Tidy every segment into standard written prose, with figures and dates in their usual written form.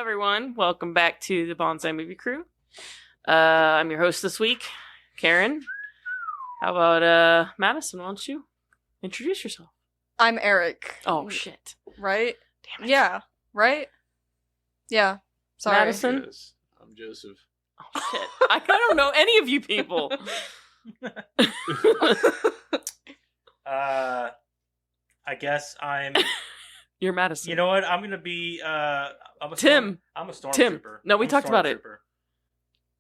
everyone. Welcome back to the Bonsai Movie Crew. I'm your host this week, Karen. How about Madison? Why don't you introduce yourself? I'm Eric. Oh, shit. Right? Damn it. Yeah. Right? Yeah. Sorry. Madison? Yes, I'm Joseph. Oh, shit. I don't know any of you people. I guess I'm. You're Madison. You know what? I'm gonna be. I'm a Tim. I'm a stormtrooper. Tim. No, we I'm a talked about it. stormtrooper.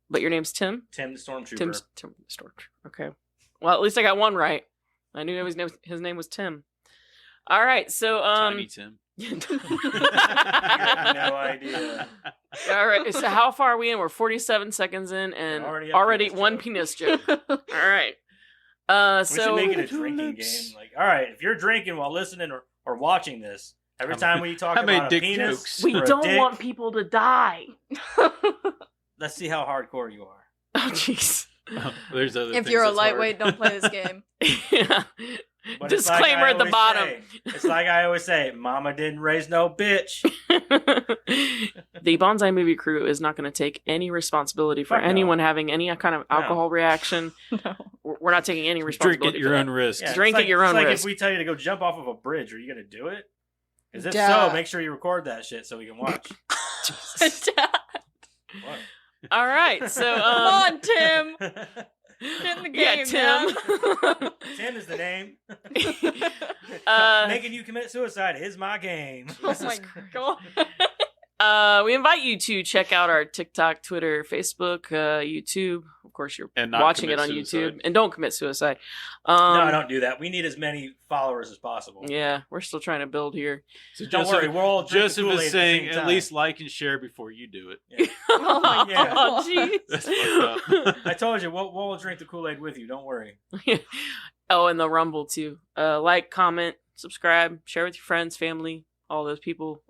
But your name's Tim? Tim the stormtrooper. Tim the Stormtrooper. Okay. Well, at least I got one right. I knew his name was Tim. All right, so Tiny Tim. You have no idea. All right, so how far are we in? We're 47 seconds in, and Already already a one penis penis joke. All right. We So should make it a drinking game. Like, all right, if you're drinking while listening or watching this, every time we talk how many about a dick penis, jokes? we or a don't dick, want people to die. let's see how hardcore you are. Oh, jeez. Oh, there's other If things you're a that's hard. lightweight, don't play this game. Yeah. But it's like Disclaimer I at the always bottom. say- it's like I always say, "Mama didn't raise no bitch." The Bonsai Movie Crew is not going to take any responsibility for Fuck no. anyone having any kind of alcohol reaction. No. We're not taking any Drink responsibility at your for own that. risk. Yeah, Drink it's at your own it's like risk. if we tell you to go jump off of a bridge, are you gonna do it? Because if Duh. so, make sure you record that shit so we can watch. Dad, What? All right, so come on, Tim. Get in the game, yeah, Tim. Tim is the name. Uh, Making you commit suicide is my game. Oh my god. We invite you to check out our TikTok, Twitter, Facebook, YouTube. Of course, you're And not watching it commit on suicide. YouTube. And don't commit suicide. No, don't do that. We need as many followers as possible. Yeah, we're still trying to build here. So Don't Joseph, worry, we're all drinking Joseph Kool-Aid is at the saying same at time. least like and share before you do it. Yeah. Oh my Yeah. Oh, jeez. That's fucked up. I told you, we'll all drink the Kool-Aid with you. Don't worry. Oh, and the Rumble too. Like, comment, subscribe, share with your friends, family, all those people.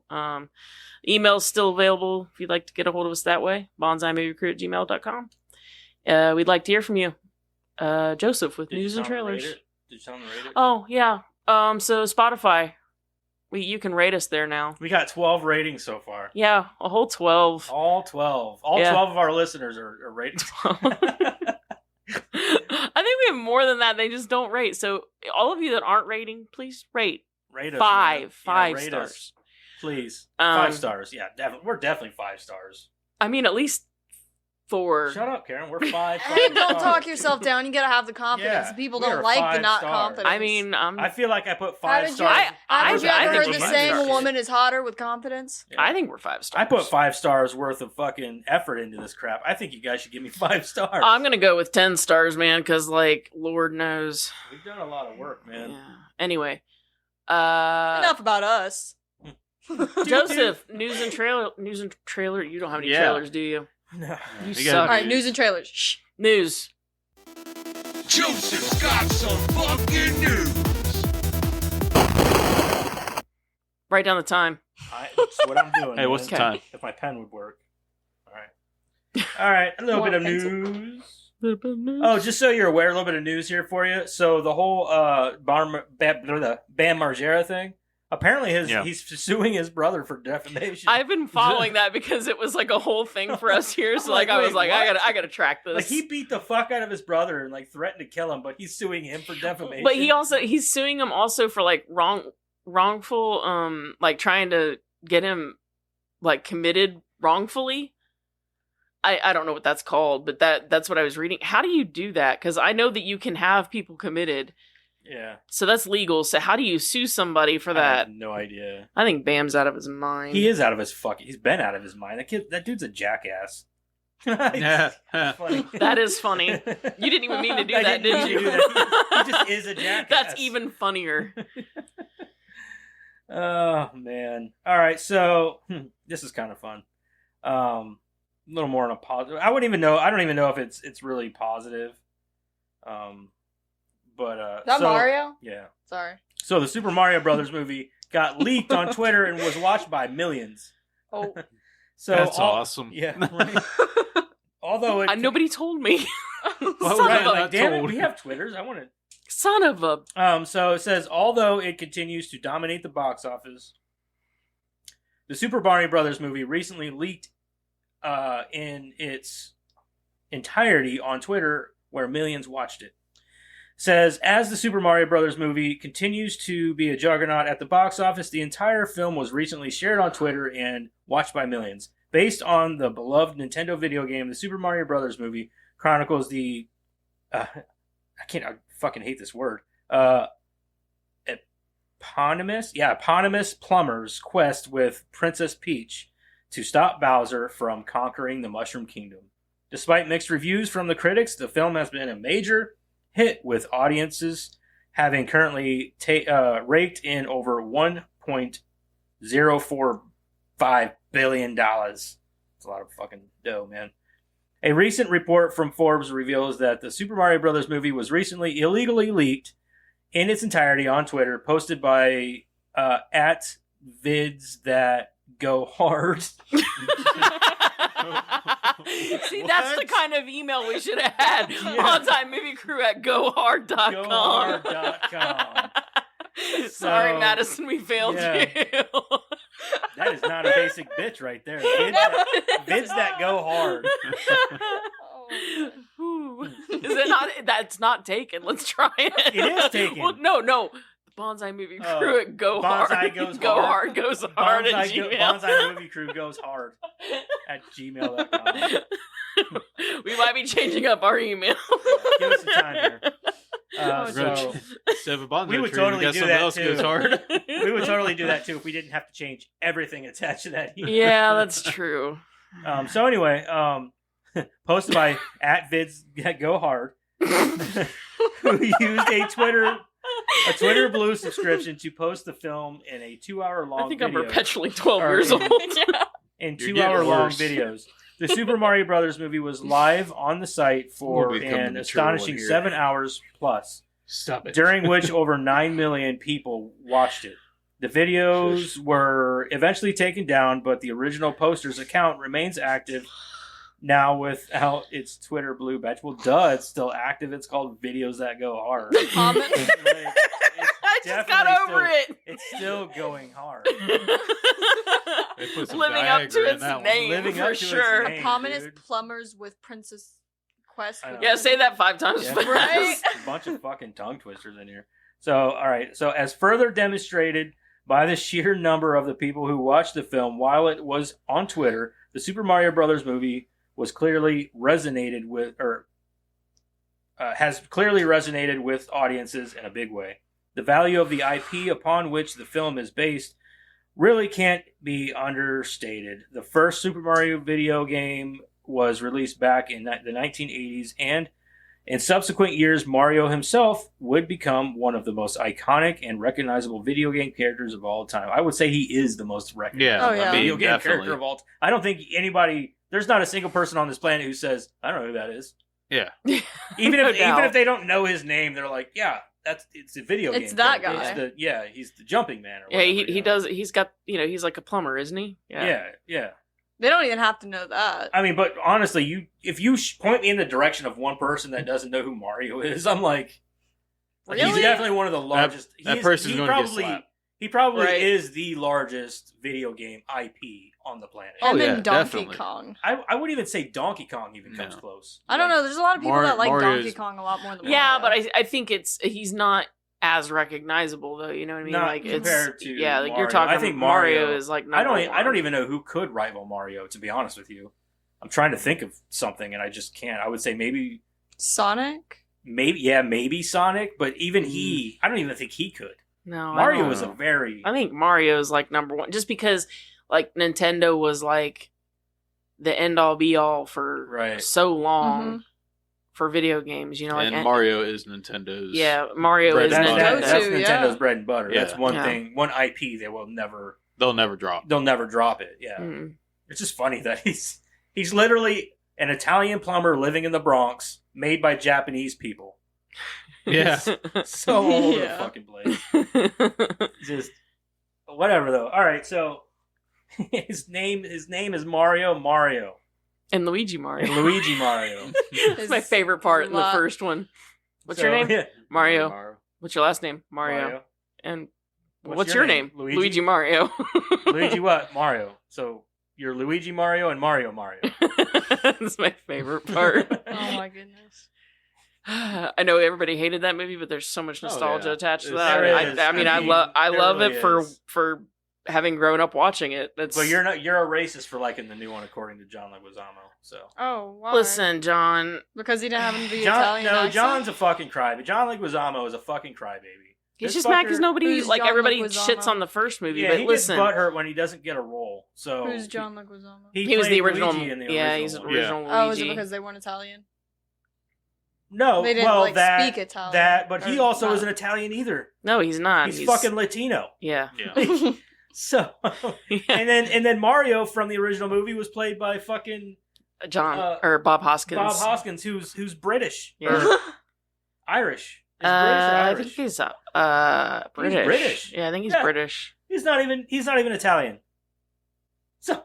Email's still available if you'd like to get a hold of us that way. bonsaimavycrew@gmail.com. We'd like to hear from you. Joseph with Did you news and tell them to trailers. rate it? Did you tell them to rate it? Oh, yeah. So Spotify. You can rate us there now. We got 12 ratings so far. Yeah, a whole 12. All 12. All Yeah. 12 of our listeners are rated. I think we have more than that. They just don't rate. So all of you that aren't rating, please rate. Rate us, Five. man. Five rate stars. us, please. Um, 5 stars. Yeah, definitely. We're definitely 5 stars. I mean, at least 4. Shut up, Karen. We're 5 Hey, don't stars. talk yourself down. You gotta have the confidence. Yeah, People we don't are like the 5 not stars. confidence. I mean, I feel like I put How 5 did you? stars. Have you I ever think heard we're the 5 saying stars. a woman is hotter with confidence? Yeah. I think we're 5 stars. I put 5 stars worth of fucking effort into this crap. I think you guys should give me 5 stars. I'm gonna go with 10 stars, man, because like, Lord knows. We've done a lot of work, man. Yeah. Anyway, Enough about us. Joseph, news and trailer. You don't have any Yeah. trailers, do you? No. You You suck. gotta All right, news and trailers. Shh. News. Joseph's got some fucking news. Write down the time. That's what I'm doing. Hey, what's the man. time? If my pen would work. All right. All right. A little More bit of pencil. news. Oh, just so you're aware, a little bit of news here for you. So the whole Bam Margera thing. Apparently, he's suing his brother for defamation. I've been following that because it was like a whole thing for us here. So like, I was Wait, like, what? I gotta track this. like he beat the fuck out of his brother and like threatened to kill him, but he's suing him for defamation. But he's suing him also for like wrongful like trying to get him like committed wrongfully. I don't know what that's called, but that's what I was reading. How do you do that? Because I know that you can have people committed. Yeah. So that's legal. So how do you sue somebody for I that? have no idea. I think Bam's out of his mind. He is out of his fucking. He's been out of his mind. That dude's a jackass. Yeah. Funny. That is funny. You didn't even mean to do I that, didn't did mean you? to do that. He just is a jackass. That's even funnier. Oh man! All right, so this is kind of fun. A little more on a positive. I don't even know if it's really positive. But Is that Mario? Yeah. Sorry. So the Super Mario Brothers movie got leaked on Twitter and was watched by millions. Oh. So That's awesome. Yeah. Right. Although Nobody told me. Why Son would I of a- not like, damn it, told? we have Twitters. I want to. Son of a. So it says, although it continues to dominate the box office, The Super Mario Brothers movie recently leaked in its entirety on Twitter, where millions watched it. Says, as the Super Mario Brothers movie continues to be a juggernaut at the box office, the entire film was recently shared on Twitter and watched by millions. Based on the beloved Nintendo video game, the Super Mario Brothers movie chronicles the I fucking hate this word. Eponymous plumber's quest with Princess Peach to stop Bowser from conquering the Mushroom Kingdom. Despite mixed reviews from the critics, the film has been a major hit, with audiences having currently raked in over $1.045 billion. That's a lot of fucking dough, man. A recent report from Forbes reveals that the Super Mario Brothers movie was recently illegally leaked in its entirety on Twitter, posted by at vids that go hard. See, that's the kind of email we should have had. On-time movie crew at gohard.com. Gohard.com. Sorry, Madison, we failed you. That is not a basic bitch right there. Vids that go hard. Is it not? That's not taken. Let's try it. It is taken. Well, no. The Bonsai Movie Crew at Go Hard. Go Hard goes hard at Gmail. Bonsai Movie Crew goes hard at gmail.com. We might be changing up our email. Give us some time here. We would totally do that too. We would totally do that too if we didn't have to change everything attached to that email. Yeah, that's true. So anyway, posted by at vids that go hard, who used a Twitter Blue subscription to post the film in a 2-hour-long I think video. I'm perpetually 12 years old. In 2-hour-long videos. The Super Mario Brothers movie was live on the site for an astonishing 7 hours plus. Stop it. During which over 9 million people watched it. The videos were eventually taken down, but the original poster's account remains active now without its Twitter Blue badge. Well, duh, it's still active. It's called Videos That Go Hard. I just got over it. It's still going hard. Living up to its name, for sure. Eponymous plumbers with Princess Quest. Yeah, say that 5 times fast. Right? A bunch of fucking tongue twisters in here. So, all right. So, as further demonstrated by the sheer number of the people who watched the film while it was on Twitter, the Super Mario Brothers movie was clearly resonated with, has clearly resonated with audiences in a big way. The value of the IP upon which the film is based really can't be understated. The first Super Mario video game was released back in the 1980s, and in subsequent years, Mario himself would become one of the most iconic and recognizable video game characters of all time. I would say he is the most recognizable video game character of all time. I don't think there's not a single person on this planet who says, I don't know who that is. Yeah. Even if they don't know his name, they're like, yeah, it's a video game. It's that character. guy. He's the jumping man. Or Yeah, whatever, he does. He's got, he's like a plumber, isn't he? Yeah. They don't even have to know that. I mean, but honestly, if you point me in the direction of one person that doesn't know who Mario is, I'm like, really? He's definitely one of the largest. That person's going to get slapped. He probably is the largest video game IP on the planet. And then yeah, Donkey definitely. Kong. I wouldn't even say Donkey Kong even comes close. I don't know. There's a lot of people that like Mario's- Donkey Kong a lot more than Yeah, Mario. but I think he's not as recognizable though. You know what I mean? Not like compared it's to like Mario. you're talking. I think Mario is like I number don't one. even know who could rival Mario. To be honest with you, I'm trying to think of something and I just can't. I would say maybe Sonic? maybe Sonic, but even I don't even think he could. No, Mario I is a very. I think Mario is like number one, just because like Nintendo was like the end all be all for so long for video games. And Mario is Nintendo's. Yeah, Mario is Nintendo. That's Nintendo's bread and butter. Yeah. That's one thing, one IP they'll never drop. They'll never drop it. Yeah, It's just funny that he's literally an Italian plumber living in the Bronx, made by Japanese people. Yeah. So all over the fucking place. Just whatever though. All right, so his name is Mario. And Luigi Mario. It's my favorite part in the first one. What's your name? Yeah. Mario. What's your last name? Mario. And what's your name? Luigi? Luigi Mario. Luigi what? Mario. So you're Luigi Mario and Mario Mario. That's my favorite part. Oh my goodness. I know everybody hated that movie, but there's so much nostalgia yeah. attached to There that. is. I mean, I There love really it is. for having grown up watching it. That's But you're a racist for liking the new one, according to John Leguizamo. So Oh, wow. listen, John. Because he didn't have the John, Italian no, accent? John's a fucking crybaby. John Leguizamo is a fucking crybaby. He's This just mad because fucker- nobody Who's like John everybody Leguizamo? shits on the first movie. Yeah, but he listen, gets butthurt when he doesn't get a role. So Who's John Leguizamo? he was the played original. Luigi in the Yeah, original he's the one. original Oh, is it Luigi. because they weren't Italian? No, They didn't, well, like, that, speak Italian, That, but he or also not. isn't Italian either. No, he's not. He's fucking Latino. Yeah. Yeah. So, and then Mario from the original movie was played by fucking John or Bob Hoskins. Bob Hoskins, who's British Yeah. or Irish. Is British or I Irish? think he's British. He's British. Yeah, I think he's Yeah. British. He's not even Italian. So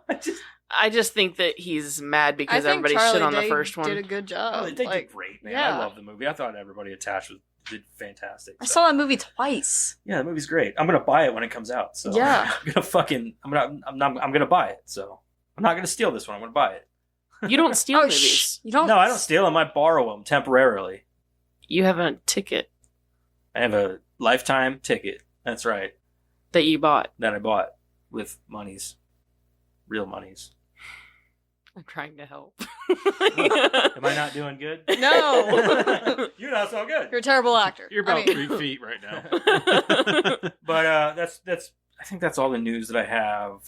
I just think that he's mad I because think everybody Charlie shit on the Day first one. did a good job. they like, did great, man. yeah. I love the movie. I thought everybody attached did fantastic. I So. saw that movie twice. Yeah, the movie's great. I'm gonna buy it when it comes out. So Yeah. I'm gonna buy it. So I'm not gonna steal this one. I'm gonna buy it. You don't steal Oh, movies. you don't. No, I don't steal them. I borrow them temporarily. You have a ticket I have a lifetime ticket. That's right. that you bought. That I bought with monies, real monies. I'm trying to help. Am I not doing good? No. You're not so good. You're a terrible actor. You're about I mean, 3 feet right now. But that's. I think that's all the news that I have.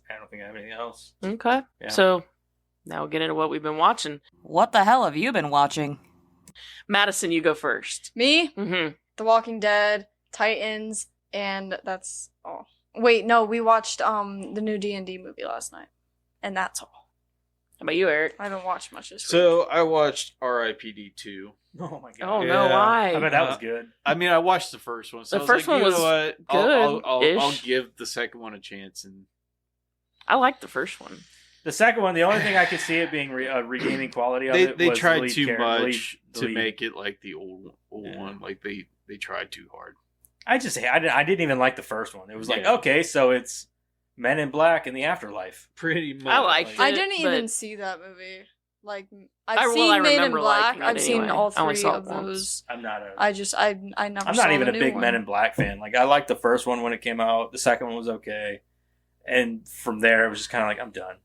I don't think I have anything else. Okay. Yeah. So now we'll get into what we've been watching. What the hell have you been watching? Madison, you go first. Me, Mm-hmm. The Walking Dead, Titans, and that's all. Wait, no, we watched the new D&D movie last night, and that's all. How about you, Eric? I haven't watched much this week. So I watched R.I.P.D. 2. Oh my god. Oh Yeah. no, I bet why? that was good. I mean, I watched the first one. So The I was first like, one you was know what? I'll good-ish. give the second one a chance. And I liked the first one. The second one, the only thing I could see it being regaining quality of it they was tried the lead too character- much the to lead. make it like the old Yeah. one. Like they tried too hard. I didn't even like the first one. It was like, Yeah. okay, so it's Men in Black in the afterlife. Pretty much. I liked it. I didn't but- even see that movie. Like, I I've seen Men in remember Black. liking it I've seen anyway. all I only three saw it of once. those. I'm not a. I never. I'm saw not even the a new big one. Men in Black fan. Like I liked the first one when it came out. The second one was okay, and from there it was just kind of like I'm done.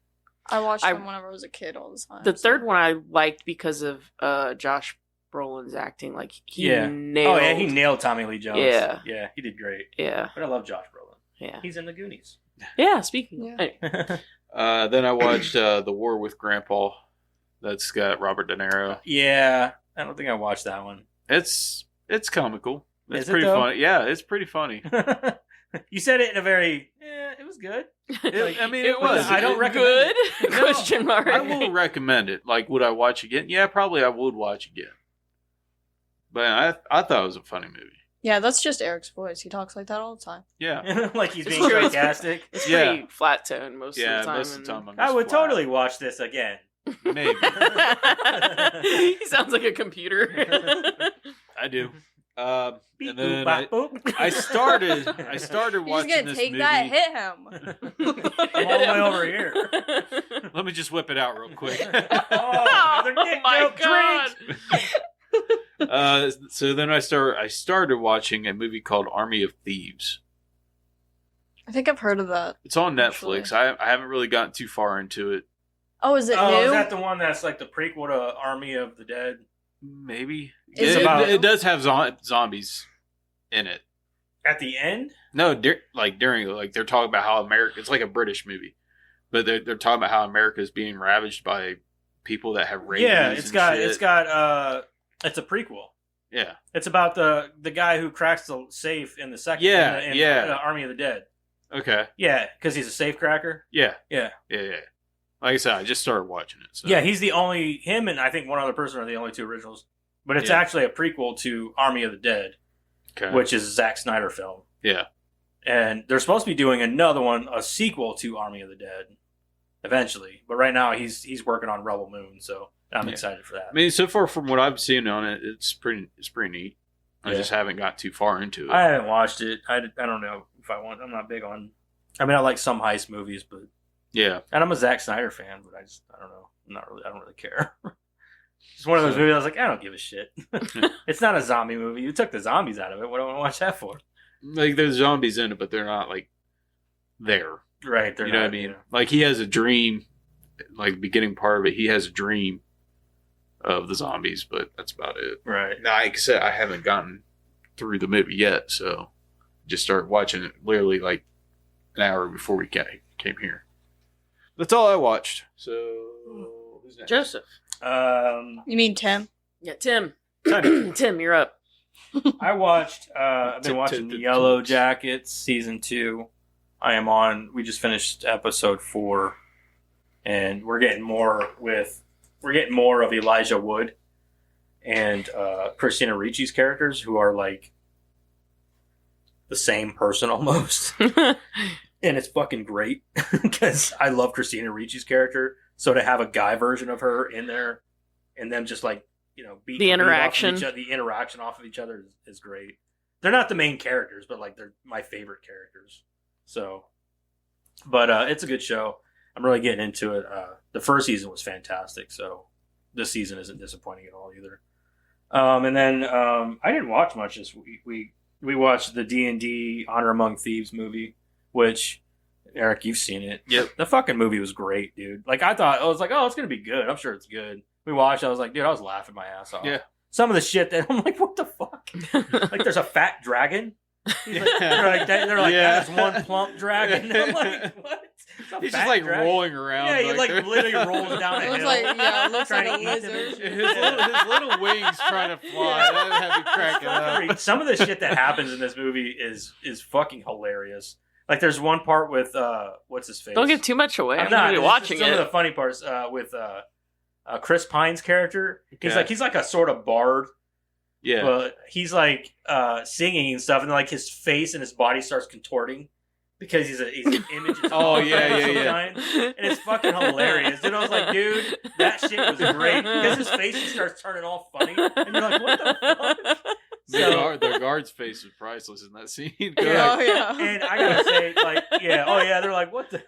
I watched I- them whenever I was a kid all the time. The so- third one I liked because of Josh Brolin's acting. Like he Yeah. nailed. Oh yeah, he nailed Tommy Lee Jones. Yeah. He did great. Yeah, But I love Josh Brolin. yeah, He's in the Goonies. yeah. Speaking. Yeah. Anyway, Then I watched The War with Grandpa. That's got Robert De Niro. Yeah, I don't think I watched that one. It's comical. It's Is it, pretty though? funny. Yeah, it's pretty funny. You said it in a very. It was good. I mean, it was. I don't recommend good it. No, question mark. I will recommend it. Like, would I watch again? Yeah, probably I would watch again. But I thought it was a funny movie. Yeah, that's just Eric's voice. He talks like that all the time. Yeah. Like he's It's being true. sarcastic. It's Yeah. pretty flat tone most Yeah, of the time. most of the time I'm I just would flat. totally watch this again. Maybe. He sounds like a computer. I do. Beep, And then boop, bop, boop. I started He's watching just gonna this take movie. that, hit him. I'm all the way over here. Let me just whip it out real quick. Oh, another dick my joke, God. drink. So then I started watching a movie called Army of Thieves. I think I've heard of that. It's on Actually. Netflix. I haven't really gotten too far into it. Oh, is it Oh, new? is that the one that's like the prequel to Army of the Dead? Maybe Is it, it- it does have zombies in it. At the end? No, during they're talking about how America. It's like a British movie, but they're talking about how America is being ravaged by people that have rabies. Yeah, and it's shit. a prequel. Yeah, It's about the guy who cracks the safe in the second. Yeah, in yeah. Army of the Dead. okay, Yeah, because he's a safe cracker. yeah, Yeah, yeah. Like I said, I just started watching it. So. yeah. He's him and I think one other person are the only two originals. But it's Yeah. actually a prequel to Army of the Dead, okay. which is a Zack Snyder film. Yeah, And they're supposed to be doing another one, a sequel to Army of the Dead, eventually. But right now he's working on Rebel Moon, so I'm Yeah. excited for that. I mean, so far from what I've seen on it, it's pretty neat. I Yeah. just haven't got too far into it. I haven't watched it. I don't know if I want. I'm not big on I mean, I like some heist movies, but Yeah. and I'm a Zack Snyder fan, but I don't know. I don't really care. It's one of those movies I was like, I don't give a shit. It's not a zombie movie. You took the zombies out of it. What do I want to watch that for? Like, there's zombies in it, but they're not, like, there. Right. You know what I mean? Like, he has a dream, like, beginning part of it, he has a dream of the zombies, but that's about it. Right. Now, like I said, I haven't gotten through the movie yet, so just started watching it literally, like, an hour before we came here. That's all I watched. So, who's next? Joseph. You mean Tim? Yeah, Tim. Tim, you're up. I watched. I've been watching the Yellow Jackets season 2. We just finished episode 4, and we're getting more of Elijah Wood and Christina Ricci's characters, who are like the same person almost, and it's fucking great because I love Christina Ricci's character. So to have a guy version of her in there, and them just like beat the interaction, the interaction off of each other is great. They're not the main characters, but like they're my favorite characters. So, but it's a good show. I'm really getting into it. The first season was fantastic, so this season isn't disappointing at all either. And then I didn't watch much this week. We watched the D&D Honor Among Thieves movie, which Eric, you've seen it. Yep. The fucking movie was great, dude. Like I was like, oh, it's gonna be good. I'm sure it's good. We watched. I was like, dude, I was laughing my ass off. Yeah. Some of the shit that I'm like, what the fuck? Like, there's a fat dragon. They're like, that's one plump dragon. I'm like, what? He's just like dragon? Rolling around. Yeah, he like literally rolls down a It looks hill. it looks like trying a to eat them lizard. and His shit. his little wings trying to fly. That would have me cracking up. Some of the shit that happens in this movie is fucking hilarious. Like, there's one part with what's his face? Don't give too much away. I'm not not it's watching just some it. of the funny parts with Chris Pine's character. Okay. He's like a sort of bard. Yeah. But he's like singing and stuff, and like his face and his body starts contorting because he's an image. Oh, of yeah, some yeah. kind. And it's fucking hilarious, dude. I was like, dude, that shit was great because his face just starts turning all funny, and you're like, what the fuck? The guard's face was priceless in that scene. Go Yeah. ahead. Oh yeah. And I gotta say, like, they're like, what the?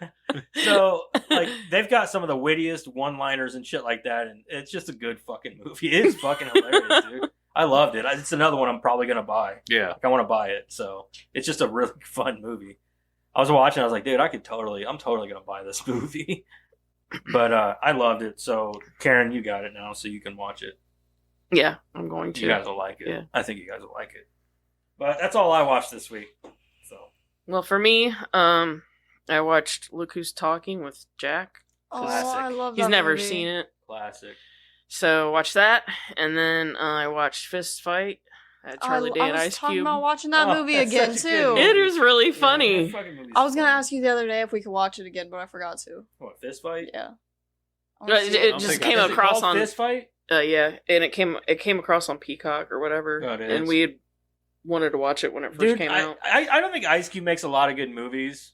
So, like, they've got some of the wittiest one-liners and shit like that, and it's just a good fucking movie. It is fucking hilarious, dude. I loved it. It's another one I'm probably gonna buy. Yeah. Like, I want to buy it. So it's just a really fun movie. I was watching. I was like, dude, I'm totally gonna buy this movie. But I loved it. So Karen, you got it now, so you can watch it. Yeah, I'm going to. You guys will like it. Yeah. I think you guys will like it. But that's all I watched this week. So Well, for me, I watched Look Who's Talking with Jack. Oh, Classic. I love that He's never movie. seen it. classic. So watch that, and then I watched Fist Fight at Charlie Day I and was Ice talking Cube. about watching that Oh, movie that's again such a good too. movie. It is really Yeah, funny. that fucking movie's I was gonna fun. ask you the other day if we could watch it again, but I forgot to. What, Fist Fight? Yeah. I It wanna see it don't just think came I- Is it across called on Fist Fight? yeah, and it came across on Peacock or whatever, Oh, it and is. we had wanted to watch it when it first Dude, came out. I don't think Ice Cube makes a lot of good movies.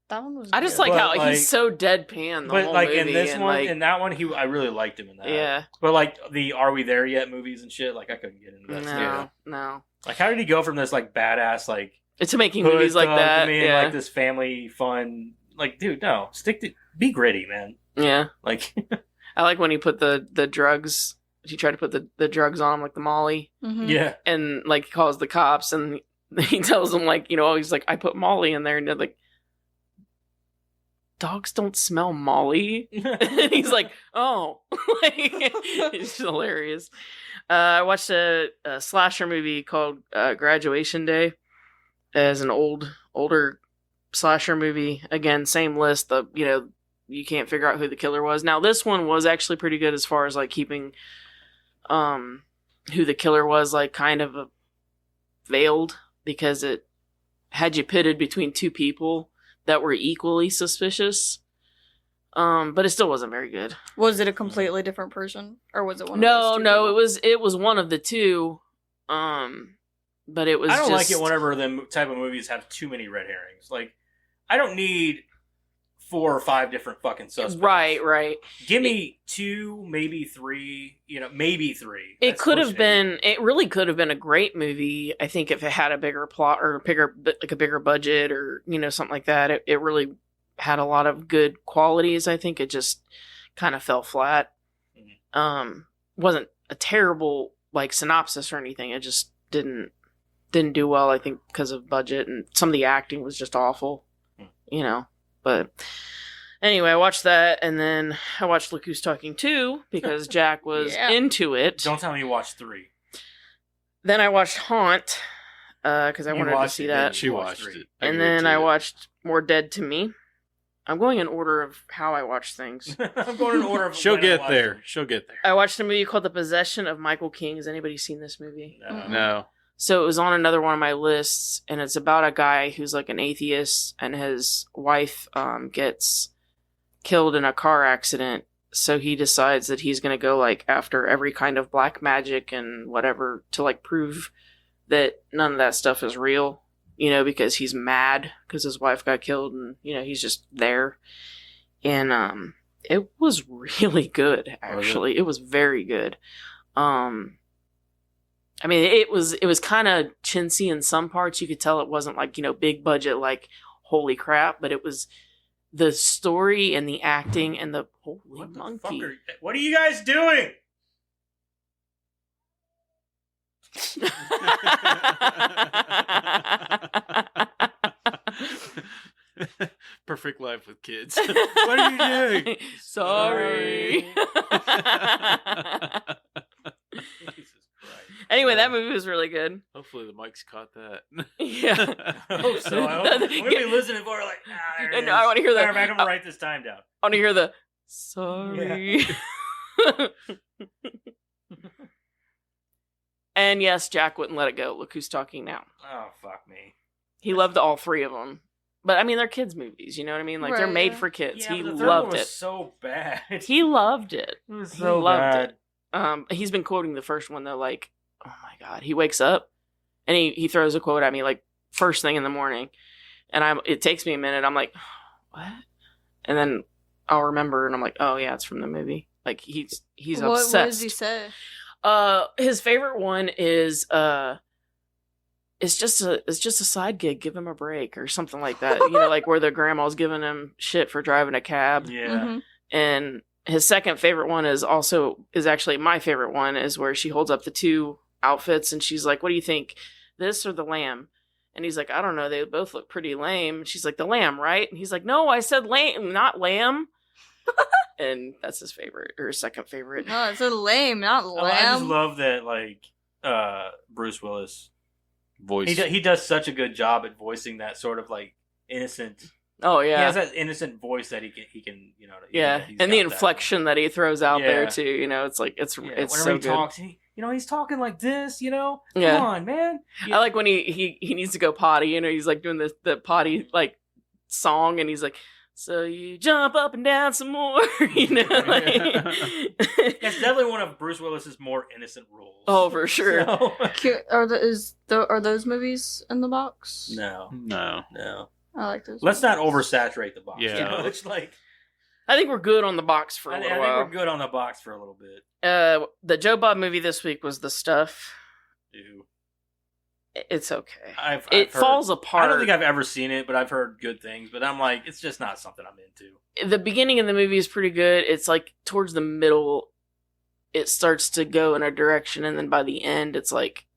That one was. I just good. like But, how like- he's so deadpan the But whole like movie, in this and one, like, in that one, I really liked him in that. yeah, But like the Are We There Yet movies and shit, like I couldn't get into that. no, stuff. no, Like, how did he go from this like badass like it's making hood movies like stuff that. to being Yeah, like this family fun? Like, dude, no, be gritty, man. yeah. Like, I like when he put the drugs. He tried to put the drugs on him, like the Molly, Mhm. yeah, and like he calls the cops, and he tells them like, he's like, I put Molly in there, and they're like, dogs don't smell Molly. And he's like, oh, like, it's hilarious. I watched a slasher movie called Graduation Day as an older slasher movie. Again, same list. You can't figure out who the killer was. Now this one was actually pretty good as far as like keeping who the killer was like kind of veiled, because it had you pitted between two people that were equally suspicious. But it still wasn't very good. Was it a completely different person, or was it one? No, of those two no, people? it was one of the two. But it was. I don't like just- it whenever the type of movies have too many red herrings. Like, I don't need 4 or 5 different fucking suspects. Right. Give me 2, maybe 3. Maybe 3. It That's could have pushing been. It really could have been a great movie. I think if it had a bigger plot or a bigger budget or something like that. It really had a lot of good qualities. I think it just kind of fell flat. Wasn't a terrible synopsis or anything. It just didn't do well. I think because of budget and some of the acting was just awful. But anyway, I watched that, and then I watched Look Who's Talking 2 because Jack was into it. Don't tell me you watched 3. Then I watched Haunt because I wanted to see that. She watched it. And then I watched More Dead to Me. I'm going in order of how I watch things. I'm going in order of She'll when I get watched there. them. She'll get there. I watched a movie called The Possession of Michael King. Has anybody seen this movie? No. So it was on another one of my lists, and it's about a guy who's an atheist, and his wife gets killed in a car accident. So he decides that he's going to go after every kind of black magic and whatever to prove that none of that stuff is real, because he's mad because his wife got killed, and he's just there. And it was really good, actually. It was very good. I mean, it was kind of chintzy in some parts. You could tell it wasn't big budget, holy crap, but it was the story and the acting and the holy What the monkey. What are you guys doing? Perfect life with kids. What are you doing? Sorry. Jesus Christ. Anyway, that movie was really good. Hopefully the mics caught that. Yeah. I hope so. I'm going to be listening for there it is. I want to hear that. Matter of fact, I'm going to write this time down. I want to hear the sorry. And yes, Jack wouldn't let it go. Look Who's Talking Now. Oh, fuck me. He loved all 3 of them. But I mean, they're kids' movies. You know what I mean? They're Right, made yeah. for kids. Yeah, He but the third loved one was it. so bad. He loved it. It was He so loved bad. it. He's been quoting the first one though, oh my god. He wakes up and he throws a quote at me first thing in the morning, and it takes me a minute. I'm like, what? And then I'll remember, and I'm like, oh yeah, it's from the movie. He's obsessed. What does he say? His favorite one is it's just a side gig. Give him a break or something like that. Where the grandma's giving him shit for driving a cab. Yeah. Mhm. And his second favorite one is actually my favorite one, is where she holds up the 2 outfits and she's like, what do you think, this or the lamb? And he's like, I don't know, they both look pretty lame. And she's like, the lamb, right? And he's like, no, I said lamb, not lamb. And that's his favorite, or his second favorite. No, it's a lame, not Oh, I just lamb. love that, Bruce Willis. Voice. He does such a good job at voicing that sort of innocent. Oh He yeah, has that innocent voice that he can yeah, he's and the got that. inflection that he throws out Yeah. there too. It's it's Whenever so he good. talks, he's talking like this. Come Yeah. on, man. I like when he needs to go potty. He's doing the potty song, and he's like, so you jump up and down some more. That's definitely one of Bruce Willis's more innocent roles. Oh, for sure. So- Are those movies in the box? no, No. no. I like those. Let's not oversaturate the box. Yeah. It's I think we're good on the box for a I little think while. we're good on the box for a little bit. The Joe Bob movie this week was The Stuff. Ew. It's okay. I've It heard- falls apart. I don't think I've ever seen it, but I've heard good things. But I'm like, it's just not something I'm into. The beginning of the movie is pretty good. It's towards the middle, it starts to go in a direction, and then by the end, it's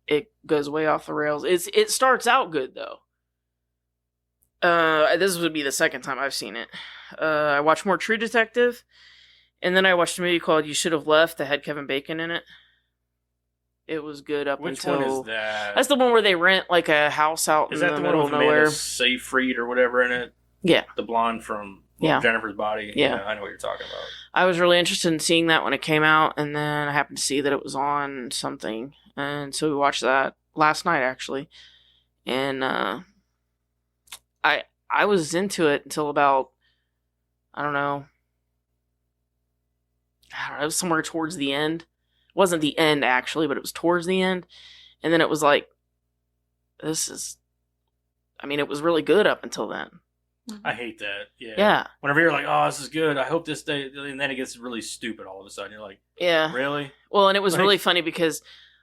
it goes way off the rails. It starts out good though. This would be the second time I've seen it. I watched more True Detective, and then I watched a movie called You Should Have Left that had Kevin Bacon in it. It was good up Which until. one is that? That's the one where they rent a house out Is in that the the one middle with of nowhere. Amanda Seyfried or whatever in it? Yeah. The blonde from Yeah. Jennifer's Body. Yeah. I know what you're talking about. I was really interested in seeing that when it came out, and then I happened to see that it was on something, and so we watched that last night actually, and I was into it until about I don't know, it was somewhere towards the end. It wasn't the end actually, but it was towards the end, and then it was it was really good up until then. I hate that. Yeah. Yeah. Whenever you're like, oh, this is good. I hope this day, and then it gets really stupid all of a sudden. You're like, Yeah. really? Well, and it was Like- really funny because,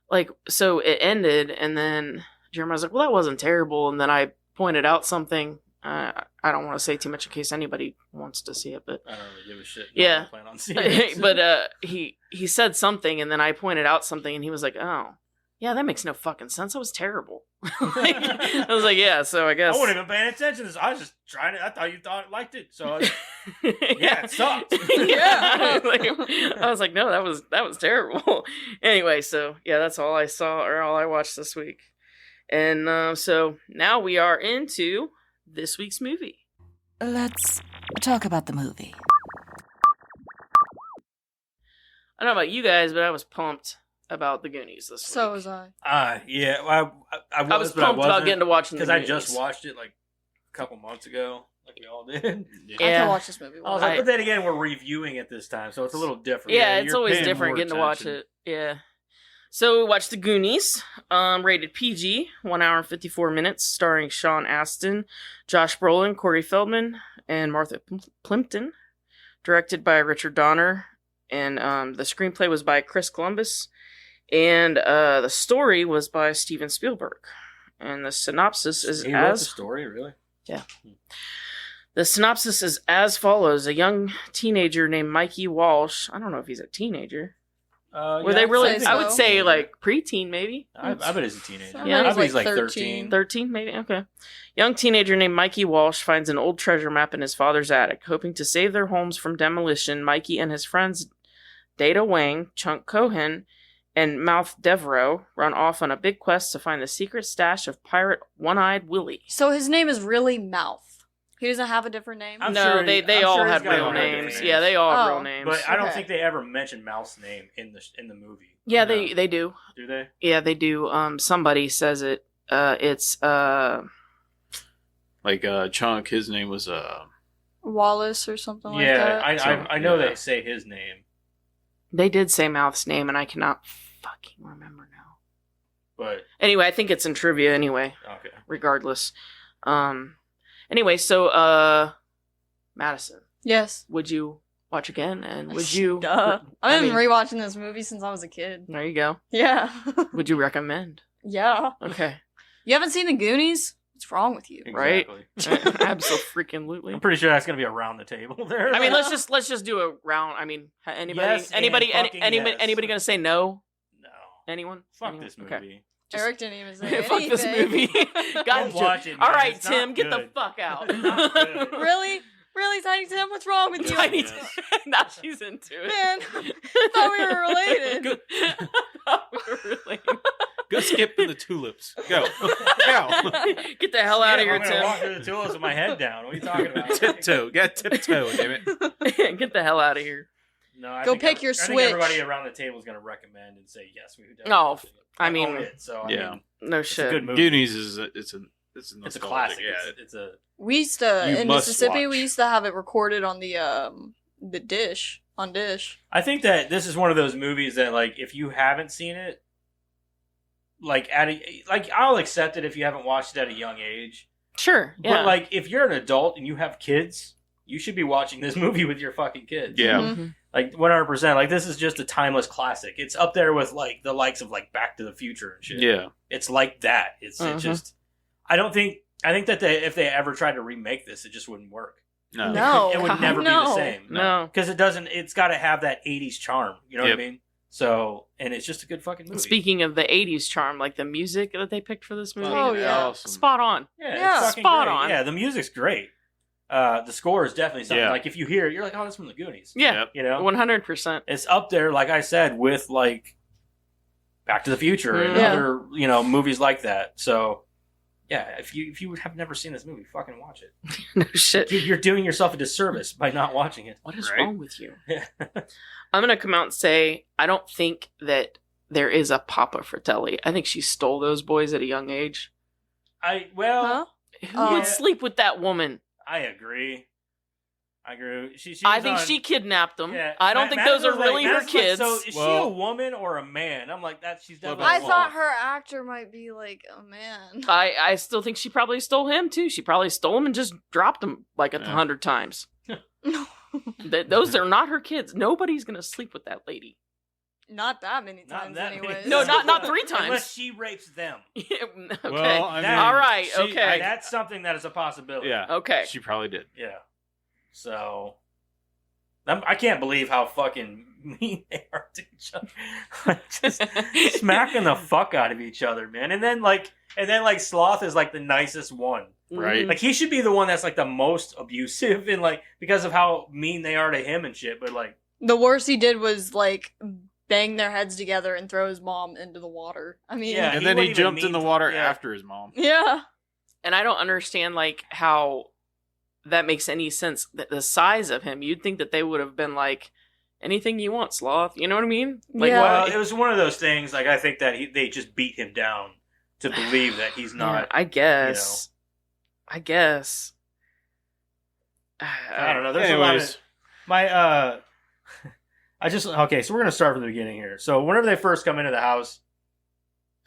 like, so it ended, and then Jeremiah's like, well, that wasn't terrible. And then I pointed out something. I don't want to say too much in case anybody wants to see it, but I don't really give a shit. Yeah. I don't plan on seeing it. but he said something, and then I pointed out something, and he was like, oh, yeah, that makes no fucking sense. That was terrible. Like, I was like, yeah, so I guess. I wasn't even paying attention to this. I was just trying to. I thought you liked it. So, yeah, it sucked. Yeah. I was like, no, that was terrible. Anyway, so yeah, that's all I saw or all I watched this week. And so now we are into this week's movie. Let's talk about the movie. I don't know about you guys, but I was pumped about the Goonies this So week. was I. Yeah, I I was but I pumped about wasn't, getting to watching the because I Goonies. just watched it like a couple months ago, like we all did. I Yeah. can watch this movie. I was I- like, but then again, we're reviewing it this time, so it's a little different. Yeah, it's you're always paying different more getting to watch attention. it. Yeah. So we watched the Goonies, rated PG, 1 hour and 54 minutes, starring Sean Astin, Josh Brolin, Corey Feldman, and Martha Plimpton. Directed by Richard Donner, and the screenplay was by Chris Columbus, and the story was by Steven Spielberg. And the synopsis is He wrote the as story, really? the synopsis is as follows: a young teenager named Mikey Walsh. I don't know if he's a teenager. Were they I'd really? say I would so. say like preteen, maybe. I bet he's a teenager. Yeah, I he's bet he's like like 13. 13, maybe? Okay. Young teenager named Mikey Walsh finds an old treasure map in his father's attic. Hoping to save their homes from demolition, Mikey and his friends Data Wang, Chunk Cohen, and Mouth Devereaux run off on a big quest to find the secret stash of pirate One-Eyed Willie. So his name is really Mouth. He doesn't have a different name. I'm No, sure they I'm all sure had he's got real all different names. names. Yeah, they all have Oh. real names. But I don't Okay. think they ever mention Mouth's name in the movie. Yeah, No. they do. Do they? Yeah, they do. Somebody says it. It's Like Chunk, his name was Wallace or something like Yeah, that. I know Yeah. they say his name, they did say Mouth's name, and I cannot fucking remember now. but Anyway, I think it's in trivia anyway. okay. Regardless. Anyway, so Madison, Yes. would you watch again? And would you? Duh. I I've been mean- rewatching this movie since I was a kid. There you go. Yeah. Would you recommend? Yeah. Okay. You haven't seen the Goonies? What's wrong with you? Right? Exactly. Absolutely. I'm pretty sure that's gonna be around the table there. I mean, let's just do a round. I mean, anybody, Yes, and fucking yes. anybody gonna say no? no. Anyone? Fuck Anyone? this Okay. movie. Just- Eric didn't even say Fuck this anything. movie. Don't Gotcha. watch it, All man. right, It's Tim, not get the good. fuck out. It's not good. Really? Really, Tiny Tim? What's wrong with you? Tiny Yes. Tim. Now she's into it. Man, I thought we were related. Go, I thought we were related. go skip in the tulips. Go. Go. Get the hell out of Yeah, here, I'm gonna walk Tim. through the tulips with my head down. What are you talking about? Tiptoe. Got tiptoe, damn it. Get the hell out of here. No, I Go think pick your I think Switch. everybody around the table is going to recommend and say yes. We would definitely Oh, watch it. I mean, own it, so I yeah. mean, No it's a shit. good movie. Goonies is it's a It's a nostalgic, classic. Yeah. It's a We used to You in must Mississippi. watch. We used to have it recorded on the dish on dish. I think that this is one of those movies that, like, if you haven't seen it, like I'll accept it if you haven't watched it at a young age. Sure. Yeah. But like, if you're an adult and you have kids, you should be watching this movie with your fucking kids. Yeah. Mhm. Like 100%. Like, this is just a timeless classic. It's up there with like the likes of like Back to the Future and shit. Yeah. It's like that. It Mhm. just. I think that if they ever tried to remake this, it just wouldn't work. No. No. It would never be No. the same. No. Because it doesn't. It's got to have that '80s charm. You know Yep. what I mean? So, and it's just a good fucking movie. Speaking of the 80s charm, like the music that they picked for this movie, Oh, yeah. Awesome. spot on. Yeah, Yeah. it's fucking Spot great. on. Yeah, the music's great. The score is definitely something. Yeah. Like, if you hear it, you're like, oh, that's from the Goonies. Yeah. Yep. You know, 100%. it's up there, like I said, with like Back to the Future and Yeah. other movies like that. So, yeah, if you have never seen this movie, fucking watch it. No shit. You're doing yourself a disservice by not watching it. What is Right? wrong with you? I'm going to come out and say I don't think that there is a Papa Fratelli. I think she stole those boys at a young age. Huh? Who Oh. would sleep with that woman? I agree. I agree. She I was think on- she kidnapped them. Yeah, I don't think those are Madison was really her Madison's like, kids. so is she Well- a woman or a man? I'm like, that. She's definitely. I Well, thought her actor might be like a man. I still think she probably stole him too. She probably stole him and just dropped him like 100 times. Those are not her kids. Nobody's gonna sleep with that lady. Not that many Not times, that many anyways. No, not 3 times. Unless she rapes them. okay. Well, I mean, All right. she- Okay. That's something that is a possibility. Yeah. Okay. She probably did. Yeah. So, I can't believe how fucking mean they are to each other. Like, just smacking the fuck out of each other, man. And then Sloth is like the nicest one. Right. Mhm. Like he should be the one that's like the most abusive and like because of how mean they are to him and shit. But like, The worst he did was like bang their heads together and throw his mom into the water. I mean, Yeah. And he then he wouldn't even jumped in the mean- water yeah. after his mom. yeah. And I don't understand like how that makes any sense. The size of him, you'd think that they would have been like anything you want, Sloth. You know what I mean? Like, Yeah. well, it was one of those things. Like I think that they just beat him down to believe that he's yeah, not. I guess. I guess. I don't know. There's a lot Anyways, of okay. So we're gonna start from the beginning here. So whenever they first come into the house,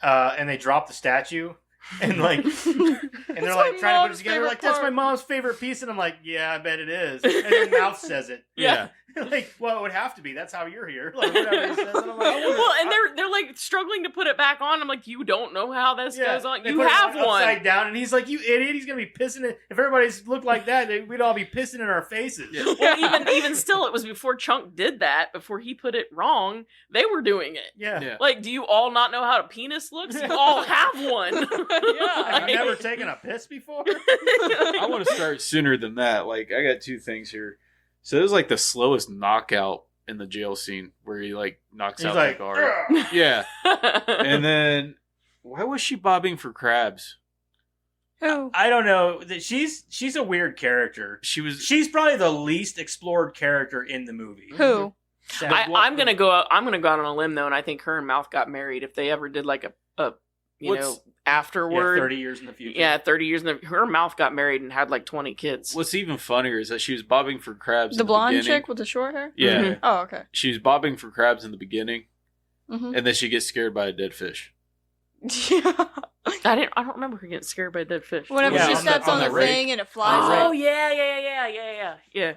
and they drop the statue, and like, and they're like trying to put it together, like that's my mom's favorite piece, and I'm like, yeah, I bet it is. And their mouth says it. Yeah. Like, well, it would have to be. That's how you're here. Like whatever he says, and I'm like, Well, and they're like struggling to put it back on. I'm like, you don't know how this goes on. They You put it have one. upside down, and he's like, "You idiot! He's gonna be pissing it. If everybody's looked like that, we'd all be pissing in our faces." Yeah. Well, even still, it was before Chunk did that. Before he put it wrong, they were doing it. Yeah. Like, do you all not know how a penis looks? You all have one. Have you never taken a piss before? I want to start sooner than that. Like, I got 2 things here. So it was like the slowest knockout in the jail scene where he like knocks He's out like, the guard. "Ugh." Yeah. And then why was she bobbing for crabs? Who? I don't know. She's a weird character. She's probably the least explored character in the movie. Who? I'm gonna go out on a limb though, and I think her and Mouth got married. If they ever did like a What's- afterward, 30 years in the future. Yeah, 30 years. Her Mouth got married and had like 20 kids. What's even funnier is that she was bobbing for crabs. The in blonde beginning. chick with the short hair? Yeah. Mhm. Oh, okay. She was bobbing for crabs in the beginning, Mm-hmm. and then she gets scared by a dead fish. Yeah. I don't remember her getting scared by a dead fish. Whenever Yeah, she on the- steps on on the the rake. thing and it flies Right. Oh up. yeah.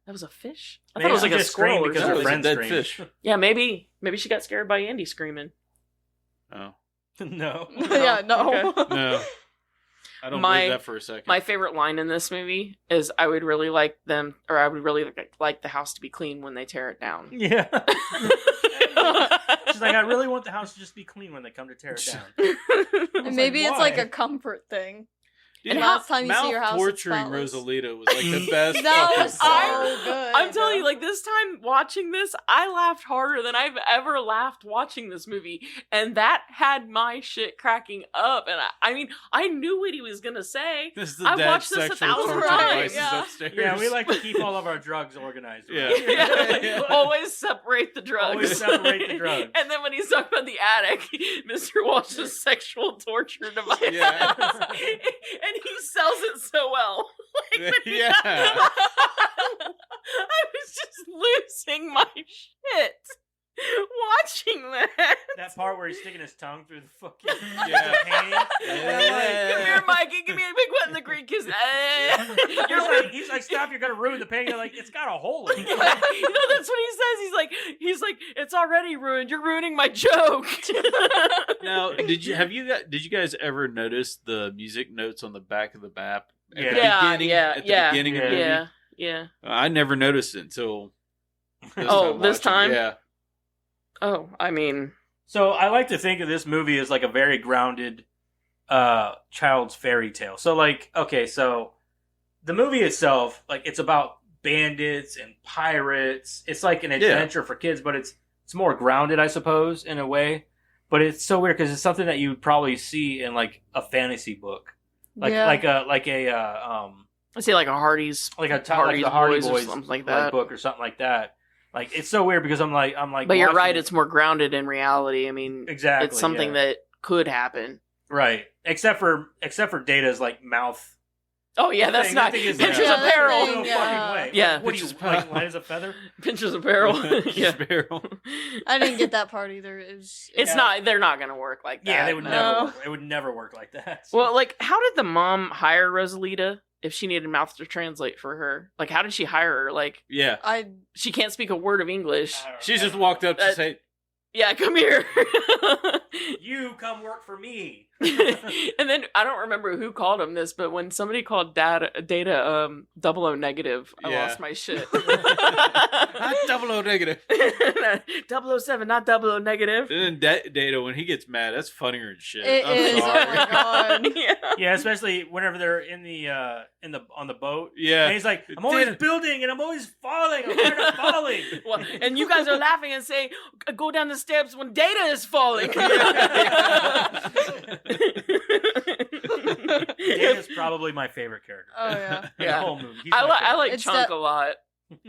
That was a fish. I thought Maybe it was like she a just screamed squirrel or because No, her it was a something. friend dead screamed. fish. Yeah, maybe she got scared by Andy screaming. Oh No. Yeah, no. Okay. no, I don't My- believe that for a second. My favorite line in this movie is I would really like the house to be clean when they tear it down. Yeah. She's like, I really want the house to just be clean when they come to tear it down. And maybe like, it's like why? a comfort thing. Dude, and last time you see Mouth your house, it's torturing spotless. Rosalita was like the best. That fucking was so part. good. I'm telling you, like this time watching this, I laughed harder than I've ever laughed watching this movie, and that had my shit cracking up. And I mean, I knew what he was gonna say. This is the I've dad's watched this sexual 1,000 torture times, devices yeah. upstairs. Yeah, we like to keep all of our drugs organized. Yeah. Right? Yeah, always separate the drugs. Always separate the drugs. And then when he's talking about the attic, Mr. Walsh's sexual torture device. Yeah. and he sells it so well. Yeah. I was just losing my shit watching that. That part where he's sticking his tongue through the fucking Yeah. the painting. Come here, Mikey. Give me a big wet in the green kiss. He's like, stop! You're gonna ruin the painting. You're like, it's got a hole in it. You know, that's what he says. He's like, it's already ruined. You're ruining my joke. Now, did you guys ever notice the music notes on the back of the map? At Yeah. the Yeah, beginning, yeah, at the yeah, beginning of the movie? yeah. I never noticed it until this Oh, time this watching. time? Yeah. Oh, I mean, So I like to think of this movie as like a very grounded child's fairy tale. So like, okay, so the movie itself, like it's about bandits and pirates. It's like an adventure for kids, but it's more grounded, I suppose, in a way. But it's so weird because it's something that you would probably see in like a fantasy book, like Yeah. like a I say like a Hardy's, like the Hardy Hardy Boys or Boys something like that. book or something like that. Like it's so weird because I'm like. But you're watching right; it- it's more grounded in reality. I mean, exactly it's something yeah. that could happen. Right. Except for Data's like mouth Oh yeah, that's not That thing is Pinterest Yeah, that apparel. thing, No yeah. fucking way. Yeah. What do you Pinterest like? Light as a feather? Pinterest apparel. Yeah. Barrel. I didn't get that part either. It's Yeah. not. They're not gonna work like that. Yeah, they would no. never. No. Work. It would never work like that. Well, like, how did the mom hire Rosalita if she needed mouth to translate for her? Like, how did she hire her? Like, Yeah. I she can't speak a word of English. I don't She know. just walked up to Uh, say, Yeah, come here. You come work for me. And then I don't remember who called him this, but when somebody called Data 00 negative, I Yeah. lost my shit. not 00 negative. 007, not 00 negative. And then Data, when he gets mad, that's funnier than shit. It I'm is. sorry. Oh my god. Yeah. Yeah, especially whenever they're in the on the boat. Yeah. And he's like, I'm always Data. building and I'm always falling. I'm tired of falling. Well, and you guys are laughing and saying, "Go down the steps when Data is falling." Data's probably my favorite character. Oh yeah. In Yeah. the whole movie. He's I my like favorite. It's Chunk that- a lot.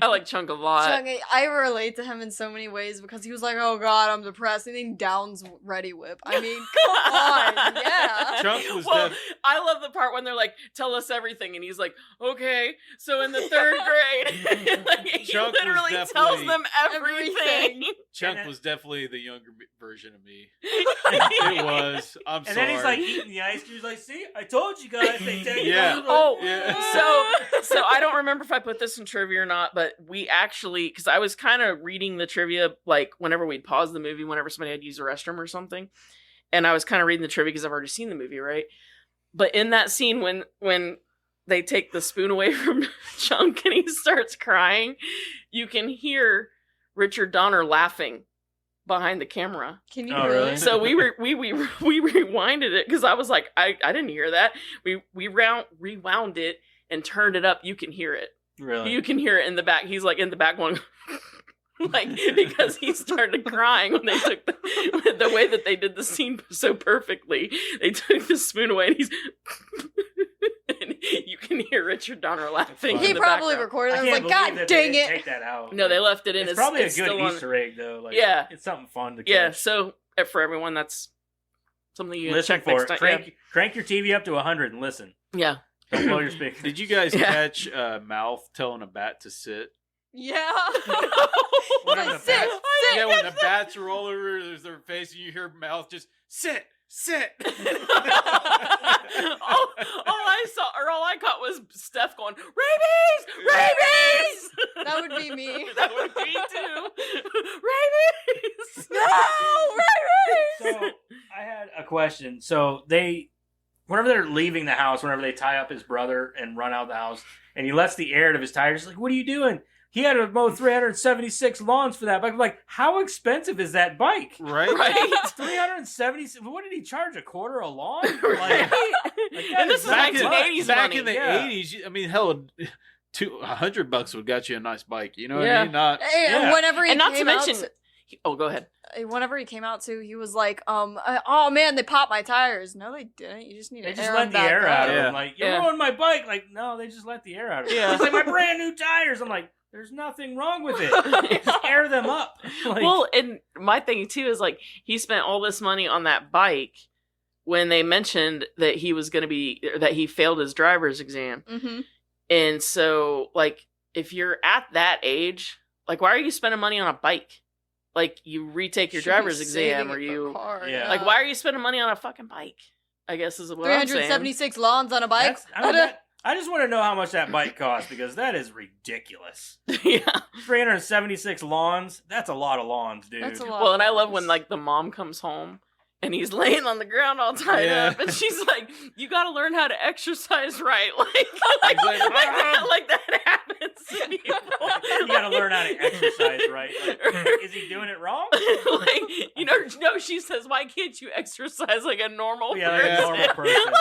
I like Chunk a lot. Chung, I relate to him in so many ways because he was like, "Oh God, I'm depressed," and then downs Ready Whip. I mean, come on, yeah. Chunk was Well, def- I love the part when they're like, "Tell us everything," and he's like, "Okay." So in the third grade, like, he Chunk was literally tells definitely- them everything. Everything. Chunk And was definitely the younger version of me. it It was. I'm And sorry. then he's like eating the ice cream. He's like, "See, I told you guys." They take Yeah. Oh, Yeah. so I don't remember if I put this in trivia or not, but we actually, because I was kind of reading the trivia like whenever we'd pause the movie, whenever somebody had to use the restroom or something, and I was kind of reading the trivia because I've already seen the movie, right? But in that scene when they take the spoon away from Chunk and he starts crying, you can hear Richard Donner laughing behind the camera. Can you Oh, really? really? So we rewinded it because I was like, I didn't hear that. We rewound it and turned it up. You can hear it. Really? You can hear it in the back. He's like in the back going, like, because he started crying when they took the way that they did the scene so perfectly. They took the spoon away and he's, and you can hear Richard Donner laughing. He in He the probably background. recorded it. I I was can't like, believe "God that dang they didn't it!" take that out. No, they left it in. It's probably a good still on- Easter egg though. Like, Yeah. it's something fun to catch. Yeah, so for everyone, that's something you can Listen check for next it. time. Crank your TV up to 100 and listen. Yeah. Don't blow your speakers. Did you guys Yeah. catch Mouth telling a bat to sit? Yeah. Whenever Like, the sit, bats- sit. Yeah, when the bats roll over their face and you hear Mouth just sit. All I caught was Steph going, "Rabies! Rabies!" That would be me. That would be too. Rabies! No, rabies! So I had a question. So whenever they're leaving the house, whenever they tie up his brother and run out of the house, and he lets the air out of his tires, he's like, "What are you doing?" He had to mow 376 lawns for that bike. I'm like, how expensive is that bike? Right? Right? 370. What did he charge? A quarter a lawn? Right. that And this is is not Back, much. 1980s back money. in the Yeah. 80s, I mean, hell, $100 would got you a nice bike. You know what Yeah. I mean? Not. And Yeah. whenever he And not to came mention, out, oh, go ahead. whenever he came out too, he was like, "Oh man, they popped my tires." No, they didn't. You just need They to just air let them the back air out up. of Yeah. him. Like, you're Yeah. ruining my bike. Like, no, they just let the air out of it. Yeah. It's like my brand new tires. I'm like, there's nothing wrong with it. Just air them up. Like, Well, and my thing too is like he spent all this money on that bike when they mentioned that he was going to be that he failed his driver's exam. Mm-hmm. And so like if you're at that age, like why are you spending money on a bike? Like you retake your driver's exam or you Yeah. like why are you spending money on a fucking bike? I guess is what I'm saying. 376 lawns on a bike. I just want to know how much that bike costs because that is ridiculous. Yeah. 376 lawns. That's a lot of lawns, dude. That's a lot. Well, and I love when like the mom comes home and he's laying on the ground all tied Yeah. up, and she's like, "You got to learn how to exercise right." Like, He's like, like that happens to people. You gotta learn how to exercise right. Like, is he doing it wrong? Like, you know, no, she says, "Why can't you exercise like a normal Yeah, like a person?" normal person.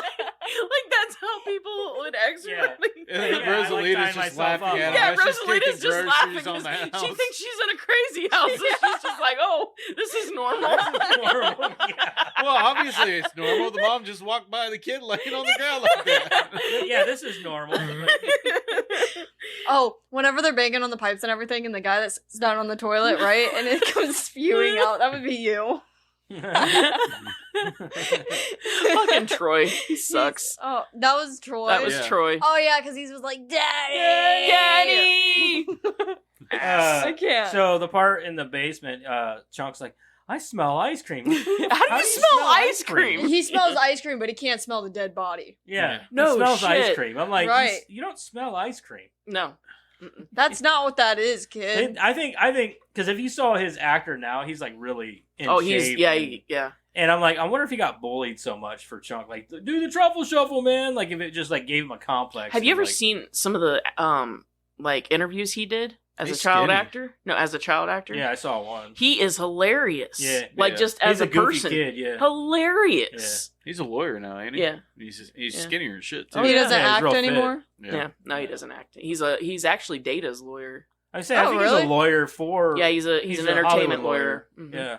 Like that's how people would exercise. And then Yeah, I like Rosalita's tying just myself laughing up. at him. Yeah, as she's Rosalita's taking just groceries laughing on the 'cause house. she thinks she's in a crazy house. So she's just like, "Oh, this is normal." Horrible. Yeah. Well, obviously it's normal. The mom just walked by the kid laying on the ground like that. Yeah, this is normal. Oh, whenever they're banging on the pipes and everything, and the guy that sits down on the toilet, right, and it comes spewing out, that would be you. Fucking Troy. He sucks. Oh, that was Troy. That was Yeah. Troy. Oh yeah, because he was like, "Daddy, Daddy! I can't." So the part in the basement, Chunk's like, I smell ice cream. How do you smell ice cream? He smells ice cream, but he can't smell the dead body. Yeah, No it smells ice shit. cream. I'm like, Right. you don't smell ice cream. No. Mm-mm. That's not what that is, kid. I think, because if you saw his actor now, he's like really in Oh, shape. he's yeah, and, yeah. and I'm like, I wonder if he got bullied so much for Chunk. Like, do the truffle shuffle, man. Like, if it just like gave him a complex. Have you and, ever like, seen some of the like interviews he did as He's a child skinny. actor? No, as a child actor. Yeah, I saw one. He is hilarious. Yeah. Like Yeah. just He's as a goofy person. kid. Yeah. Hilarious. He's a lawyer now, ain't he? Yeah. He's Yeah. skinnier and shit too. Oh, he yeah. doesn't Yeah, he's act real fit. anymore. Yeah. No, he doesn't act. He's actually Data's lawyer. I say, Oh, I think really? he's a lawyer for. Yeah, he's an a entertainment Hollywood lawyer. Mhm. Yeah.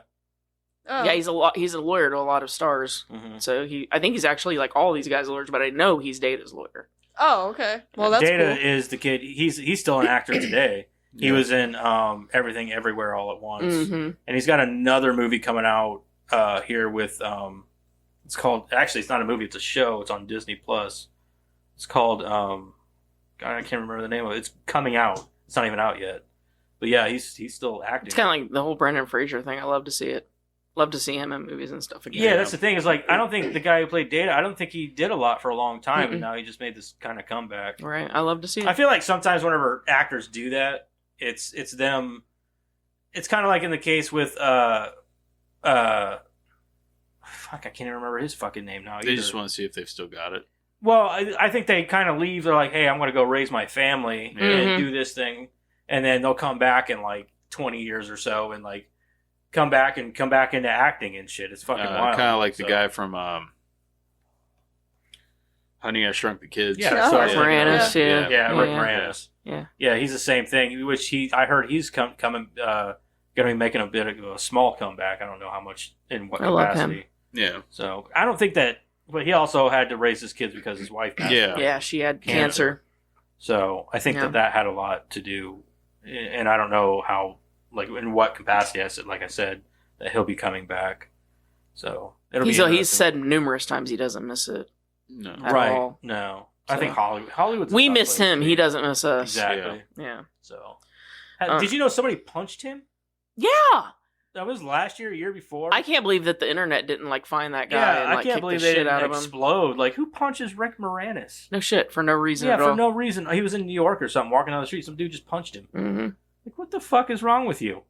Oh. Yeah, he's a lawyer to a lot of stars. Mhm. So I think he's actually like all these guys' lawyers, but I know he's Data's lawyer. Oh, okay. Well, that's Data cool. is the kid. He's still an actor today. He Yeah. was in Everything Everywhere All at Once, Mm-hmm. and he's got another movie coming out here with it's called, actually it's not a movie, it's a show. It's on Disney Plus. It's called God, I can't remember the name of it. It's coming out. It's not even out yet. But yeah, he's still acting. It's kind of like the whole Brendan Fraser thing. I love to see it. Love to see him in movies and stuff again. Yeah, that's the thing. Is like, I don't think the guy who played Data, I don't think he did a lot for a long time, Mm-mm. and now he just made this kind of comeback. Right. I love to see it. I feel like sometimes whenever actors do that, it's them. It's kind of like in the case with fuck, I can't even remember his fucking name now. They either. just want to see if they've still got it. Well, I think they kind of leave. They're like, hey, I'm going to go raise my family Mhm. and do this thing, and then they'll come back in like 20 years or so and like come back into acting and shit. It's fucking wild. Kind of like the So- guy from Honey, I Shrunk the Kids. Yeah, Rick yeah. Moranis, yeah. Yeah, Rick Yeah. Moranis. Yeah. Yeah, he's the same thing. Which I heard he's coming, going to be making a bit of a small comeback. I don't know how much in what I love him. capacity. Yeah. So I don't think that. But he also had to raise his kids because his wife passed. Yeah. Yeah, she had Cancer. cancer. So I think Yeah. that had a lot to do, and I don't know how, like in what capacity. Like I said, that he'll be coming back. So it'll be. He's interesting. said numerous times he doesn't miss it. No. at right. all. No, I So- think Hollywood's. a We tough miss place him. to He be. doesn't miss us. Exactly. Yeah. So, Uh. did you know somebody punched him? Yeah. That was last year, year before. I can't believe that the internet didn't like find that guy Yeah, and I like can't kick believe the they shit didn't out of him. explode. Like, who punches Rick Moranis? No shit, for no reason Yeah, at for all. no reason. He was in New York or something, walking down the street. Some dude just punched him. hmm Like, what the fuck is wrong with you?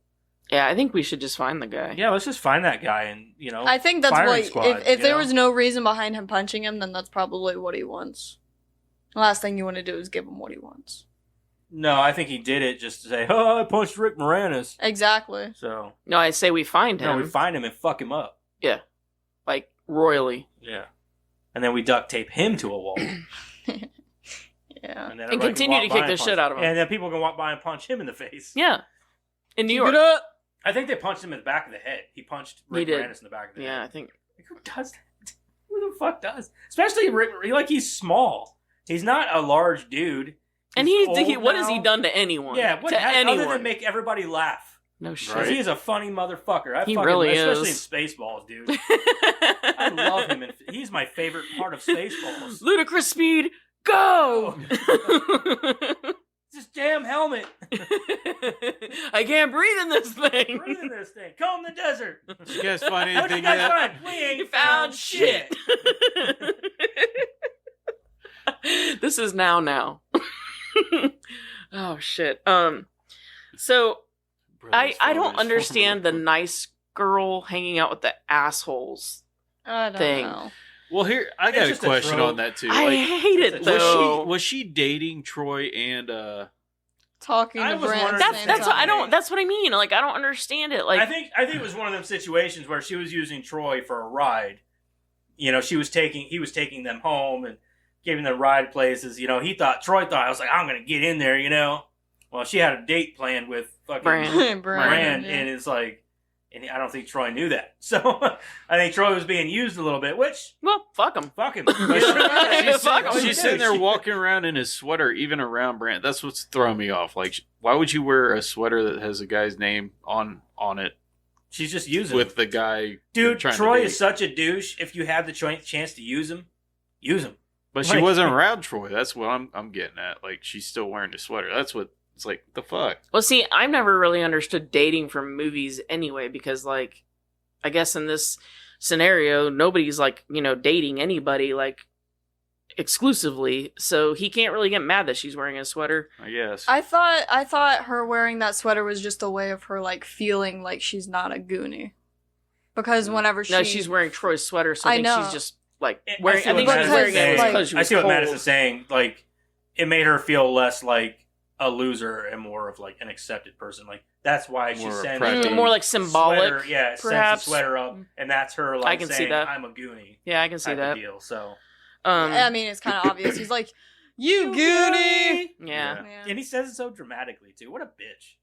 Yeah, I think we should just find the guy. Yeah, let's just find that guy and I think that's firing what. squad, if you there know? was no reason behind him punching him, then that's probably what he wants. The last thing you want to do is give him what he wants. No, I think he did it just to say, "Oh, I punched Rick Moranis." Exactly. So No, I say we find no, him. we find him and fuck him up. Like royally. Yeah, and then we duct tape him to a wall, Yeah. and, then And everybody can continue walk to by kick and the punch shit out of him. And then people can walk by and punch him in the face. Yeah. In New Keep York. it up. I think they punched him in the back of the head. He punched He Rick did. Moranis in the back of the Yeah, I head. think. Like, who does that? Who the fuck does? Especially Rick. Like, he's small. He's not a large dude. And He's what has old he now. done to anyone? Yeah, what to other anyone? than make everybody laugh? No shit. Right. He is a funny motherfucker. I He fucking, really especially is. in Spaceballs, dude. I love him, and he's my favorite part of Spaceballs. Ludicrous speed, go! This damn helmet. I can't breathe in this thing. Breathe in this thing. Comb the desert. Did you guys find What you anything guys yet? find? We ain't You found shit. This is now. Oh shit. So I don't understand the nice girl hanging out with the assholes. I don't Thing. know. Well, here I It's got a just a question trope. on that too. I hate it though. was she dating Troy and Talking I to was Brent. wondering at the that's same that's what I time. don't. That's what I mean. Like I don't understand it. Like I think it was one of them situations where she was using Troy for a ride. He was taking them home and giving them ride places. Troy thought I was like, I'm gonna get in there. Well, she had a date planned with fucking Brand. Brand, yeah. and it's like, and I don't think Troy knew that. So I think Troy was being used a little bit, which well, fuck them. fuck him. Fuck him. she's sitting there walking around in his sweater, even around Brant. That's what's throwing me off. Like, why would you wear a sweater that has a guy's name on it She's just using with him. the guy. Dude, trying to Troy date. is such a douche. If you have the chance to use him, use him. But she Like- wasn't around Troy. That's what I'm getting at. Like, she's still wearing the sweater. That's what it's like. The fuck. Well, see, I've never really understood dating from movies anyway, because, like, I guess in this scenario, nobody's, like, dating anybody, like, exclusively. So he can't really get mad that she's wearing a sweater. I guess. I thought her wearing that sweater was just a way of her like feeling like she's not a Goonie. Because whenever No, she's wearing Troy's sweater, so I I think know. she's just, like, I wearing... see I what think she's Madison's wearing it saying. because she I was see what cold. Madison's saying. Like, it made her feel less like a loser and more of like an accepted person. Like, that's why More she's saying preppy. the More like symbolic, sweater, yeah, sends the perhaps. sweater up, and that's her like I can see saying, that. "I'm a Goonie." Yeah, I can see type that. of deal. So I mean, it's kind of obvious. He's like, "You Goonie." Yeah. Yeah. and he says it so dramatically too. What a bitch!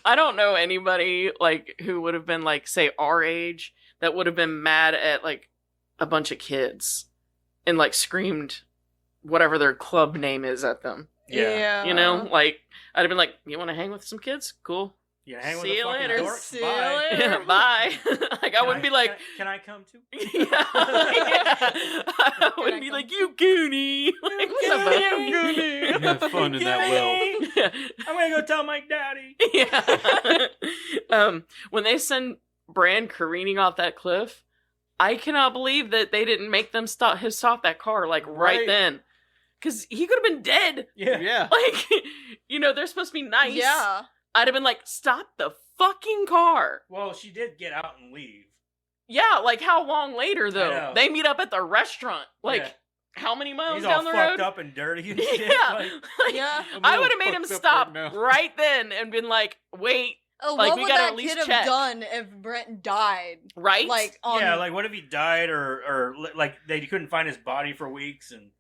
I don't know anybody, like, who would have been, like, say, our age, that would have been mad at, like, a bunch of kids and, like, screamed whatever their club name is at them. Yeah. Like, I'd have been like, you want to hang with some kids? Cool. You hang with See a you fucking later. dork? See you Bye. later. Yeah, bye. Like, I wouldn't be like... Can I come too? Yeah, I wouldn't be like, you Goonie. Like, what's up, buddy? You Goonie. Have fun in that well. Yeah. I'm gonna go tell my daddy. Yeah. When they send Bran careening off that cliff, I cannot believe that they didn't make them stop that car, like, right Right. then. Because he could have been dead. Yeah. Yeah. Like, they're supposed to be nice. Yeah. I'd have been like, stop the fucking car. Well, she did get out and leave. Yeah, like, how long later, I though? know. They meet up at the restaurant. Like, Yeah. how many miles He's down all the fucked road? up and dirty and shit. Yeah. Like, Like, Yeah. I'm I a would have little made him fucked up stop right now. right then and been like, wait, Oh, Like, what we would gotta that at least kid have check. done if Brent died? right? Like on yeah, like what if he died or like they couldn't find his body for weeks and.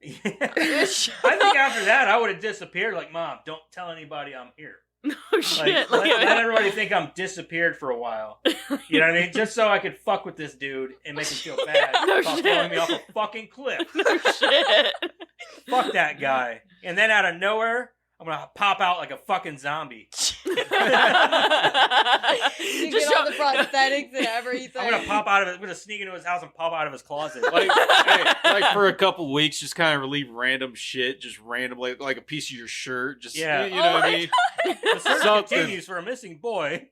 I think after that I would have disappeared. Like, Mom, don't tell anybody I'm here. no Like, shit. let everybody think I'm disappeared for a while. You know what I mean? Just so I could fuck with this dude and make him feel bad No about shit. throwing me off a fucking cliff. no shit. Fuck that guy. And then out of nowhere, I'm gonna pop out like a fucking zombie. you Just get all the prosthetics and everything. I'm gonna pop out of it. I'm gonna sneak into his house and pop out of his closet. Like, hey, like for a couple weeks, just kind of leave random shit, just randomly, like a piece of your shirt, just Yeah. you know what I my mean? The search Something. continues for a missing boy.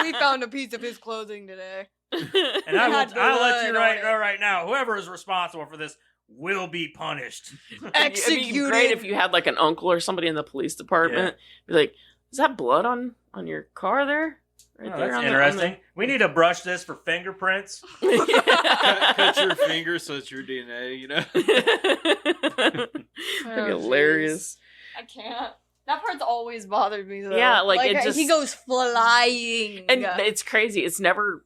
We found a piece of his clothing today. And It had I'll let you blood on know it. right now, whoever is responsible for this will be punished. It'd be Executed. great if you had like an uncle or somebody in the police department. Be like, is that blood on your car there? Right Oh, there that's on the- interesting. We need to brush this for fingerprints. cut your finger so it's your DNA, you know? That'd be Oh, hilarious. I can't. That part's always bothered me though. Yeah, like, it just- he goes flying. And it's crazy. It's never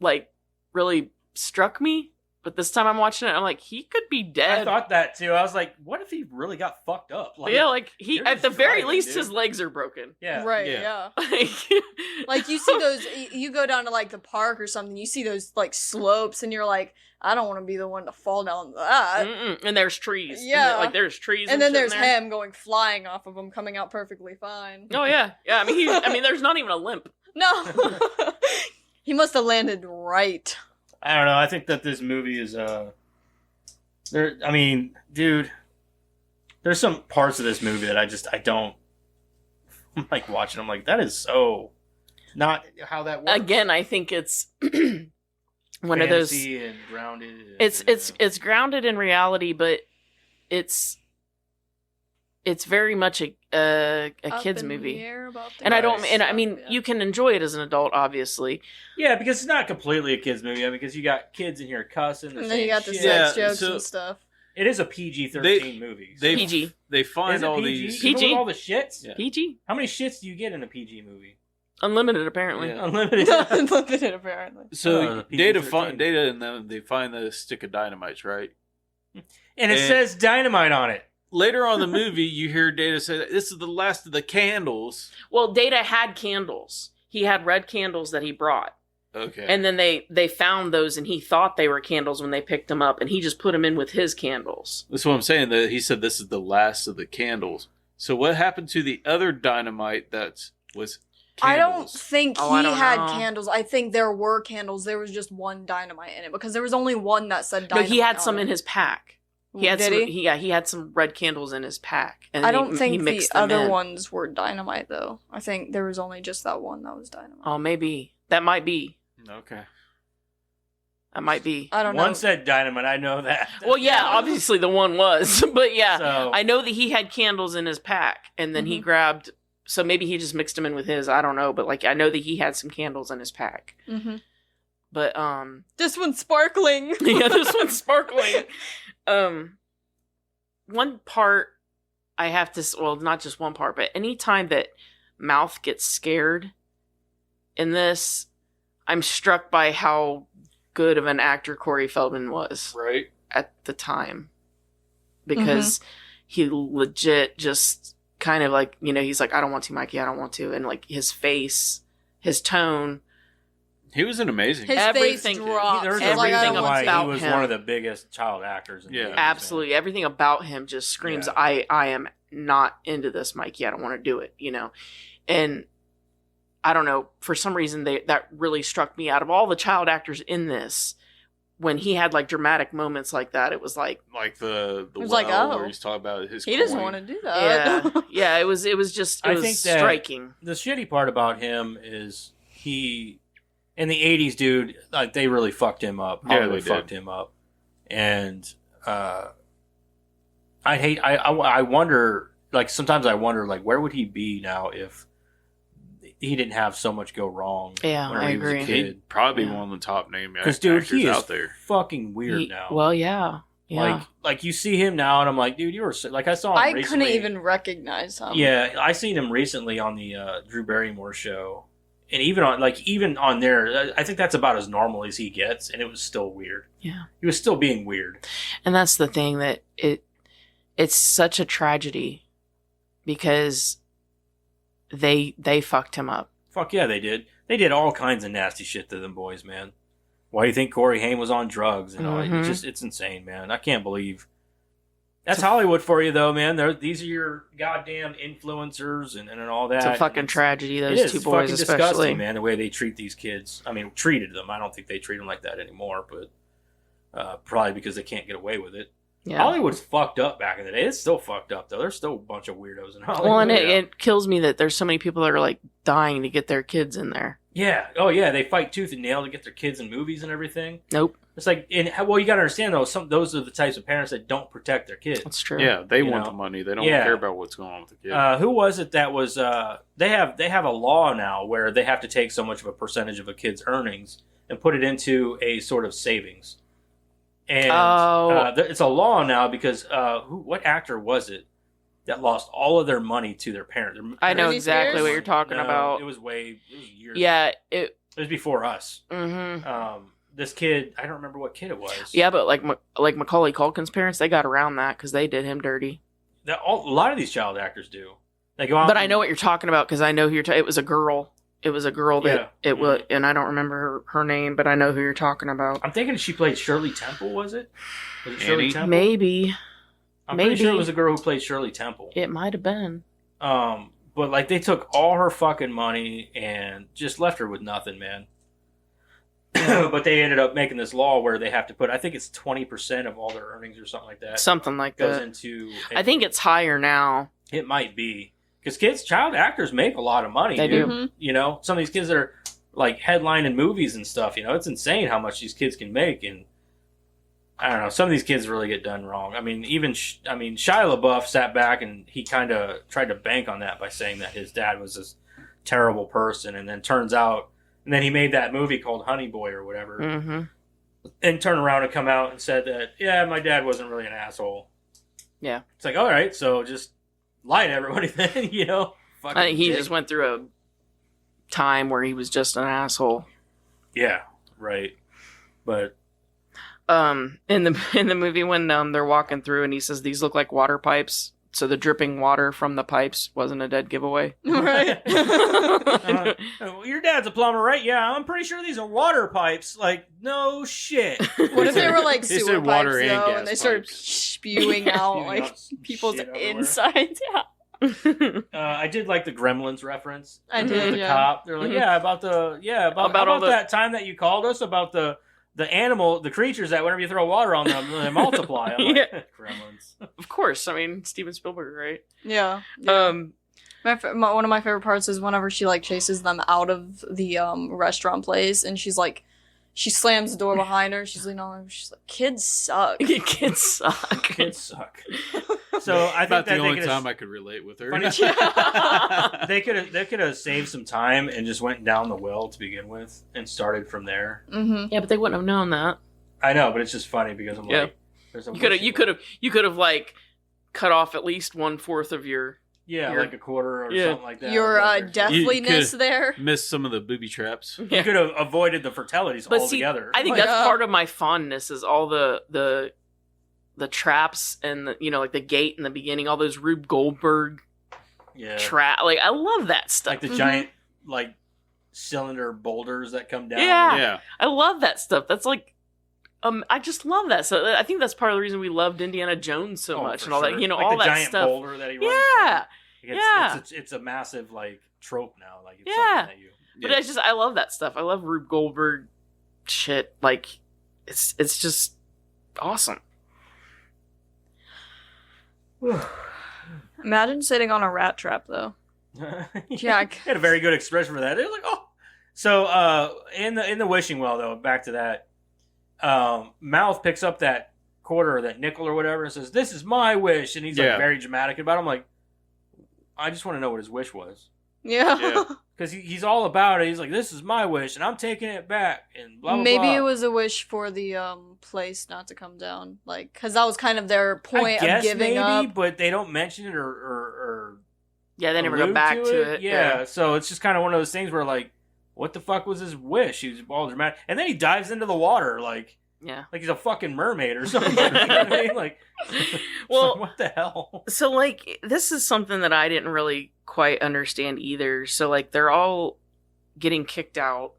like really struck me. But this time I'm watching it, I'm like, he could be I dead. thought that too. I was like, what if he really got fucked up? Like, Yeah, like he you're at the just very driving, least dude. his legs are broken. yeah. right, Yeah. yeah. Like, Like you see those, you go down to like the park or something, you see those like slopes, and you're like, I don't want to be the one to fall down that. mm-mm. And there's trees. Yeah. Like there's trees. And then shit in there's there. him going flying off of him, coming out perfectly fine. Oh yeah, yeah. I mean, there's not even a limp. No, he must have landed right. I don't know. I think that this movie is there. I mean, dude, there's some parts of this movie that I don't I'm like watching. I'm like, that is so not how that works. Again, I think it's one of those. Fantasy and grounded. It's grounded in reality, but it's very much a Up kids in the movie. air about And I don't, things. and I mean, Yeah. you can enjoy it as an adult, obviously. Yeah, because it's not completely a kids movie. Because you got kids in here cussing. And then you got the shit. sex Yeah, jokes so- and stuff. It is a PG-13 movie. So. They PG. they Is find it all PG? these. Even with PG? all the shits. Yeah. PG, How many shits do you get in a PG movie? unlimited, apparently. Yeah. Unlimited. Unlimited, apparently. So the Data PG-13. Data and them they find the stick of dynamites, right? And it And- says dynamite on it. Later on in the movie, you hear Data say, "This is the last of the candles." Well, Data had candles. He had red candles that he brought. Okay. And then they found those, and he thought they were candles when they picked them up, and he just put them in with his candles. That's what I'm saying. That he said this is the last of the candles. So what happened to the other dynamite that was I don't candles. think Oh, I he don't had know. candles. I think there were candles. There was just one dynamite in it because there was only one that said No, dynamite. he had on some it. in his pack. He had Did some. he? He had some red candles in his pack, and I don't he think the mixed them other in. ones were dynamite though. I think there was only just that one that was dynamite. Oh, maybe that might be. Okay. That might be. I don't know. One said dynamite. I know that. Well, yeah, obviously the one was, but yeah, So- I know that he had candles in his pack, and then he Mhm. grabbed. So maybe he just mixed them in with his. I don't know, but like I know that he had some candles in his pack. Mm-hmm. But This one's sparkling. yeah, this one's sparkling. One part I have to. Well, not just one part, but anytime that Mouth gets scared in this, I'm struck by how good of an actor Corey Feldman was Right. at the time, because he legit just kind of like, he's like, I don't want to, Mikey, I don't want to, and like his face, his tone, He was an amazing. His Everything- face drops. There's He's a like, I everything don't reason want why to. about he was him. one of the biggest child actors. In Yeah. the 80s, absolutely everything about him just screams, Yeah. I am not into this, Mikey, I don't want to do it, and I don't know, for some reason that really struck me. Out of all the child actors in this, when he had like dramatic moments like that, it was like, Like the was well like, oh. where he's talking about his. He doesn't coin. want to do that. yeah, it was just, I it was think that- striking. The shitty part about him is he, in the '80s, dude, like they really fucked him up. Yeah, Hollywood they did. fucked him up, and I wonder. Like sometimes I wonder, like where would he be now if he didn't have so much go wrong? Yeah, whenever I he was a agree. kid. He'd probably be Yeah. one of the top name Because dude, he is out there. fucking weird He- now. Well, yeah. Like you see him now, and I'm like, dude, you were like I saw him. I recently. couldn't even recognize him. Yeah, I seen him recently on the Drew Barrymore show, and even on there, I think that's about as normal as he gets, and it was still weird. Yeah. He was still being weird. And that's the thing, that it's such a tragedy because they fucked him up. Fuck yeah, they did. They did all kinds of nasty shit to them boys, man. Why do you think Corey Haim was on drugs and all? Mhm. It's insane, man. I can't believe. That's Hollywood for you, though, man. These are your goddamn influencers and all that. It's a fucking tragedy, It those is two boys fucking especially. disgusting, man. The way they treat these kids. I mean, treated them. I don't think they treat them like that anymore, but probably because they can't get away with it. Yeah. Hollywood's fucked up back in the day. It's still fucked up though. There's still a bunch of weirdos in Hollywood. Well, and it kills me that there's so many people that are like dying to get their kids in there. Yeah. Oh yeah. They fight tooth and nail to get their kids in movies and everything. Nope. It's like, well, you got to understand though. Those are the types of parents that don't protect their kids. That's true. Yeah, they You want know? the money. They don't Yeah. care about what's going on with the kid. Who was it that was? They have a law now where they have to take so much of a percentage of a kid's earnings and put it into a sort of savings. And it's a law now because what actor was it that lost all of their money to their parents? I know Britney exactly Spears? what you're talking No, about. It was years. Yeah, It was before us. mm-hmm. This kid, I don't remember what kid it was. Yeah, but like Macaulay Culkin's parents, they got around that because they did him dirty. A lot of these child actors do. They go out. But I know what you're talking about because I know who you're. It was a girl. It was a girl that Yeah. it was, and I don't remember her name, but I know who you're talking about. I'm thinking she played Shirley Temple. Was it Shirley Annie? Temple? Maybe I'm pretty sure maybe. it was a girl who played Shirley Temple. it might have been. But like they took all her fucking money and just left her with nothing, man. But they ended up making this law where they have to put, I think it's 20% of all their earnings or something like that Something like goes that. into. I think it's higher now. it might be because child actors make a lot of money. They dude. do. Mhm. You know, some of these kids that are like headlining movies and stuff. You know, it's insane how much these kids can make, and I don't know. Some of these kids really get done wrong. I mean, Shia LaBeouf sat back and he kind of tried to bank on that by saying that his dad was this terrible person, and then turns out, and then he made that movie called Honey Boy or whatever, Mm-hmm. and turned around and come out and said that, yeah, my dad wasn't really an asshole. Yeah. It's like, all right, so just lie to everybody then, you know? I think he Fucking just dick. went through a time where he was just an asshole. Yeah, right. But In the movie when they're walking through and he says these look like water pipes, so the dripping water from the pipes wasn't a dead giveaway. Right. Your dad's a plumber, right? Yeah, I'm pretty sure these are water pipes. Like, no shit. What if they were like They sewer said pipes water and though, gas and they started pipes. spewing out Spewing like out people's shit everywhere. insides? Yeah. I did like the Gremlins reference. I With did, the yeah. cop. They're like, about About all the- that time that you called us about the animal, the creatures that whenever you throw water on them, they multiply. I'm like, Yeah. Gremlins. Of course, I mean Steven Spielberg, right? Yeah. One of my favorite parts is whenever she like chases them out of the restaurant place, and she slams the door behind her. She's leaning on her. She's like, "Kids suck." Kids suck. Kids suck. So I think About that the only they time I could relate with her. Funny- they could have saved some time and just went down the well to begin with and started from there. Mm-hmm. Yeah, but they wouldn't have known that. I know, but it's just funny because I'm Yeah. like, there's a You could have like cut off at least 1/4 of your. like a quarter or Yeah. something like that. Your Whatever. deathliness there. Missed some of the booby traps. You could have avoided the fertilities But see, altogether. I think Like, that's part of my fondness is all the traps and like the gate in the beginning, all those Rube Goldberg yeah, trap. Like I love that stuff. like the Mhm. giant like cylinder boulders that come down. Yeah. Yeah. I love that stuff. That's like, I just love that. So I think that's part of the reason we loved Indiana Jones so Oh, much for and all sure. that. Like All the that giant stuff. boulder that he runs Yeah. through. Yeah. It's a massive like trope now. Like it's Yeah. something that you. But Yeah. I love that stuff. I love Rube Goldberg shit. Like it's just awesome. Imagine sitting on a rat trap though. Jack. He had a very good expression for that. It was like, oh. So in the wishing well though, back to that, Mouth picks up that quarter or that nickel or whatever and says, "This is my wish," and he's like Yeah. very dramatic about it. I'm like, I just want to know what his wish was. Yeah. Yeah. Because he's all about it. He's like, "This is my wish, and I'm taking it back," and blah blah Maybe blah. it was a wish for the place not to come down, like because that was kind of their I point guess of giving maybe, up. but they don't mention it or Yeah, they never go allude back to it. Yeah, so it's just kind of one of those things where like, what the fuck was his wish? He was all dramatic, and then he dives into the water like Yeah. he's a fucking mermaid or something. You know what I mean? Like, Well, what the hell? so like this is something that I didn't really quite understand either. So like they're all getting kicked out.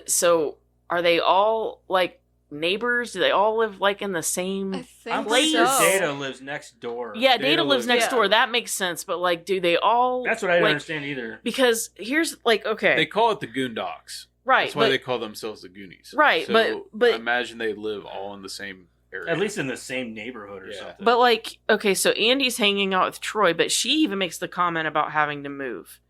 So are they all like neighbors? Do they all live like in the same? I think I'm Place? pretty so. sure Data lives next door. Yeah, Data lives next yeah. door. That makes sense. But like, do they all? That's what I didn't like, understand either. Because here's like, okay, They call it the Goondocks. right, That's why but, they call themselves the Goonies. Right, So but- I imagine they live all in the same area. At least in the same neighborhood or Yeah. something. but like, okay, so Andy's hanging out with Troy, but she even makes the comment about having to move,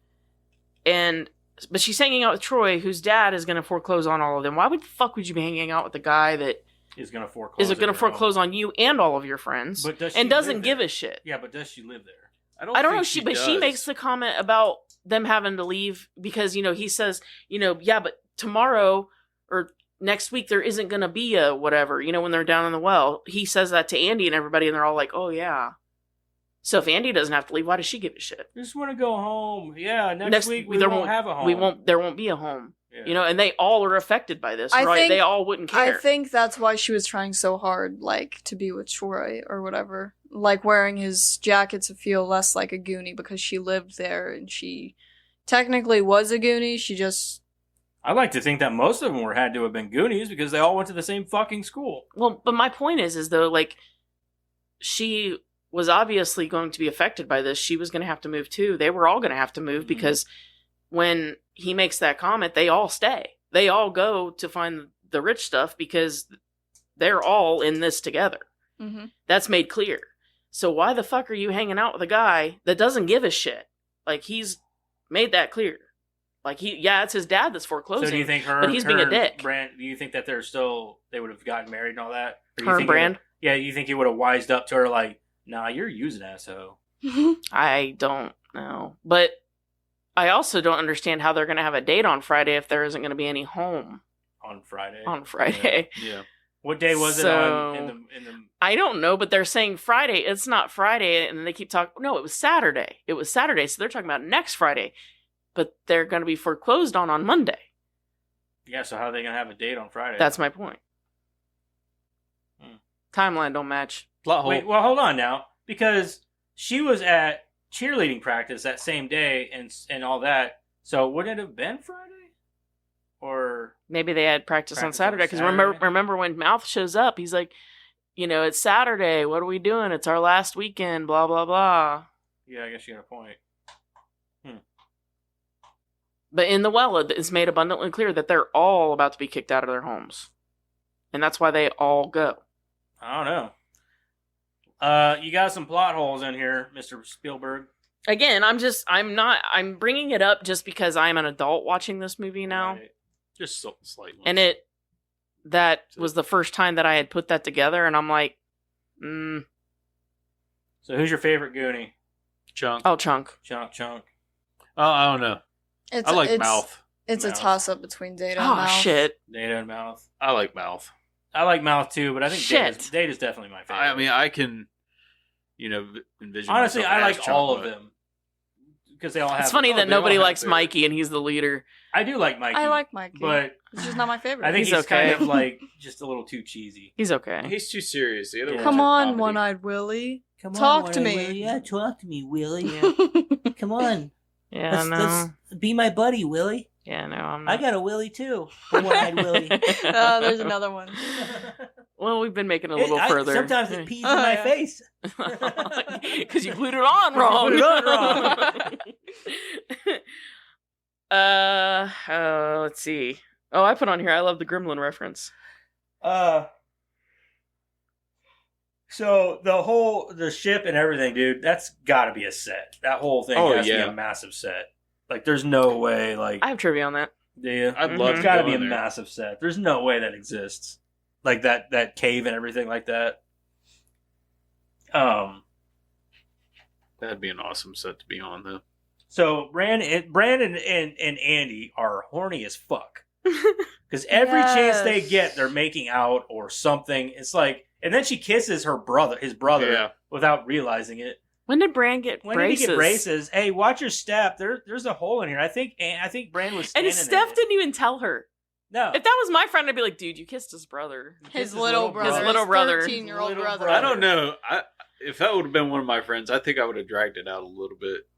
but she's hanging out with Troy, whose dad is going to foreclose on all of them. Why would the fuck would you be hanging out with the guy that is going to foreclose. is going to foreclose on you and all of your friends, But does she and doesn't live give there? a shit? Yeah, but does she live there? I don't know. think But she does. makes the comment about them having to leave because he says yeah, but tomorrow or next week there isn't going to be a whatever. When they're down in the well, he says that to Andy and everybody, and they're all like, "Oh yeah." So if Andy doesn't have to leave, why does she give a shit? I just want to go home. Yeah, next week we there won't have a home. We won't. There won't be a home. Yeah. And they all are affected by this, I right? think- They all wouldn't care. I think that's why she was trying so hard, like, to be with Troy or whatever. Like, wearing his jacket to feel less like a Goonie because she lived there and she technically was a Goonie. She just. I like to think that most of them had to have been Goonies because they all went to the same fucking school. Well, but my point is though, like, she was obviously going to be affected by this. She was going to have to move too. They were all going to have to move Mhm. because when he makes that comment, they all stay. They all go to find the rich stuff because they're all in this together. Mm-hmm. That's made clear. So why the fuck are you hanging out with a guy that doesn't give a shit? Like, he's made that clear. Like, it's his dad that's foreclosing. So do you think her? but he's being a and dick. Brand, do you think that they would have gotten married and all that? Or do you Her and think Brand? you think he would have wised up to her like, "Nah, you're using asshole." I don't know. But I also don't understand how they're going to have a date on Friday if there isn't going to be any home On Friday. on Friday. Yeah. What day was it on in the I don't know, but they're saying Friday. It's not Friday, and then they keep talking. No, it was Saturday. It was Saturday, so they're talking about next Friday. But they're going to be foreclosed on Monday. Yeah, so how are they gonna have a date on Friday? That's my point. Hmm. Timeline don't match. Plot hole. Wait, well, hold on now, because she was at cheerleading practice that same day and all that. So wouldn't it have been Friday? Or Maybe they had practice on Practice on Saturday because Saturday? remember when Mouth shows up, he's like, it's Saturday. What are we doing? It's our last weekend. Blah blah blah. Yeah, I guess you got a point. But in the well, it's made abundantly clear that they're all about to be kicked out of their homes. And that's why they all go. I don't know. You got some plot holes in here, Mr. Spielberg. Again, I'm bringing it up just because I'm an adult watching this movie now. Right. Just slightly. And that was the first time that I had put that together, and I'm like, So who's your favorite Goonie? Chunk. oh, Chunk. Chunk. Oh, I don't know. It's, I like it's, Mouth. It's Mouth. a toss up between Data and Oh, Mouth. shit. Data and Mouth. I like Mouth. I like Mouth too, but I think Shit. Data's definitely my favorite. I mean, I can, envision. honestly, myself I as like Chunk, all of but- them because they all have. It's funny oh, that they all nobody have likes their- Mikey, and he's the leader. I do like Mikey. I like Mikey, but it's just not my favorite. I think He's he's kind okay. of like just a little too cheesy. He's okay. He's too serious. The other Yeah. ones Come are on, comedy. One-Eyed Willie. Come Talk on, to Willie, me. Willie. Yeah, talk to me, Willie. Yeah, Come on. yeah, Let's be my buddy, Willie. Yeah, no, I'm I not. got a Willie too. A one-eyed Willie. Oh, there's another one. Well, we've been making it a little further. Sometimes it pees in my yeah. face. Because you glued it on wrong. You glued it on Let's see. Oh, I put on here, I love the Gremlin reference. So the ship and everything, dude, that's got to be a set. That whole thing Oh, has to yeah. be a massive set. Like, there's no way. Like, I have trivia on that. do you? I'd Mhm. love It's to got to go be a in there. massive set. There's no way that exists. Like that cave and everything like that. That'd be an awesome set to be on, though. So Brandon and Andy are horny as fuck because every chance they Yes. get, they're making out or something. It's like, and then she kisses his brother, Yeah. without realizing it. When did Bran get When braces? did he get braces? Hey, watch your step. There's a hole in here. I think Brand was standing And Steph in it. didn't even tell her. No. If that was my friend, I'd be like, dude, you kissed his brother. His little brother. His little brother. 13-year-old Little brother. brother. I don't know. If that would have been one of my friends, I think I would have dragged it out a little bit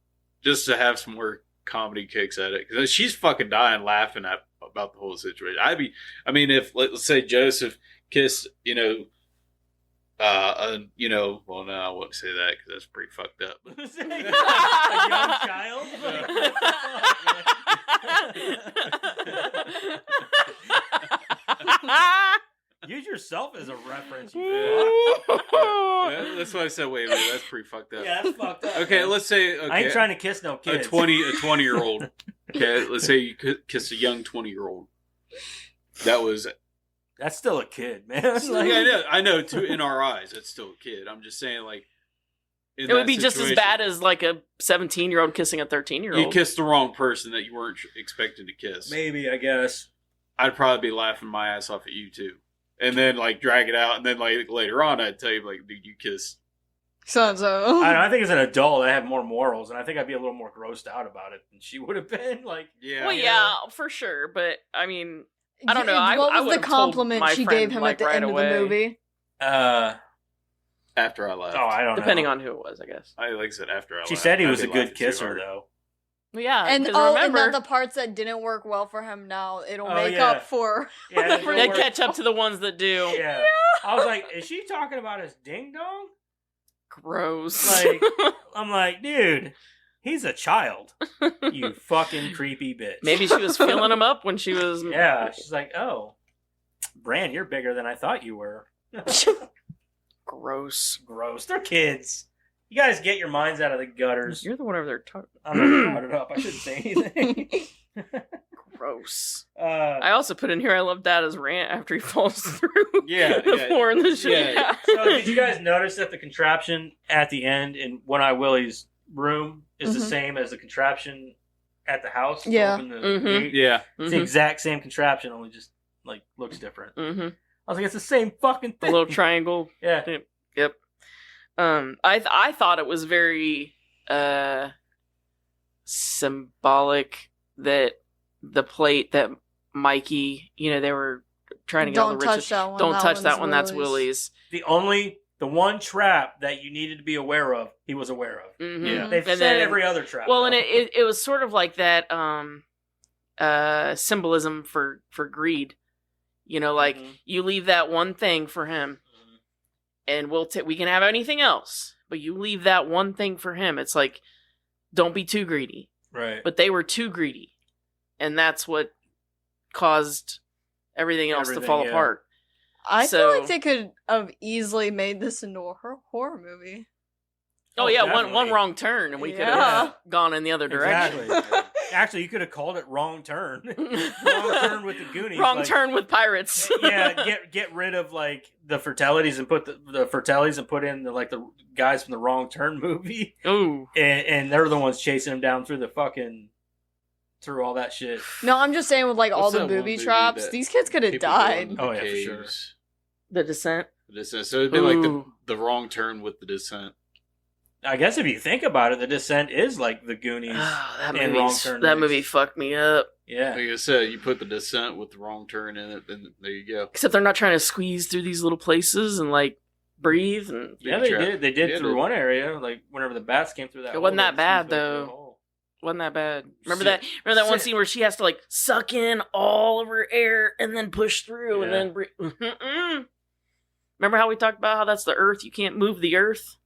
just to have some more comedy kicks at it. Because she's fucking dying laughing about the whole situation. If let's say Joseph kissed, well, no, I wouldn't say that because that's pretty fucked up. A young child? Use yourself as a reference. You fuck. Yeah, that's why I said, wait a minute, that's pretty fucked up. Yeah, that's fucked up. Okay, let's say I ain't trying to kiss no a kids. 20-year-old. Okay, let's say you kiss a young 20-year-old. That was That's still a kid, man. yeah, I know. Too, in our eyes, it's still a kid. I'm just saying, like, in It would that be just as situation, bad as like a 17-year-old kissing a 13-year-old. you kissed the wrong person that you weren't expecting to kiss. Maybe, I guess. I'd probably be laughing my ass off at you too, and then like drag it out, and then like later on, I'd tell you like, dude, you kissed. So. I think as an adult, I have more morals, and I think I'd be a little more grossed out about it than she would have been. Like, Yeah. Well, yeah, for sure. But, I mean, I don't know. What I was would've the told compliment my she friend, gave him like, at the right end away. of the movie? After I left. I don't know. depending on who it was, I guess. Like I said, after I left. She said he I'd was be a good laughing too kisser, hard. though. Well, yeah, And because and remember, then the parts that didn't work well for him now, it'll Oh, make yeah. up for. Yeah, whatever they worked. catch up to the ones that do. Yeah. I was like, is she talking about his ding dong? Gross. Like, I'm like, dude, he's a child. You fucking creepy bitch. Maybe she was filling him up when she was. Yeah. She's like, oh, Bran, you're bigger than I thought you were. Gross. Gross. They're kids. You guys get your minds out of the gutters. You're the one over there talking. I'm not brought it up. I shouldn't say anything. Gross. uh, I also put in here, I love Dada's rant after he falls through Yeah, the yeah. floor in the shit. Yeah. so did you guys notice that the contraption at the end in One Eye Willie's room is the Mhm. same as the contraption at the house? to Yeah. open the Mhm. gate? Yeah. It's the exact same contraption, only just like looks different. Mm-hmm. I was like, it's the same fucking The thing. little triangle. Yeah. Yep. I thought it was very symbolic that the plate that Mikey, they were trying to get all Don't the touch riches. that one. Don't touch one's that one. That's Willie's. Willie's. The one trap that you needed to be aware of, he was aware of. Mm-hmm. Yeah. They've And said then- every other trap. Well, though. and it was sort of like that symbolism for greed. Like Mhm. you leave that one thing for him, and we can have anything else, but you leave that one thing for him. It's like, don't be too greedy. Right. But they were too greedy, and that's what caused everything else to fall apart. I feel like they could have easily made this into a horror movie. Oh yeah, definitely. one wrong turn, and we could have gone in the other direction. Exactly. Actually, you could have called it Wrong Turn. Wrong Turn with the Goonies. Wrong turn with pirates. Yeah, get rid of like the Fratellis and put the Fratellis and put in the guys from the Wrong Turn movie. Ooh. And they're the ones chasing him down through through all that shit. No, I'm just saying with like all What's the that one booby movie traps, that these kids could have people go died. in the Oh, yeah, for caves? sure. The Descent. The Descent. So it'd be like the Wrong Turn with the Descent. I guess if you think about it, The Descent is like the Goonies. Oh, and Wrong Turn that mixed. movie fucked me up. Yeah. Like I said, you put the Descent with the Wrong Turn in it, then there you go. Except they're not trying to squeeze through these little places and like breathe. And Yeah, Big they trap. did. They did Yeah, through they- one area, like whenever the bats came through that. It wasn't hole, that they bad, squeezed right through though. the hole. wasn't that bad. Remember Sit. that one Sit. scene where she has to like suck in all of her air and then push through and Yeah. then breathe. Remember how we talked about how that's the Earth? You can't move the Earth.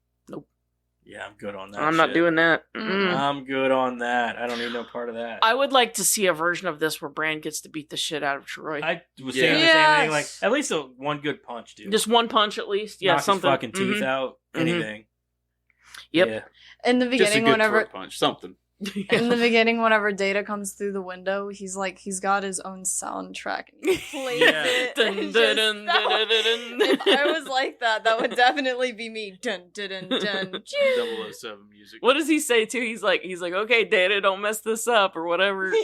Yeah, I'm good on that. I'm not shit. doing that. I'm good on that. I don't need no part of that. I would like to see a version of this where Bran gets to beat the shit out of Troy. I was Yeah. saying the same Yes. thing. Like at least one good punch, dude. Just one punch at least. Yeah, knock something. his fucking teeth Mhm. out. Mhm. Anything. Yep. Yeah. In the Just a beginning, good whenever throat punch, something. in the beginning, whenever Data comes through the window, he's got his own soundtrack and he plays Yeah. it. Dun, and it dun, just dun, sounds- dun, dun, dun. If I was like that would definitely be me. Dun dun dun dun. 007 music. What does he say too? He's like, okay, Data, don't mess this up or whatever. And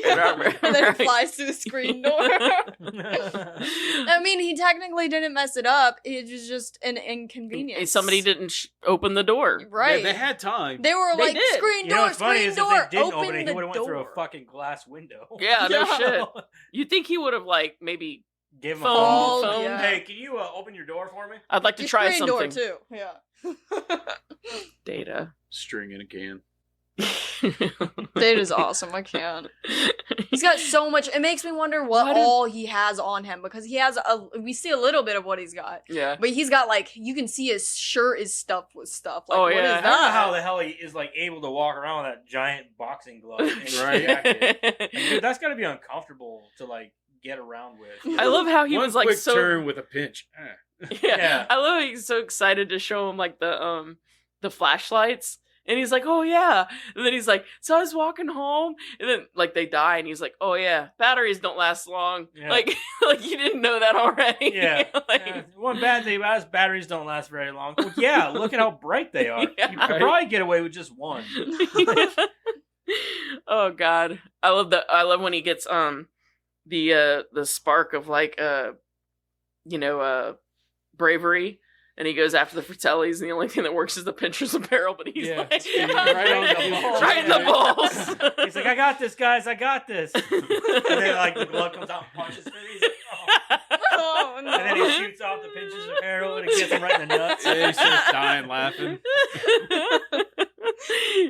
then it flies through the screen door. I mean, he technically didn't mess it up. It was just an inconvenience. Somebody didn't open the door. Right. They had time. They were They like, did. screen You know door, what's funny screen is door, if they didn't open open it, the he would have went through a door. fucking glass window. Yeah, no Yeah. shit. You'd think he would have like maybe. Give him Phone, a call. phone. Yeah. Hey, can you open your door for me? I'd like to Your try screen something. door too. Yeah. Data. String in a can. Data's awesome. I can't. He's got so much. It makes me wonder what all he has on him because he has we see a little bit of what he's got, Yeah. but he's got like you can see his shirt is stuffed with stuff. Like, Oh, what yeah. is I don't know that? how the hell he is like able to walk around with that giant boxing glove in his Right. jacket. Like, dude, that's got to be uncomfortable to like get around with. I love how he One was like quick so. turn with a pinch. Yeah. I love how he's so excited to show him like the flashlights. And he's like, oh yeah. And then he's like, so I was walking home and then like they die and he's like, oh yeah, batteries don't last long. Yeah. Like you didn't know that already. Yeah. Like, Yeah. One bad thing about it is batteries don't last very long. Well, yeah, look at how bright they are. Yeah. You could probably get away with just one. Oh god. I love when he gets the spark of like bravery. And he goes after the Fratellis, and the only thing that works is the pinchers of barrel. But he's Yeah. like, Yeah, right on the balls. right in the balls. He's like, I got this, guys. I got this. And then like the glove comes out and punches him. He's like, oh. Oh, no. And then he shoots off the pinches of arrow and it gets him right in the nuts. Yeah, he starts dying laughing.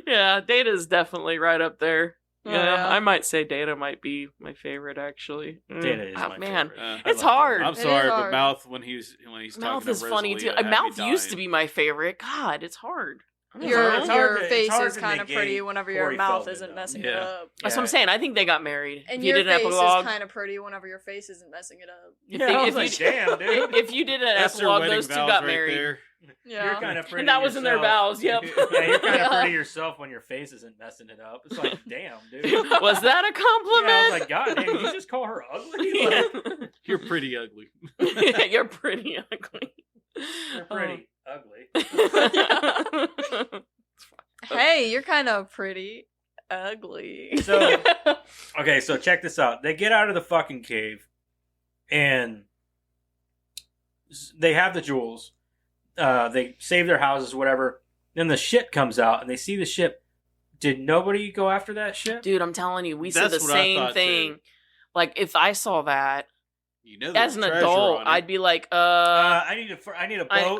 Yeah, Data's definitely right up there. Oh, Yeah, yeah. I might say Data might be my favorite actually. Data is my man. favorite. It's I love hard. I'm It is sorry, but hard. Mouth when he's Mouth talking is to funny Rosalie, too. had me Mouth used to dying. be my favorite. God, it's hard. I don't Your know. It's hard to- it's face hard is to kind of negate pretty whenever your Corey mouth Feldman, isn't though. messing Yeah. it up. That's what I'm saying. I think they got married. And if you your did an face epilogue, is kind of pretty whenever your face isn't messing it up. if Yeah, they- I was if like, you- damn, dude. if you did an That's their epilogue, wedding those two vows got right married. there. Yeah. You're kind of pretty. And that was in their yourself. vows, yep. Yeah, you're kind of pretty yourself when your face isn't messing it up. It's like, damn, dude. Was that a compliment? Yeah, I was like, God damn, did you just call her ugly? Like, You're pretty ugly. You're pretty ugly. you're pretty ugly. Hey, you're kind of pretty ugly. So, okay, so check this out. They get out of the fucking cave, and they have the jewels. They save their houses, whatever. Then the ship comes out, and they see the ship. Did nobody go after that ship? Dude, I'm telling you, we said That's the what I same thought, thing. too. Like, if I saw that You know, as an there's treasure adult, on it. I'd be like, I need a boat.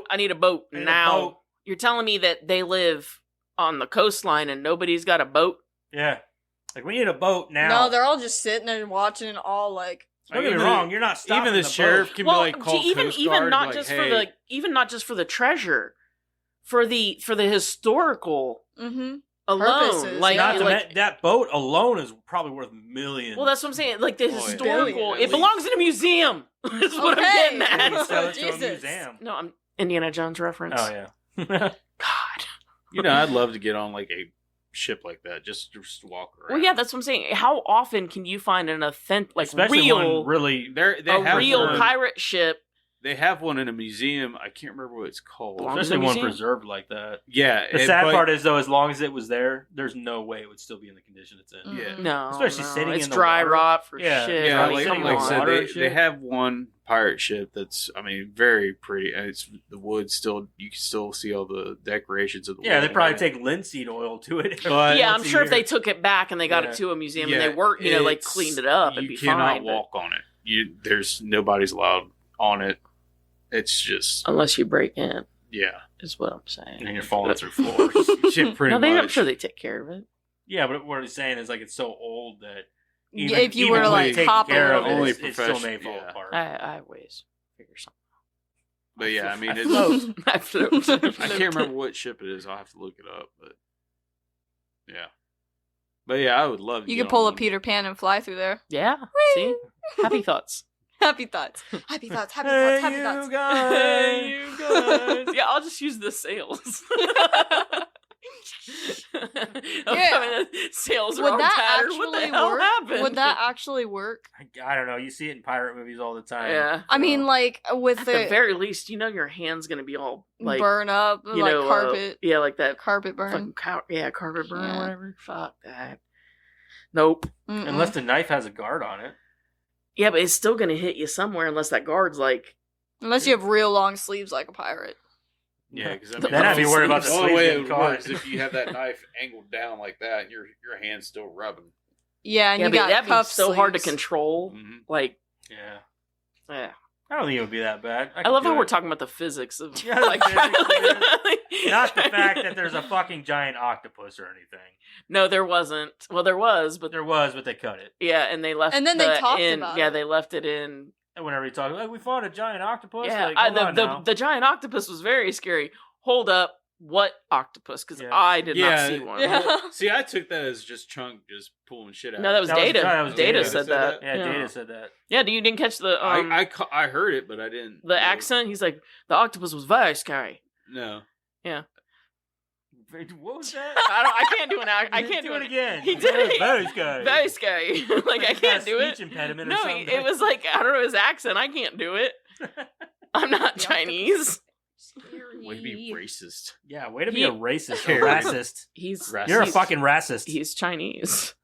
I need a boat I need a now. boat. You're telling me that they live on the coastline and nobody's got a boat? Yeah, like we need a boat now. No, they're all just sitting there watching and all like. Don't get me Even wrong. the- You're not stopping Even the sheriff boat. can Well, be like, call even Coast even Guard, not like, just hey, for the even not just for the treasure, for the historical Mm-hmm. alone. Purposes, Like, yeah. Not to like that boat alone is probably worth millions. well, that's what I'm saying. Like the yeah. historical, Billion, it at belongs in a museum. Is what I'm Okay. getting Maybe at. sell it to a Jesus. museum. No, I'm Indiana Jones reference. Oh yeah. God. You know, I'd love to get on like a ship like that, just walk around. Well, yeah, that's what I'm saying. How often can you find an authentic, like Especially real, one really. they a have real one, pirate ship? They have one in a museum. I can't remember what it's called. Belongs Especially in a one museum. preserved like that. Yeah. The sad part is, though, as long as it was there, there's no way it would still be in the condition it's in. Yeah. No, Especially no, sitting it's in the dry water. rot for Yeah. shit. Yeah, I mean, like come I on. said, Water and they shit. have one pirate ship that's, I mean, very pretty. And it's the wood still, you can still see all the decorations of the Yeah, wood. they probably take linseed oil to it. But- Yeah, I'm once a sure if year. they took it back and they got Yeah. it to a museum Yeah, and they worked, like it's- cleaned it up, it'd you be cannot fine. but- walk on it. There's nobody's allowed on it. It's just, Unless you break in, yeah. is what I'm saying. And you're falling through floors. Shit, pretty No, I'm much. sure they take care of it. Yeah, but what he's saying is like it's so old that Yeah, if you even were to, when like, you take hop a care of little it, bit. it still may fall Yeah. apart. I have ways to figure something. But yeah, I mean, I it's, float. I float. I can't remember what ship it is. I'll have to look it up. But yeah. But yeah, I would love to You get could pull on a one. Peter Pan and fly through there. Yeah. See, happy thoughts. Happy thoughts. Happy thoughts. Happy thoughts. Happy thoughts. Hey, you guys. Yeah, I'll just use the sails. Yeah. Sails are Would all that tattered. What the actually hell work? happened? Would that actually work? I don't know. You see it in pirate movies all the time. Yeah. I mean, like with At the, the very least, your hand's gonna be all like burn up, you like know, carpet, yeah, like that carpet burn. fucking carpet burn Yeah. or whatever. Fuck that. Nope. Mm-mm. Unless the knife has a guard on it. Yeah, but it's still gonna hit you somewhere unless that guard's like. Unless you have real long sleeves like a pirate. Yeah, because I The mean, Then I'd be worried about the the only sleeves way it getting would caught. work is if you have that knife angled down like that, and your hand's still rubbing. Yeah, and Yeah, you but got that'd be cuff so hard to sleeves. control. Mhm. Like, Yeah. yeah. I don't think it would be that bad. I love how we're talking about the physics of Yeah, like, the physics, not the fact that there's a fucking giant octopus or anything. No, there wasn't. Well, there was, but There was, but they cut it. yeah, and they left. And then they the talked in, about Yeah, it. they left it in. And whenever you talk, like, we fought a giant octopus. Yeah, like, hold on the now. the giant octopus was very scary. Hold up, what octopus? Because Yeah. I did not Yeah, see one. Yeah. See, I took that as just Chunk just pulling shit out. No, that was That was- Data. that was Data Data said said that. Yeah, Data said that. Yeah, you didn't catch the I heard it, but I didn't. the accent. He's like, the octopus was very scary. No. What was that? I can't do an act. I can't do it an- again. He did it. Very scary. Very scary. Like I He's got can't a do it. speech impediment or No, something. it was like I don't know his accent. I can't do it. I'm not The Chinese. Way to be racist. Yeah, way to be He- a racist. A Here. racist. He's Racist. You're a he's- fucking racist. He's Chinese.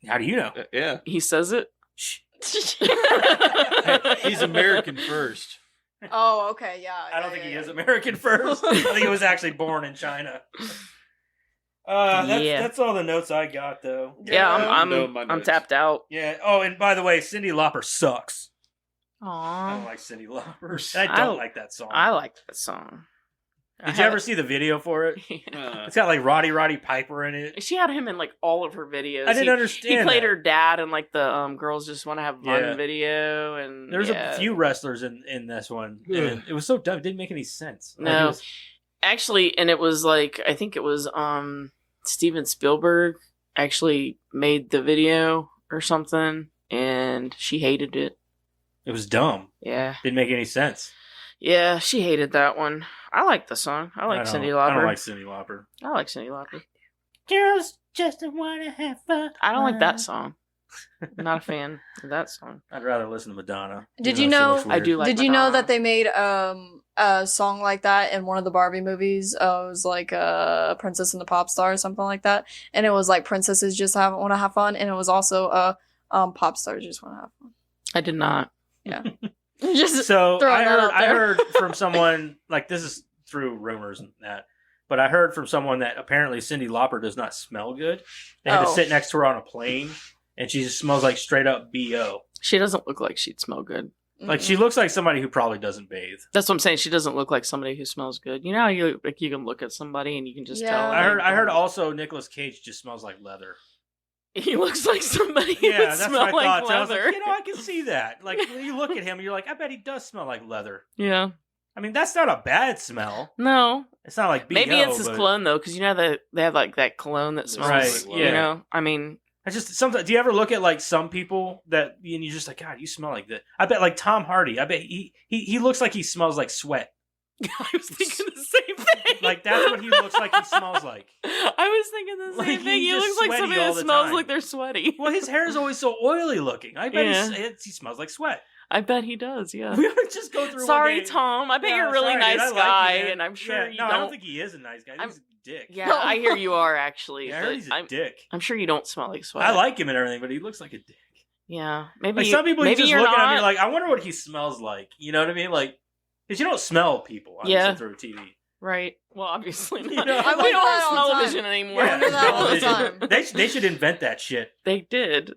How do you know? Yeah. He says it. He's American first. Oh, okay, yeah. I don't think he is American first. I think he was actually born in China. Yeah. That's all the notes I got, though. Yeah, No, my I'm notes. tapped out. Yeah. Oh, and by the way, Cyndi Lauper sucks. I don't Aww. like Cyndi Lauper. I I- don't like that song. I like that song. Did you ever see the video for it? It's got like Roddy Piper in it. She had him in like all of her videos. I didn't understand. He played that. her dad in like the girls just want to have fun Yeah. video, and There's yeah. a few wrestlers in this one, and it was so dumb. It didn't make any sense. Like, No. it was- Actually, and it was like I think it was Steven Spielberg actually made the video or something, and she hated it. it was dumb. Yeah, Didn't make any sense. yeah, she hated that one. I like the song. I like Cyndi Lauper. I don't like Cyndi Lauper. I like Cyndi Lauper. Girls just wanna have fun. I don't like that song. I'm not a fan of that song. I'd rather listen to Madonna. Did even you though she know- looks I weird. do like. Did you know Madonna. that they made a song like that in one of the Barbie movies? It was like Princess and the Pop Star or something like that, and it was like princesses just want to have fun, and it was also pop stars just want to have fun. I did not. Just So throwing that out I there. heard from someone, like, this is through rumors and that, but I heard from someone that apparently Cyndi Lauper does not smell good. They had to Oh. sit next to her on a plane, and she just smells like straight up BO. She doesn't look like she'd smell good. Like, she looks like somebody who probably doesn't bathe. That's what I'm saying. She doesn't look like somebody who smells good. You know how you can look at somebody and you can just Yeah. tell. I like, heard also Nicolas Cage just smells like leather. he looks like somebody who Yeah, would that's smell what I like thought. So I was leather. like, I can see that. Like, when you look at him, you're like, I bet he does smell like leather. Yeah. I mean, that's not a bad smell. No, It's not like BO, maybe it's his but cologne though, because you know that they have like that cologne that smells. Right, You yeah. know, I mean, I just sometimes. Do you ever look at like some people that and you're just like, God, you smell like that? I bet like Tom Hardy. I bet he looks like he smells like sweat. I was thinking the same thing. Like that's what he looks like. He smells like. I was thinking the Like, same thing. he's He just looks like sweaty somebody all that the smells time. like they're sweaty. Well, his hair is always so oily looking. I bet Yeah. he smells like sweat. I bet he does. Yeah. We would just go through. Sorry, one day. Tom. I bet Yeah, you're a really sorry, nice dude. I like guy, you, man. and I'm sure Yeah, you no, don't. I don't think he is a nice guy. He's a dick. Yeah, I hear you are actually. Yeah, I but heard he's a dick. I'm sure you don't smell like sweat. I like him and everything, but he looks like a dick. Yeah, maybe Like some people, you maybe just you're look at him, not. and you're like, I wonder what he smells like. You know what I mean? Like, because you don't smell people, obviously, Yeah. through TV. Right. Well, obviously You not. know? I we wonder don't that have all the smell-o-vision time. anymore. I wonder that all the Television. time. They should invent that shit. They did,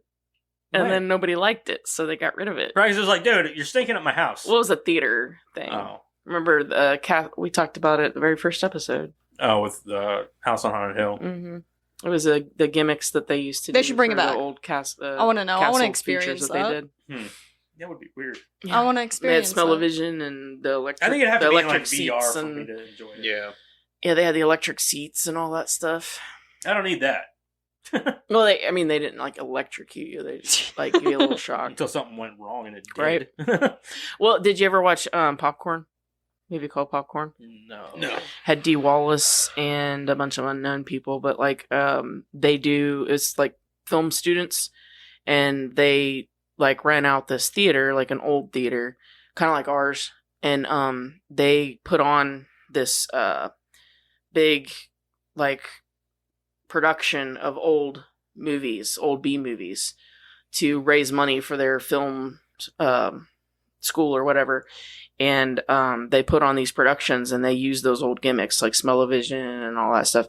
and Right. then nobody liked it, so they got rid of it. Right? 'Cause it was like, dude, you're stinking up my house. Well, it was a theater thing. Oh. Remember the cat? We talked about it the very first episode. Oh, with the House on Haunted Hill. Mm-hmm. It was the gimmicks that they used to. They do should bring for it back. The old cast. I want to know. I want to castle experience features that. they did. That would be weird. Yeah. I want to They had experience smell-o-vision and the electric. I think it'd have the to be in electric like VR seats for and me to enjoy it. Yeah. yeah, they had the electric seats and all that stuff. I don't need that. Well, they didn't like electrocute you. They just like give you a little shock. Until something went wrong and it did. Right. Well, did you ever watch Popcorn? Movie called Popcorn. No. Had Dee Wallace and a bunch of unknown people, but like they do it's like film students, and they like rent out this theater, like an old theater, kind of like ours, and they put on this big like production of old movies, old B movies, to raise money for their film school or whatever. And they put on these productions, and they use those old gimmicks like smell-o-vision and all that stuff.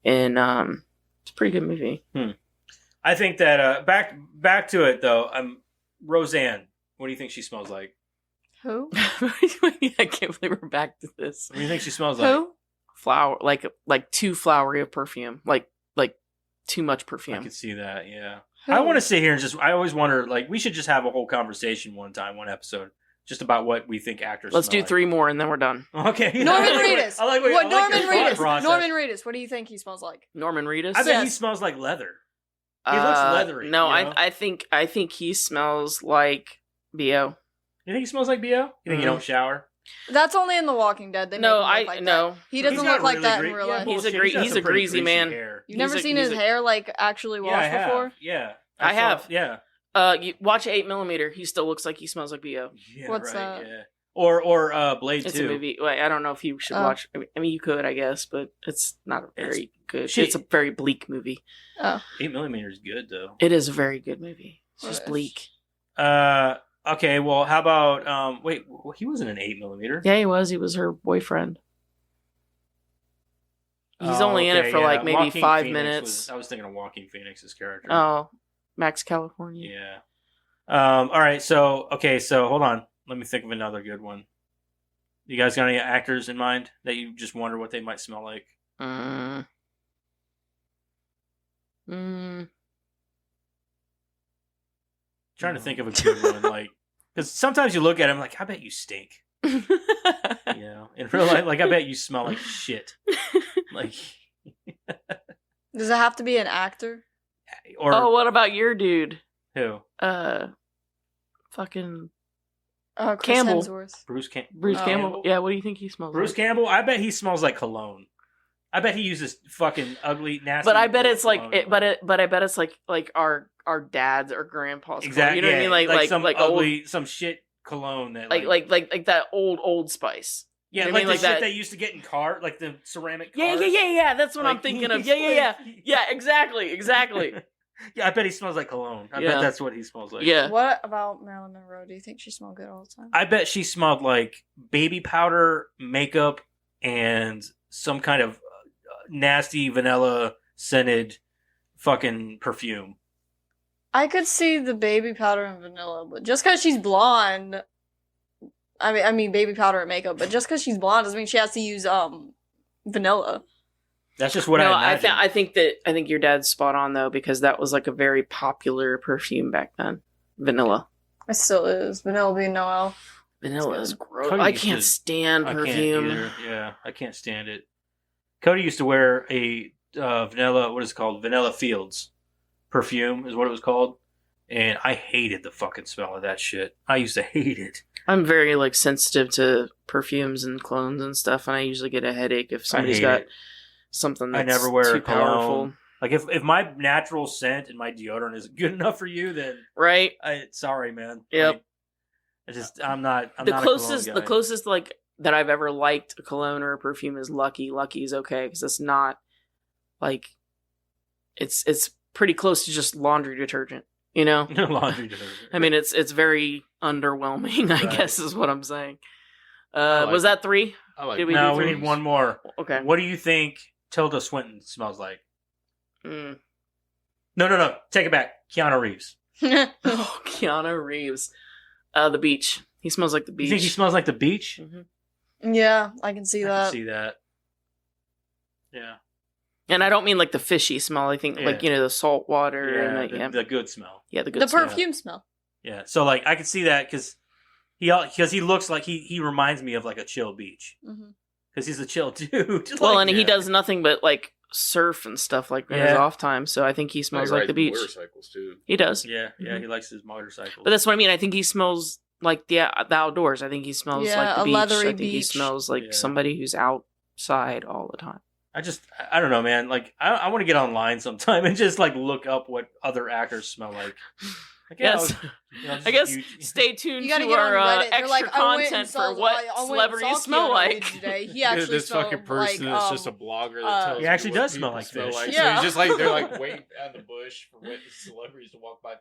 And it's a pretty good movie. I think that back to it though. Roseanne. What do you think she smells like? Who? I can't believe we're back to this. What do you think she smells like? Who? Flower, like too flowery of perfume, like too much I perfume. could see that. Yeah. Who? I want to sit here and just. I always wonder. Like, we should just have a whole conversation one episode, just about what we think actors. Let's smell do like. 3 more, and then we're done. Okay. Norman I like Reedus. I like what, What I like Norman your thought Reedus? process. Norman Reedus. What do you think he smells like? Norman Reedus. I bet he Yes. smells like leather. He looks leathery. No, you know? I think he smells like Bo. You think he smells like Bo? You think he Mhm. don't shower? That's only in The Walking Dead. They No, make him look like no. that. He doesn't He's got look like really that in great- real yeah, life. He's a bullshit. gre- got he's some a pretty greasy greasy man. hair. You've never He's a- seen he's his a- hair like actually washed I have. before? Yeah, I saw- have. Yeah. You watch 8mm. He still looks like he smells like Bo. Yeah, What's right, that? Yeah. Or Blade It's 2. a movie. Wait, I don't know if you should Oh. watch. I mean, you could, I guess, but it's not a very good. She- It's a very bleak movie. 8mm is good though. It is a very good movie. It's just Yes. bleak. Okay, well, how about wait, he wasn't an 8mm. Yeah, he was. He was her boyfriend. He's Oh, only in okay, it for yeah. like maybe Joaquin 5 Phoenix minutes. I was thinking of Joaquin Phoenix's character. Oh, Max California. Yeah. All right. So hold on. Let me think of another good one. You guys got any actors in mind that you just wonder what they might smell like? Mm. Trying to think of a good one, like, because sometimes you look at him like, I bet you stink. You know, in real life, like, I bet you smell like shit. Like, Does it have to be an actor? or Oh, what about your dude? who? Fucking Oh, Chris Campbell. Hemsworth. Bruce Bruce Oh. Campbell. Yeah, what do you think he smells Bruce like? Campbell. I bet he smells like cologne. I bet he uses fucking ugly, nasty. But I bet it's like, cologne. but I bet it's like our dads or grandpa's. cologne. exactly. You know what I mean? Like some like ugly, some shit cologne that like that old Spice. yeah, you know like what I mean? the Like shit that- they used to get in car, like the ceramic. Yeah, cars. yeah. That's what I'm Like, thinking of. he's Yeah. like- Yeah, exactly. Yeah, I bet he smells like cologne. I Yeah. bet that's what he smells like. Yeah. What about Marilyn Monroe? Do you think she smelled good all the time? I bet she smelled like baby powder, makeup, and some kind of nasty vanilla scented fucking perfume. I could see the baby powder and vanilla, but just because she's blonde, I mean baby powder and makeup, but just because she's blonde doesn't mean she has to use vanilla. That's just what No, I imagine. I think your dad's spot on though, because that was like a very popular perfume back then. Vanilla. It still is. Vanilla bean Noel. Vanilla is gross. Cody I used can't to- stand I can't perfume. either. Yeah, I can't stand it. Cody used to wear a vanilla. What is it called? Vanilla Fields perfume is what it was called, and I hated the fucking smell of that shit. I used to hate it. I'm very like sensitive to perfumes and clones and stuff, and I usually get a headache if somebody's hate got it. something I that's never wear too a cologne. powerful. Like if my natural scent and my deodorant isn't good enough for you, then Right? sorry, man. Yep. I'm not the a closest, cologne the guy. closest like that I've ever liked a cologne or a perfume is Lucky. Lucky is okay because it's not like it's pretty close to just laundry detergent. You know? Laundry detergent. I mean, it's very underwhelming. I Right. guess is what I'm saying. like Was that 3? I like Did we No, do we three? need one more. Okay. What do you think Tilda Swinton smells like? Mm. No. Take it back. Keanu Reeves. Oh, Keanu Reeves. The beach. He smells like the You beach. think he smells like the beach? Yeah, I can see I that. can see that. Yeah. And I don't mean like the fishy smell. I think like Yeah. the salt water Yeah, and the good smell. the good The smell. perfume smell. Yeah. So like I can see that because he looks like he reminds me of like a chill beach Hmm because he's a chill dude. Well, Like, and he yeah. does nothing but like surf and stuff like in his Yeah. off time. So I think he smells like the beach. Motorcycles too. He does. yeah, Mhm. he likes his motorcycle. But that's what I mean. I think he smells like the outdoors. I think he smells Yeah, like the a beach. leathery I think he beach. smells like Yeah. somebody who's outside all the time. I don't know, man. Like I want to get online sometime and just like look up what other actors smell like. Like, yeah, Yes. just I guess huge- stay tuned You gotta to get on our Reddit. They're extra like, I went and content saw, for what I went and celebrities saw smell Keanu like. Reeves today. He actually this smelled fucking person like, that's just a blogger that tells He actually you what does smell people like fish. So Yeah. he's just like they're like waiting out the bush for celebrities to walk by.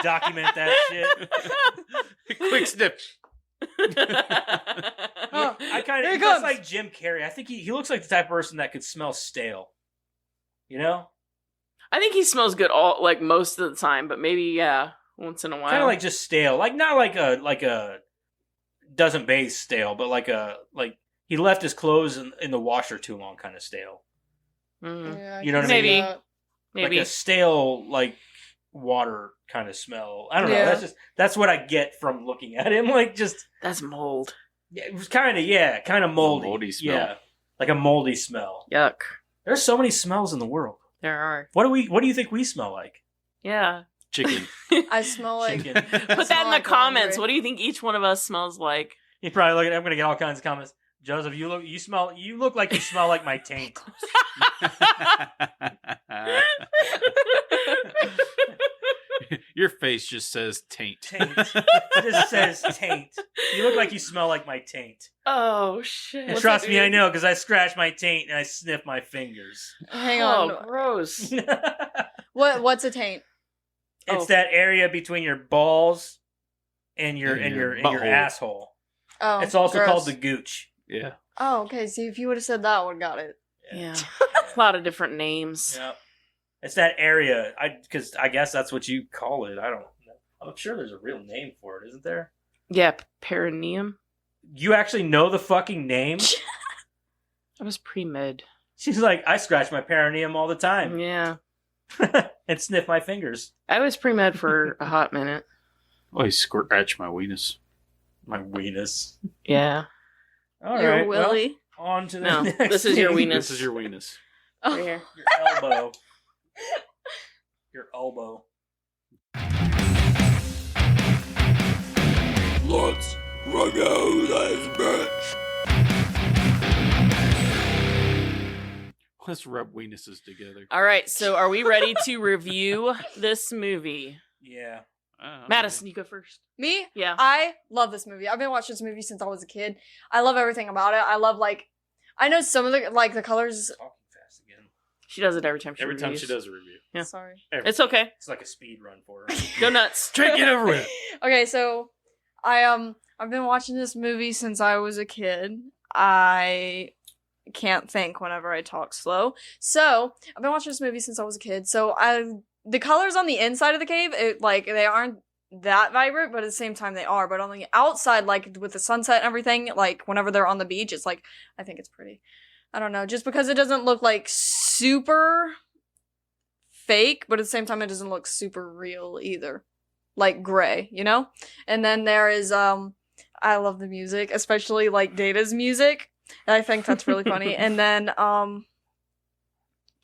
document that shit. Quick snip. Oh, I kind here of he that's comes. like Jim Carrey. I think he looks like the type of person that could smell stale. You know, I think he smells good all like most of the time, but maybe once in a while. kind of like just stale. Like not like a doesn't bathe stale, but like he left his clothes in the washer too long, kind of stale. Mhm. Yeah, You know what I Maybe. mean? Maybe. Like a stale like water kind of smell. I don't know. Yeah. That's what I get from looking at him. Like just That's mold. yeah, it was kind of moldy. moldy smell. Yeah, like a moldy smell. Yuck. There's so many smells in the world. There are. What do you think we smell like? Yeah. Chicken. I smell like. Chicken. Put that smell in the like comments. laundry. What do you think each one of us smells like? You probably look at. I'm gonna get all kinds of comments. Joseph, you look like you smell like my taint. Your face just says taint. Taint. It just says taint. You look like you smell like my taint. Oh shit. And trust me, I know because I scratch my taint and I sniff my fingers. Hang Oh, on. gross. It's What's a taint? Oh. that area between your balls and your And your and your butthole. asshole. Oh, It's also gross. called the gooch. Yeah. Oh, okay. See, if you would have said that, I would have got it. Yeah. A lot of different names. Yeah. It's that area. Because I guess that's what you call it. I don't know. I'm sure there's a real name for it, isn't there? Yeah, perineum. You actually know the fucking name? I was pre-med. She's like, I scratch my perineum all the time Yeah. and sniff my fingers. I was pre-med for a hot minute. Oh, he scratched my weenus. My weenus. Yeah. All Your right. willy. Well, on to the No, next this is your thing. weenus. This is your weenus. Right here. Your elbow. Your elbow. Let's run out this bitch. Let's rub weenuses together. All right, so are we ready to review this movie? Yeah. Madison, you go first. Me? Yeah. I love this movie. I've been watching this movie since I was a kid. I love everything about it. I love I know some of the colors. Talking fast again. She does it every time she Every time reviews. she does a review. Yeah. Sorry. It's okay. It's like a speed run for her. Go nuts. Take it over with. Okay, so I've been watching this movie since I was a kid. I can't think whenever I talk slow. So I've been watching this movie since I was a kid. So the colors on the inside of the cave, they aren't that vibrant, but at the same time they are. But on the outside, like with the sunset and everything, like whenever they're on the beach, it's like I think it's pretty. I don't know, just because it doesn't look like super fake, but at the same time it doesn't look super real either. like gray, you know? And then there is I love the music, especially like Data's music. And I think that's really funny. And then I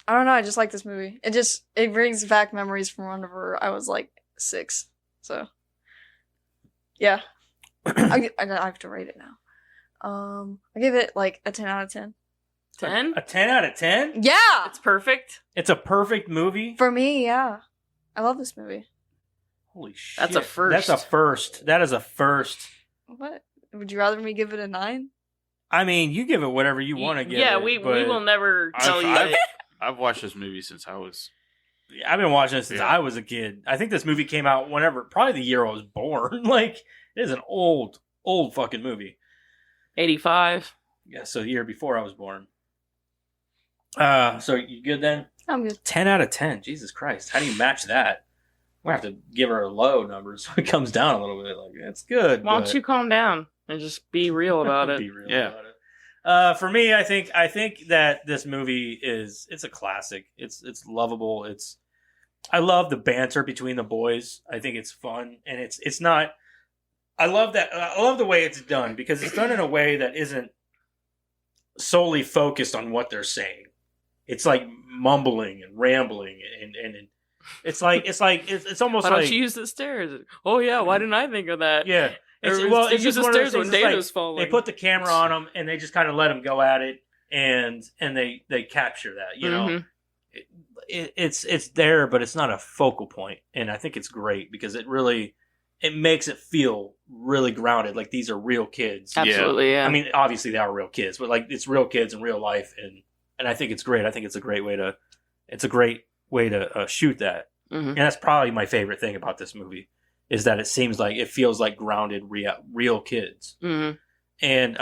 don't know, I just like this movie. It brings back memories from whenever I was like 6. So yeah. I have to rate it now. I give it like a 10 out of 10. 10? A 10 out of 10? Yeah! It's perfect. It's a perfect movie? For me, yeah. I love this movie. Holy shit. That's a first. That's a first. That is a first. What? Would you rather me give it a 9? I mean, you give it whatever you want to give Yeah, it. we but will never tell you. I've watched this movie since I was. I've been watching it since I was a kid. I think this movie came out probably the year I was born. Like, it is an old fucking movie. 85. Yeah, so the year before I was born. So you good then? I'm good. 10 out of 10. Jesus Christ. How do you match that? We'll have to give her a low number so it comes down a little bit. Like, it's good. Why don't you calm down and just be real about it? Be real Yeah. about it. For me, I think that this movie it's a classic. It's lovable. I love the banter between the boys. I think it's fun, and it's not. I love that. I love the way it's done because it's done in a way that isn't solely focused on what they're saying. It's like mumbling and rambling, and it's almost Why like don't you use the stairs? Oh yeah, why didn't I think of that? yeah. It's It's use just the one of those stairs when things, it's like, Data's falling. they put the camera on them and they just kind of let them go at it, and they capture that. You know, Mhm. it's there, but it's not a focal point, and I think it's great because it makes it feel really grounded. Like these are real kids. Absolutely, yeah. I mean, obviously they are real kids, but like it's real kids in real life, and I think it's great. I think it's a great way to shoot that. Mhm. And that's probably my favorite thing about this movie is that it feels like grounded real kids. Mhm. And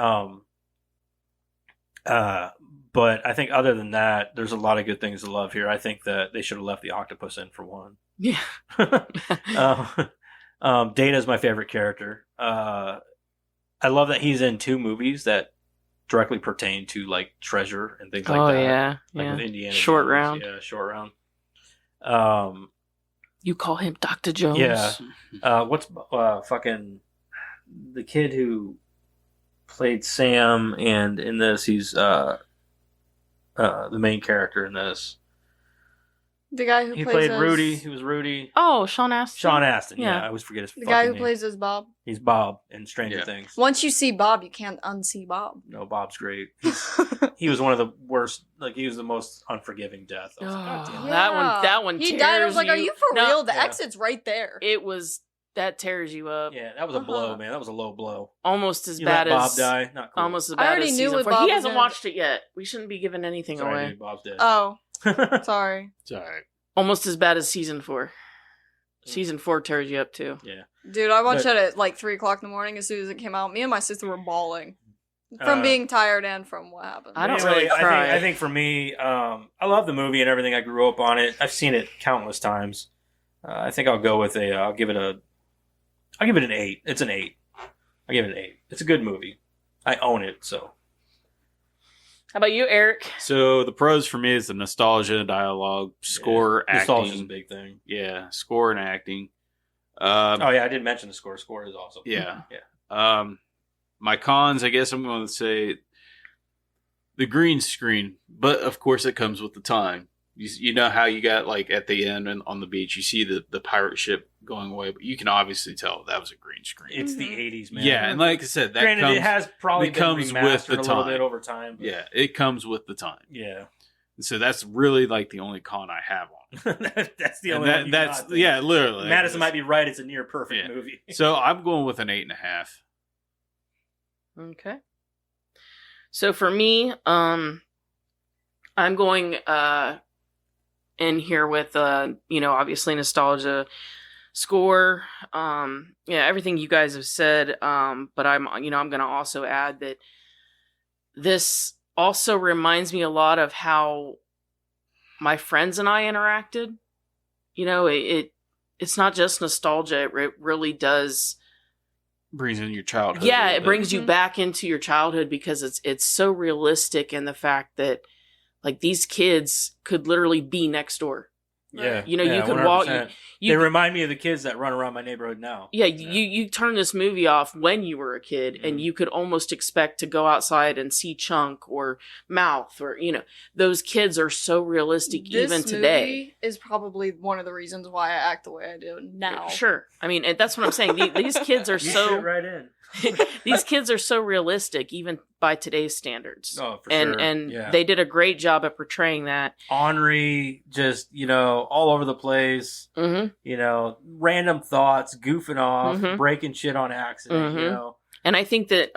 but I think other than that, there's a lot of good things to love here. I think that they should have left the octopus in for one. Yeah. Data is my favorite character. I love that he's in 2 movies that directly pertain to like treasure and things like Oh that. yeah, Like yeah. with Indiana Short Jones. round. Yeah, short round. You call him Dr. Jones. Yeah. What's fucking the kid who played Sam, and in this he's the main character in this. The guy who He plays played as, Rudy. He was Rudy. Oh, Sean Astin. Sean Astin. Yeah, Yeah. I always forget his The fucking guy who name. plays as Bob. He's Bob in Stranger Yeah. Things. Once you see Bob, you can't unsee Bob. No, Bob's great. He was one of the worst. Like he was the most unforgiving death. I was like, God damn it. That one He tears died. I was like, "Are you. you for No, real? The yeah. exit's right there." That tears you up. Yeah, that was a Uh-huh. blow, man. That was a low blow. Almost as You bad let Bob as die. Not cool. almost as I bad already as knew season what 4. Bob He was hasn't gonna- watched it yet. We shouldn't be giving anything Sorry, away. dude, Bob's dead. Oh, sorry, It's all right. Almost as bad as season 4. Season 4 tears you up too. Yeah. dude. I watched But- that at like 3:00 in the morning. As soon as it came out, me and my sister were bawling from being tired and from what happened. I don't Anyway, really cry. I think for me, I love the movie and everything. I grew up on it. I've seen it countless times. I think I'll go with I'll give it an 8. It's an 8. I'll give it an 8. It's a good movie. I own it, so. How about you, Eric? So the pros for me is the nostalgia, dialogue, score, Yeah. Nostalgia's a acting. big thing. Yeah, score and acting. Oh yeah, I did mention the score. Score is awesome. Yeah. Yeah. My cons, I guess I'm going to say the green screen, but of course it comes with the time. You know how you got like at the end and on the beach, you see the pirate ship going away, but you can obviously tell that was a green screen. It's the 80s, man. Yeah, and like I said, that Granted, comes, it has probably it been comes remastered with the a little time. bit over time. But yeah, it comes with the time. Yeah. So that's really like the only con I have on it. That's the And only one you that's got, yeah, literally. Madison might be right. It's a near perfect Yeah. movie. So I'm going with an 8.5. Okay. So for me, I'm going in here with obviously nostalgia, score, everything you guys have said, but I'm going to also add that this also reminds me a lot of how my friends and I interacted. It's not just nostalgia, it really does Brings in your childhood. yeah, a little it bit. brings you Mhm. back into your childhood because it's so realistic in the fact that like these kids could literally be next door. Yeah, You know, yeah, you could walk. 100%. You They remind me of the kids that run around my neighborhood now. Yeah, you turn this movie off when you were a kid, and you could almost expect to go outside and see Chunk or Mouth, or those kids are so realistic even today. Movie is probably one of the reasons why I act the way I do now. Sure, I mean, and that's what I'm saying. These kids are You so fit right in. these kids are so realistic even by today's standards. Oh, for and sure. and Yeah. they did a great job at portraying that. Ornery, just all over the place. Mm-hmm. Random thoughts, goofing off, Mhm. breaking shit on accident. Mhm. And I think that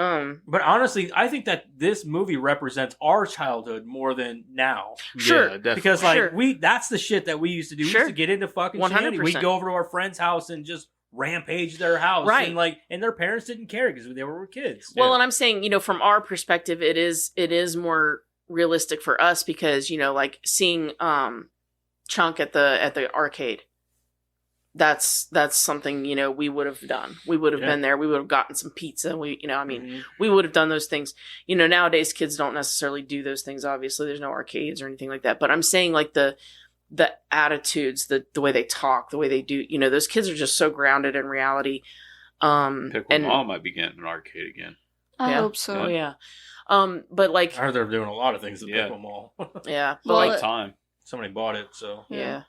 But honestly, I think that this movie represents our childhood more than now. Sure. Yeah, definitely. Because Sure. that's the shit that we used to do. We Sure. used to get into fucking 100%. shanty. We'd go over to our friend's house and just rampage their house. Right. And their parents didn't care because they were kids. Well, and I'm saying, from our perspective, it is more realistic for us because, like seeing Chunk at the arcade. That's something, we would have done. We would have been there. We would have gotten some pizza. We would have done those things. Nowadays kids don't necessarily do those things. Obviously, there's no arcades or anything like that. But I'm saying like the attitudes, the way they talk, the way they do, those kids are just so grounded in reality. Pickle And Mom might be getting an arcade again. I Yeah. hope so. oh yeah. But like, I heard they're doing a lot of things at Yeah. Pickle Mall. yeah, but Well, like, Time. Somebody bought it, so. yeah.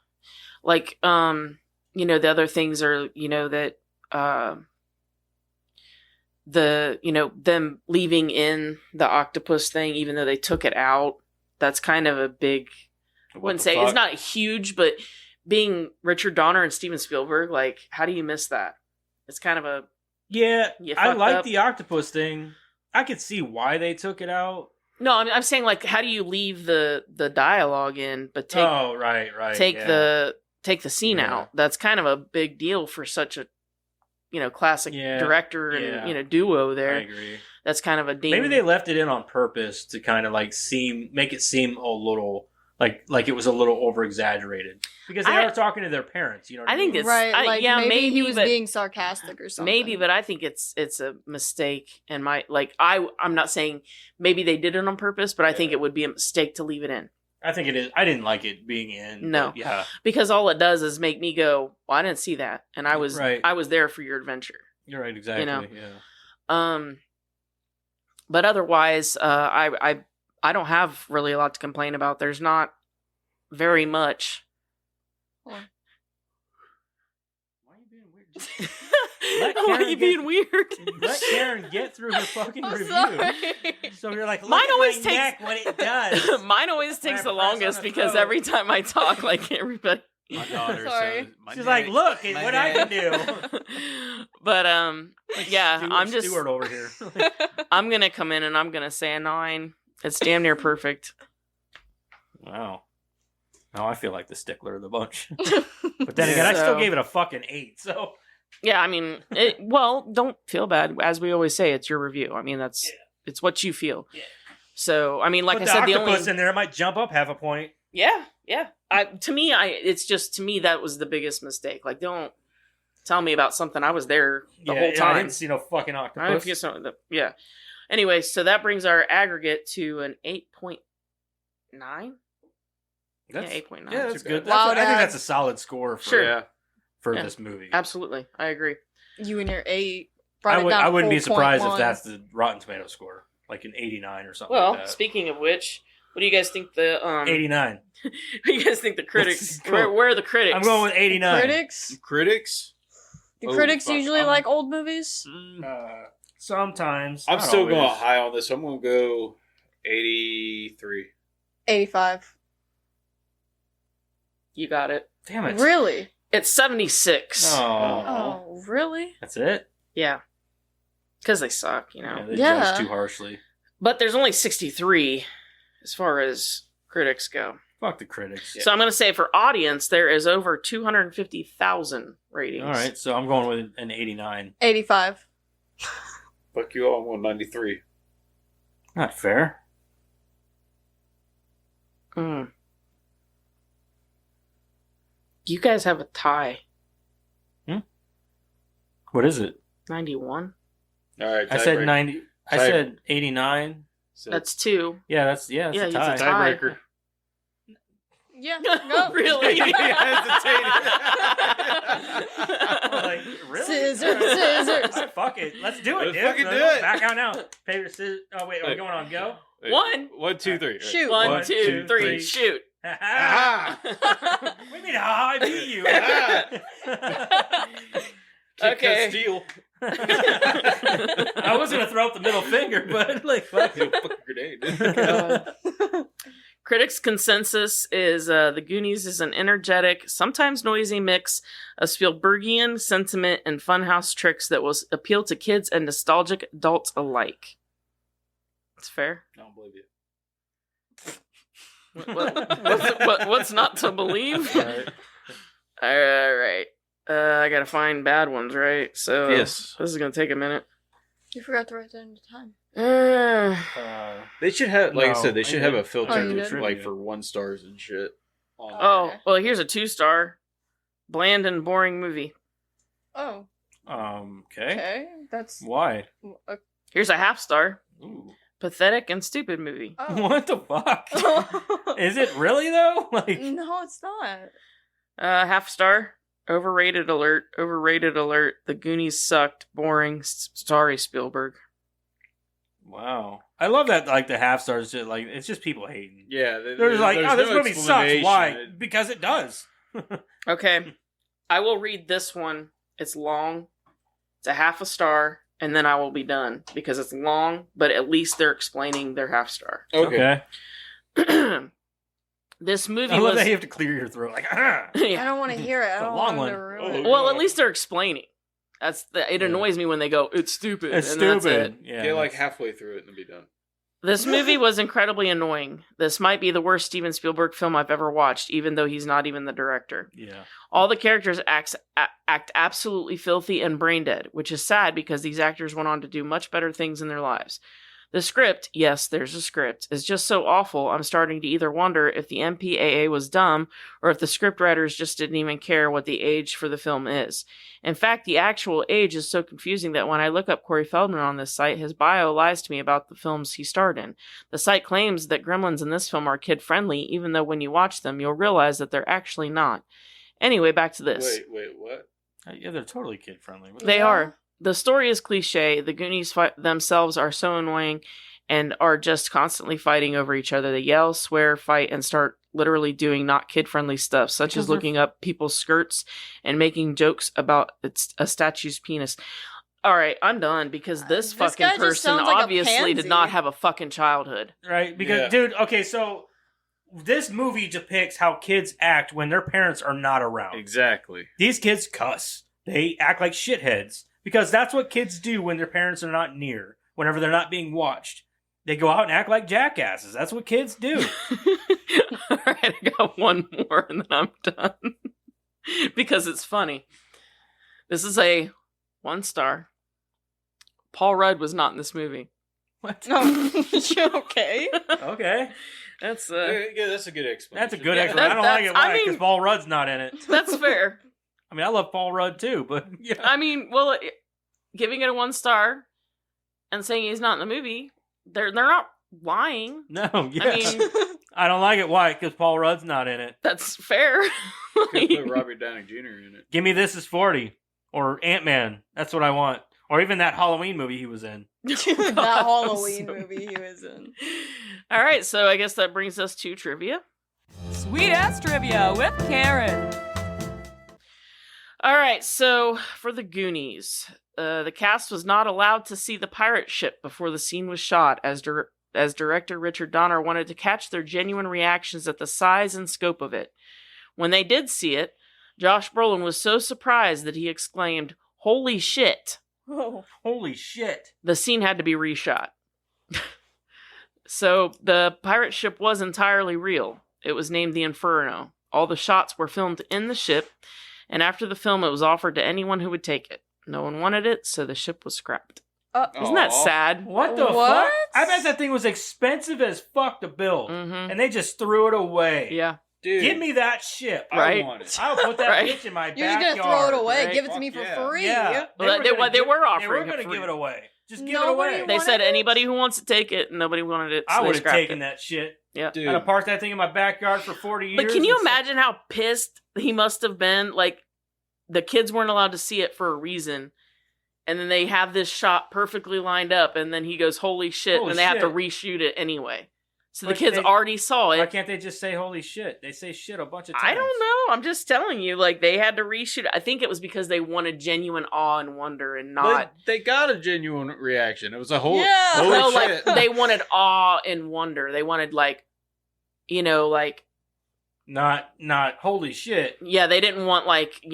Like, the other things are, that, them leaving in the octopus thing, even though they took it out, that's kind of a big, I wouldn't say, it's not huge, but being Richard Donner and Steven Spielberg, like, how do you miss that? It's kind of a, Yeah, You I fucked like up. the octopus thing. I could see why they took it out. no, I'm saying, like, how do you leave the dialogue in, but take Right. take yeah. the scene Yeah. out? That's kind of a big deal for such a, classic Yeah. director and, Yeah. duo I there. agree. That's kind of a ding. Maybe they left it in on purpose to kind of like make it seem a little like it was a little over exaggerated because they I- are talking to their parents. You know, what I think mean? it's Right, I- like yeah, maybe he was but- being sarcastic or something. maybe, but I think it's a mistake. And I'm not saying maybe they did it on purpose, but I think it would be a mistake to leave it in I think it is. I didn't like it being in. No. but yeah, because all it does is make me go, "Well, I didn't see that," and I was Right. there for your adventure. you're right. Exactly. Yeah. But otherwise, I don't have really a lot to complain about. There's not very much. Why are you being weird? Why are Karen you being weird? Let Karen get through her fucking I'm review. sorry. So you're like, look Mine at always my takes- neck when it does. Mine always When I takes the press on longest the because throat. every time I talk, like everybody. My daughter Sorry. says, my She's neck, like, look at my what I neck. can do. But yeah, I'm just Stewart over here. I'm gonna come in and I'm gonna say a 9. It's damn near perfect. Wow. Now I feel like the stickler of the bunch. But then again, I still So- gave it a fucking 8. So Yeah, I mean, don't feel bad. As we always say, it's your review. I mean, it's what you feel. Yeah. So, I mean, like put I said, the octopus only in there, it might jump up half a point. yeah. To me, that was the biggest mistake. Like, don't tell me about something I was there the whole I time. didn't see no fucking I don't octopus. forget something. Yeah. Anyway, so that brings our aggregate to an 8.9. That's, 8.9. Yeah, that's good. Wow, I think Dad. that's a solid score for, Sure. Yeah. for Yeah. this movie. Absolutely, I agree. You and your 8. I wouldn't be surprised if 4.1. that's the Rotten Tomato score, like an 89 or something Well, like that. speaking of which, what do you guys think the 89. What do you guys think the critics? Cool. Where are the critics? I'm going with 89. Critics? Critics? Do Oh, critics fuck, usually I'm- like old movies? Sometimes. I'm not still always. going high on this. I'm going to go 83. 85. You got it. Damn it. Really? It's 76. Oh. Oh, really? That's it? Yeah, because they suck, Yeah, they Yeah. judge too harshly. But there's only 63 as far as critics go. Fuck the critics. So I'm going to say for audience, there is over 250,000 ratings. All right, so I'm going with an 89. 85. Fuck you all. I'm going 93. Not fair. Mm. You guys have a tie. What is it? 91. All right. I said tiebreaker. 90. I Tie- said 89. So- That's 2. Yeah, that's Yeah, a it's tie. a tie. tiebreaker. Yeah, go. Really? He hesitated. Like, really? Scissors. Fuck it. Let's do it, Let's dude. fucking do Let's it. Back out now. Paper, scissors. Oh, wait. Are we going on go? One. 1, 2, 3. Shoot. One, One, two, two, three, three. shoot. Aha! What do you mean, I beat you? Okay. Steel. I was going to throw up the middle finger, but like, fuck it. Fucking grenade. Critics' consensus is The Goonies is an energetic, sometimes noisy mix of Spielbergian sentiment and funhouse tricks that will appeal to kids and nostalgic adults alike. It's fair. I don't believe you. What's not to believe? Right. All right. I gotta find bad ones, right? So Yes. this is gonna take a minute. You forgot to write that into time. They should have, like I No, said, they should have a Oh, you filter did? like for 1 stars and shit. On Oh, Okay. well, here's a 2-star. Bland and boring movie. Oh, Okay. okay. That's. Why? Here's a 1/2-star. Ooh. Pathetic and stupid movie. Oh. What the fuck? Is it really, though? Like, No, it's not. 1/2-star. Overrated alert. Overrated alert. The Goonies sucked. Boring. Sorry, Spielberg. wow. I love that, like, the half stars, just, like, it's just people hating. Yeah, They're just like, oh, this no movie sucks. explanation. Why? Because it does. Okay. I will read this one. It's long. It's a 1/2-star. And then I will be done. Because it's long, but at least they're explaining their 1/2-star. Okay. This movie I love was... that you have to clear your throat. Like, ah. I Yeah. don't want to hear it. I It's a don't long want to one. ruin it. Well, at least they're explaining. It annoys me when they go, it's stupid. It's and that's stupid. it. Yeah. Get like halfway through it and then be done. This movie was incredibly annoying. This might be the worst Steven Spielberg film I've ever watched, even though he's not even the director. Yeah. All the characters act absolutely filthy and brain dead, which is sad because these actors went on to do much better things in their lives. The script, yes, there's a script, is just so awful I'm starting to either wonder if the MPAA was dumb or if the scriptwriters just didn't even care what the age for the film is. In fact, the actual age is so confusing that when I look up Corey Feldman on this site, his bio lies to me about the films he starred in. The site claims that gremlins in this film are kid-friendly, even though when you watch them, you'll realize that they're actually not. Anyway, back to this. Wait, what? Yeah, they're totally kid friendly. They are. The story is cliche. The Goonies themselves are so annoying and are just constantly fighting over each other. They yell, swear, fight, and start literally doing not kid-friendly stuff, such as looking up people's skirts and making jokes about a statue's penis. All right, I'm done because this This fucking guy just person sounds like a obviously did pansy. not have a fucking childhood. Right? Because, Yeah. dude, okay, so this movie depicts how kids act when their parents are not around. Exactly. These kids cuss. They act like shitheads because that's what kids do when their parents are not near, whenever they're not being watched. They go out and act like jackasses. That's what kids do. All right, I got one more and then I'm done because it's funny. This is a 1-star. Paul Rudd was not in this movie. What? No, you okay? Okay. That's Yeah, that's a good explanation. That's a good Yeah, explanation. I don't like it. I Why? Because mean- Paul Rudd's not in it. that's fair. I mean, I love Paul Rudd too, but yeah. I mean, well, giving it a 1-star and saying he's not in the movie, they're not lying. No, I yes. mean, I don't like it. Why? Because Paul Rudd's not in it. that's fair. Could put Robert Downey Jr. in it. Give me This Is 40 or Ant-Man. That's what I want. Or even that Halloween movie he was in. That Halloween movie he was in. All right, so I guess that brings us to trivia. Sweet ass trivia with Karen. All right, so for the Goonies, the cast was not allowed to see the pirate ship before the scene was shot, as director Richard Donner wanted to catch their genuine reactions at the size and scope of it. When they did see it, Josh Brolin was so surprised that he exclaimed, "Holy shit!" Oh. Holy shit. The scene had to be reshot. So the pirate ship was entirely real. It was named the Inferno. All the shots were filmed in the ship, and after the film, it was offered to anyone who would take it. No one wanted it, so the ship was scrapped. Isn't that Aw. sad? What the What? fuck? I bet that thing was expensive as fuck to build. Mm-hmm. And they just threw it away. Yeah. Dude, Give me that ship. Right. I want it. I'll put that Right. bitch in my You're backyard. just gonna throw it away. right? Give it to Fuck me for yeah. free. Yeah. Well, they were gonna offering They were it going to free. give it away. Just give Nobody it away. They wanted said it? anybody who wants to take it, nobody wanted it. So I they would have scrapped taken it. that shit Yeah. Dude, I'm gonna park that thing in my backyard for 40 years. But can you and- imagine how pissed he must have been? Like, the kids weren't allowed to see it for a reason. And then they have this shot perfectly lined up, and then he goes, holy shit, Holy and they have to shit. reshoot it anyway. So But the kids they- already saw Why it. can't they just say holy shit? They say shit a bunch of times. I don't know. I'm just telling you, like, they had to reshoot it. I think it was because they wanted genuine awe and wonder and not. they got a genuine reaction. It was a whole Yeah. holy No, shit. like, they wanted awe and wonder. They wanted, like, like, Not holy shit. yeah, they didn't want, like,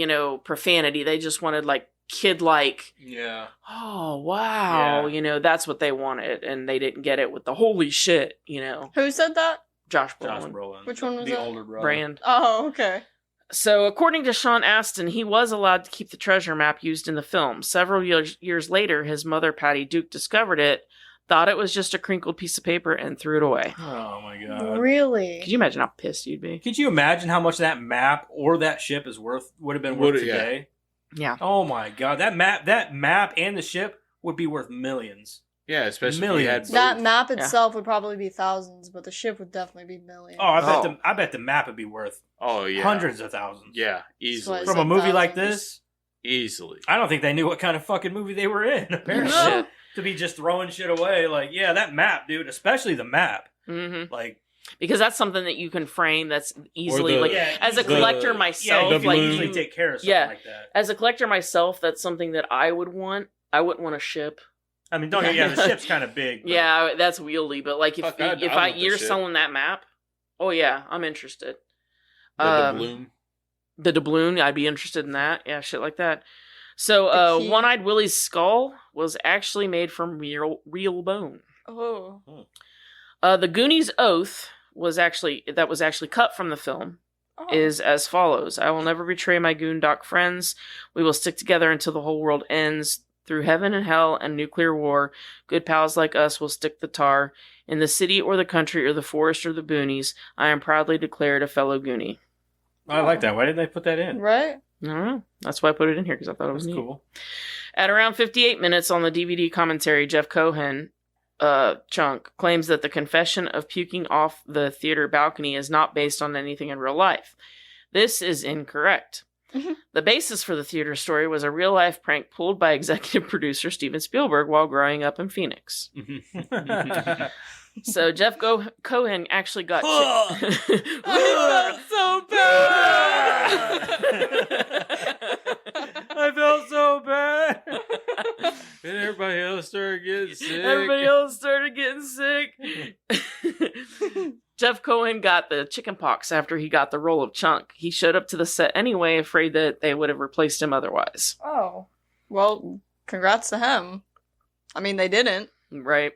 profanity. They just wanted, like, kid-like, Yeah. oh, wow. Yeah. That's what they wanted. And they didn't get it with the holy shit, Who said that? Josh Josh Brolin. Brolin. Which one was the that? older brother. Brand. Oh, okay. So, according to Sean Astin, he was allowed to keep the treasure map used in the film. Several years later, his mother, Patty Duke, discovered it, thought it was just a crinkled piece of paper, and threw it away. Oh my god. Really? Could you imagine how pissed you'd be? Could you imagine how much that map or that ship would have been worth Would it, yeah. today? Yeah. Oh my god, that map and the ship would be worth millions. Yeah, especially if Millions. you had That both. map itself would probably be thousands, but the ship would definitely be millions. Oh, I bet the map would be worth Oh yeah. hundreds of thousands. Yeah, easily. That's From why a movie like thousands. this, Easily. I don't think they knew what kind of fucking movie they were in. Apparently, No. to be just throwing shit away, like that map, dude, especially the map, Mm-hmm. like Because that's something that you can frame that's easily, the- like, yeah, as a easily. collector The- myself, you the can like, balloon. usually you- take care of something Yeah. like that. as a collector myself, that's something that I would want. I wouldn't want a ship. I mean, don't get the ship's kind of big. But Yeah, that's wieldy, but like if Fuck, I'd if want the you're ship. selling that map, oh yeah, I'm interested. The bloom. The doubloon, I'd be interested in that. Yeah, shit like that. So, The key. One-Eyed Willie's skull was actually made from real bone. Oh. The Goonies' oath was actually cut from the film. Oh. Is as follows: I will never betray my Goondock friends. We will stick together until the whole world ends. Through heaven and hell and nuclear war, good pals like us will stick the tar. In the city or the country or the forest or the boonies, I am proudly declared a fellow Goonie. I like that. Why did they put that in? Right? I don't know. That's why I put it in here, because I thought it was That's neat. cool. At around 58 minutes on the DVD commentary, Jeff Cohen, Chunk, claims that the confession of puking off the theater balcony is not based on anything in real life. This is incorrect. Mhm. The basis for the theater story was a real-life prank pulled by executive producer Steven Spielberg while growing up in Phoenix. So Jeff Cohen actually got... I felt I felt so bad. And everybody else started getting sick. Everybody else started getting sick. Jeff Cohen got the chicken pox after he got the role of Chunk. He showed up to the set anyway, afraid that they would have replaced him otherwise. Oh. Well, congrats to him. I mean, they didn't. Right?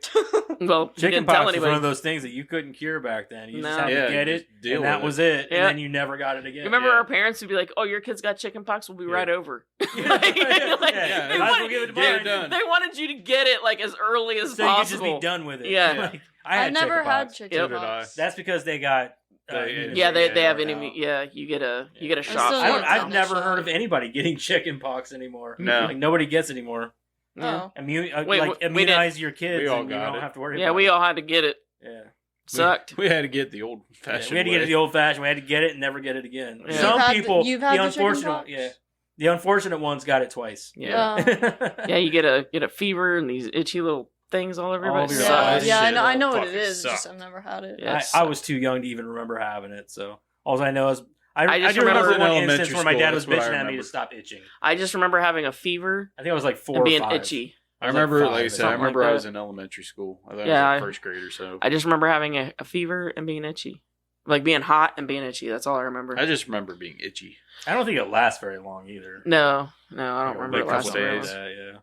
Well, he Chicken didn't tell pox was anybody. one of those things that you couldn't cure back then. You just No. had Yeah, to get you it, just deal and that with was it. it. Yeah. And then you never got it again. Remember Yeah. our parents would be like, "Oh, your kid's got chicken pox. We'll be right over." Yeah. Like, Yeah. like, Yeah. they, Might as well wanted, give it to Get it mine. done. they wanted you to get it like as early as So you could just possible. be done with it. Yeah. Like, I had never chicken had pox. chicken Yep. So did I. pox. That's because they got. Yeah, they have it enemy. Yeah, you get a shot. still I don't. Yeah, I've it's never not heard shot. of anybody getting chicken pox anymore. No. Like nobody gets it anymore. Yeah. Oh. Wait, like we immunize your kids. We all and you got don't it. have to worry. Yeah, about we it. all had to get it. Yeah. Sucked. We had to get the old Yeah, fashioned. we had to get it the old fashioned. We had to get it and never get it again. Yeah. Some people, You've had the the chicken unfortunate, pox? the unfortunate ones got it twice. Yeah. Yeah, you get a fever and these itchy little things all over your All body. over your Yeah, body. yeah, Shit, I know what it fucking is. Just sucked. I've never had it. Yeah. I was too young to even remember having it. So all I know is I just just remember remember one in instance elementary where my dad school, was that's what I bitching at me remember. to stop itching. I just remember having a fever I think I was like 4 and being or 5. itchy. I was like remember, 5 like I or said, I something remember like I that. was in elementary school. I think Yeah, I I- was in first grade or so. I just remember having a fever and being itchy. Like being hot and being itchy. That's all I remember. I just remember being itchy. I don't think it lasts very long either. No, I don't remember like it a couple last time. days.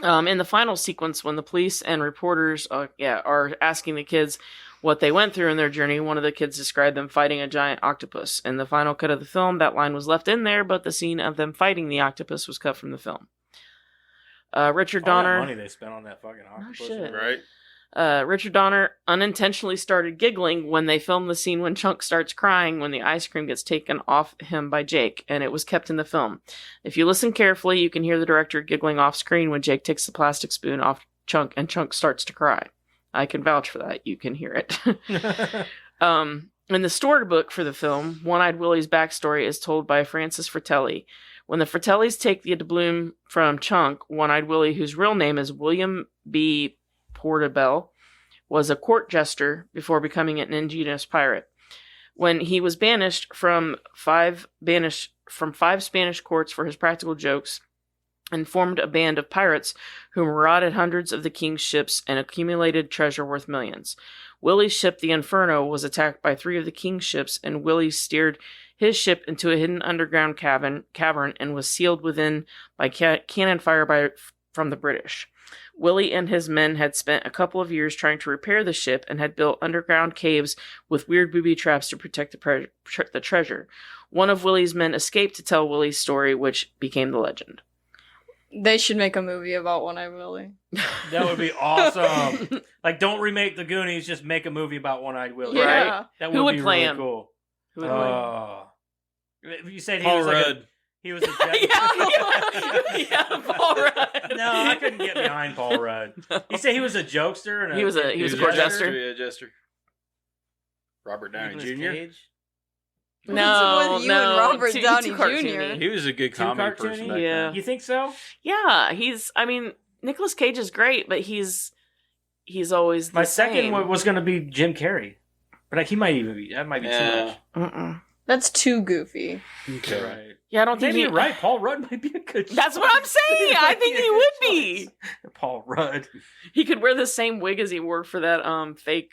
Yeah. In the final sequence, when the police and reporters are asking the kids what they went through in their journey, one of the kids described them fighting a giant octopus. In the final cut of the film, that line was left in there, but the scene of them fighting the octopus was cut from the film. Richard All that Donner. money they spent on that fucking octopus. shit. Right? Richard Donner unintentionally started giggling when they filmed the scene when Chunk starts crying when the ice cream gets taken off him by Jake, and it was kept in the film. If you listen carefully, you can hear the director giggling off screen when Jake takes the plastic spoon off Chunk and Chunk starts to cry. I can vouch for that. You can hear it. In the storybook for the film, One-Eyed Willie's backstory is told by Francis Fratelli. When the Fratellis take the doubloon from Chunk, One-Eyed Willie, whose real name is William B. Portabell, was a court jester before becoming an ingenious pirate. When he was banished from five Spanish courts for his practical jokes, and formed a band of pirates who marauded hundreds of the king's ships and accumulated treasure worth millions. Willie's ship, the Inferno, was attacked by 3 of the king's ships, and Willie steered his ship into a hidden underground cavern and was sealed within by cannon fire from the British. Willie and his men had spent a couple of years trying to repair the ship and had built underground caves with weird booby traps to protect the treasure. One of Willie's men escaped to tell Willie's story, which became the legend. They should make a movie about One-Eyed Willie. That would be awesome. Like, don't remake the Goonies, just make a movie about One-Eyed Willie. Yeah. Right? That Who would be play really him? cool. Who would play him? You said he Paul was Rudd. like he was a yeah, Paul Rudd. No, I couldn't get behind Paul Rudd. You say he was a jokester and He was a court jester. Yeah, jester. Robert Downey Nicolas Jr. Cage? No, What's with you no, and Robert too Downey cartoony. Jr.? He was a good Too comedy cartoony? person back Yeah. then. You think so? Yeah, Nicolas Cage is great, but he's always the My same. second one was going to be Jim Carrey, but like he might even be. That might be Yeah. too much. Mm-mm. That's too goofy. Okay. Right. Yeah, I don't think Maybe you're right. Paul Rudd might be a good. That's what I'm saying. I think he would be. choice. Paul Rudd. He could wear the same wig as he wore for that fake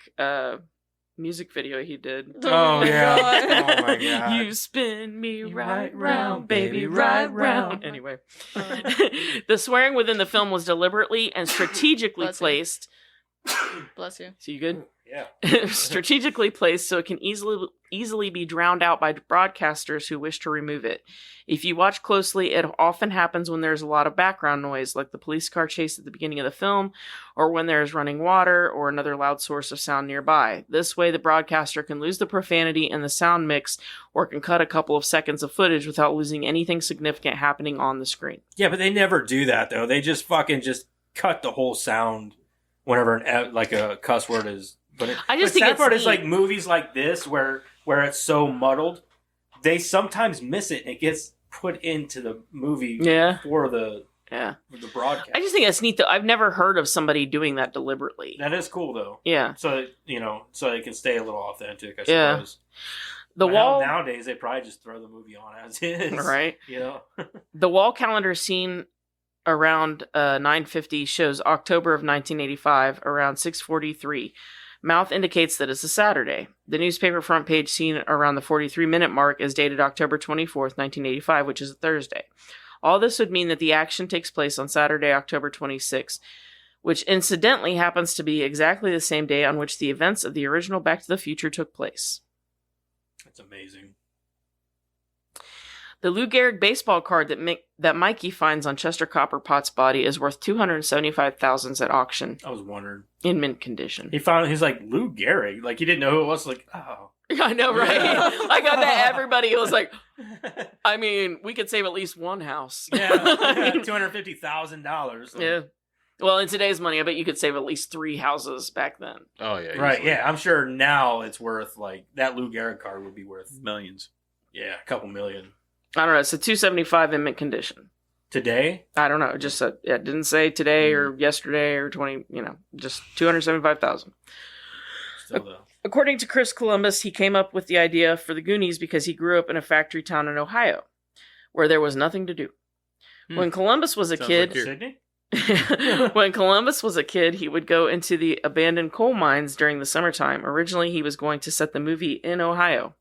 music video he did. Oh, yeah. God. Oh, my God. You spin me You right round, baby, right round. Anyway, Uh. the swearing within the film was deliberately and strategically Bless you. placed. Bless you. So you good? Yeah. Strategically placed so it can easily be drowned out by broadcasters who wish to remove it. If you watch closely, it often happens when there's a lot of background noise, like the police car chase at the beginning of the film, or when there's running water or another loud source of sound nearby. This way, the broadcaster can lose the profanity in the sound mix, or can cut a couple of seconds of footage without losing anything significant happening on the screen. Yeah, but they never do that though. They just fucking just cut the whole sound whenever like a cuss word is. But I just the think sad it's part is neat. like movies like this where it's so muddled. They sometimes miss it and it gets put into the movie Yeah. for the broadcast. I just think that's neat, though. I've never heard of somebody doing that deliberately. That is cool though. Yeah. So so it can stay a little authentic. I Yeah. suppose. The But wall... nowadays they probably just throw the movie on as is. Right. You know. The wall calendar seen around 9:50 shows October of 1985 around 6:43. Mouth indicates that it's a Saturday. The newspaper front page seen around the 43-minute mark is dated October 24th, 1985, which is a Thursday. All this would mean that the action takes place on Saturday, October 26th, which incidentally happens to be exactly the same day on which the events of the original Back to the Future took place. That's amazing. The Lou Gehrig baseball card that Mikey finds on Chester Copperpot's body is worth $275,000 at auction I was wondering. in mint condition. He's like Lou Gehrig. Like he didn't know who it was. Like, oh. I know, right? I got that everybody was like, I mean, we could save at least one house. Yeah, I mean, $250,000. yeah. Well, in today's money, I bet you could save at least 3 houses back then. Oh yeah, Right. easily. Yeah, I'm sure now it's worth like that Lou Gehrig card would be worth Millions. a couple million I don't know. It's a 275 in mint condition. today. I don't know. It just said, it didn't say today or yesterday or 20, just 275,000. Still though. According to Chris Columbus, he came up with the idea for the Goonies because he grew up in a factory town in Ohio where there was nothing to do. When Columbus was a Sounds kid, like here. Sydney. when Columbus was a kid, he would go into the abandoned coal mines during the summertime. Originally, he was going to set the movie in Ohio.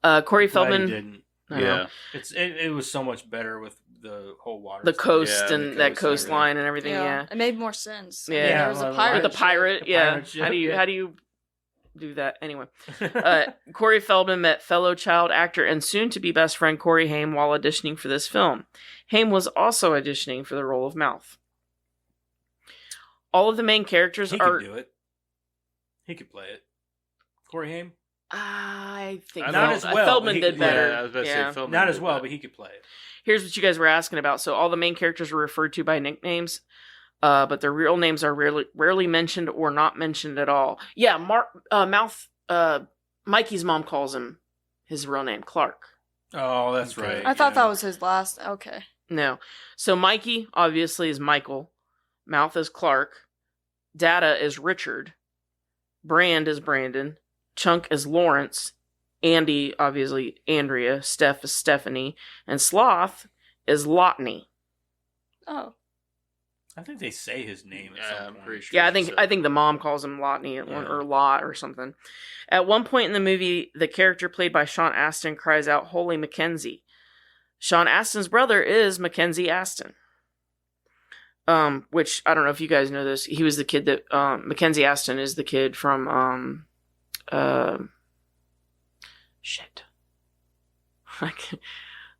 Corey Glad he Feldman, didn't. I don't know, Yeah. It was so much better with the whole water. the stuff. coast Yeah, and the that coast and coastline and everything. Yeah, It made more sense. Yeah. There was a Yeah, pirate. with the pirate. The Yeah, pirate ship, how do you yeah. how do you do that anyway? Corey Feldman met fellow child actor and soon-to-be best friend Corey Haim while auditioning for this film. Haim was also auditioning for the role of Mouth. All of the main characters He are. could do it. He could play it. Corey Haim, I think Not as well, Feldman but did he- better. Yeah, I was about to Yeah. say Feldman not did as well, that. but he could play it. Here's what you guys were asking about. So all the main characters were referred to by nicknames. but their real names are rarely mentioned or not mentioned at all. Yeah, Mikey's mom calls him his real name, Clark. Oh, that's Okay. right. I thought that was his last. Okay. No. So Mikey, obviously, is Michael. Mouth is Clark. Data is Richard. Brand is Brandon. Chunk is Lawrence. Andy, obviously, Andrea. Steph is Stephanie. And Sloth is Lotney. Oh. I think they say his name at Yeah, some I'm point. pretty sure. Yeah, I think the mom calls him Lotney or Lot or something. At one point in the movie, the character played by Sean Astin cries out, "Holy Mackenzie." Sean Astin's brother is Mackenzie Astin. Which, I don't know if you guys know this. He was the kid that, Mackenzie Astin is the kid from, shit.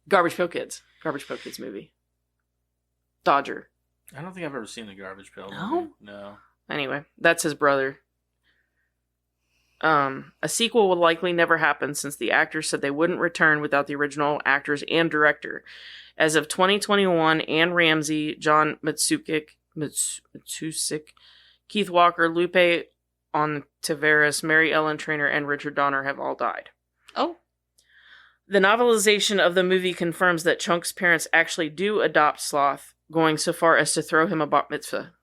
Garbage Pail Kids. Garbage Pail Kids movie. Dodger. I don't think I've ever seen the Garbage Pail. No? movie. No. Anyway, that's his brother. A sequel will likely never happen since the actors said they wouldn't return without the original actors and director. As of 2021, Anne Ramsey, John Matusik, Keith Walker, Lupe Ontiveros, Mary Ellen Trainor, and Richard Donner have all died. Oh. The novelization of the movie confirms that Chunk's parents actually do adopt Sloth, going so far as to throw him a bat mitzvah.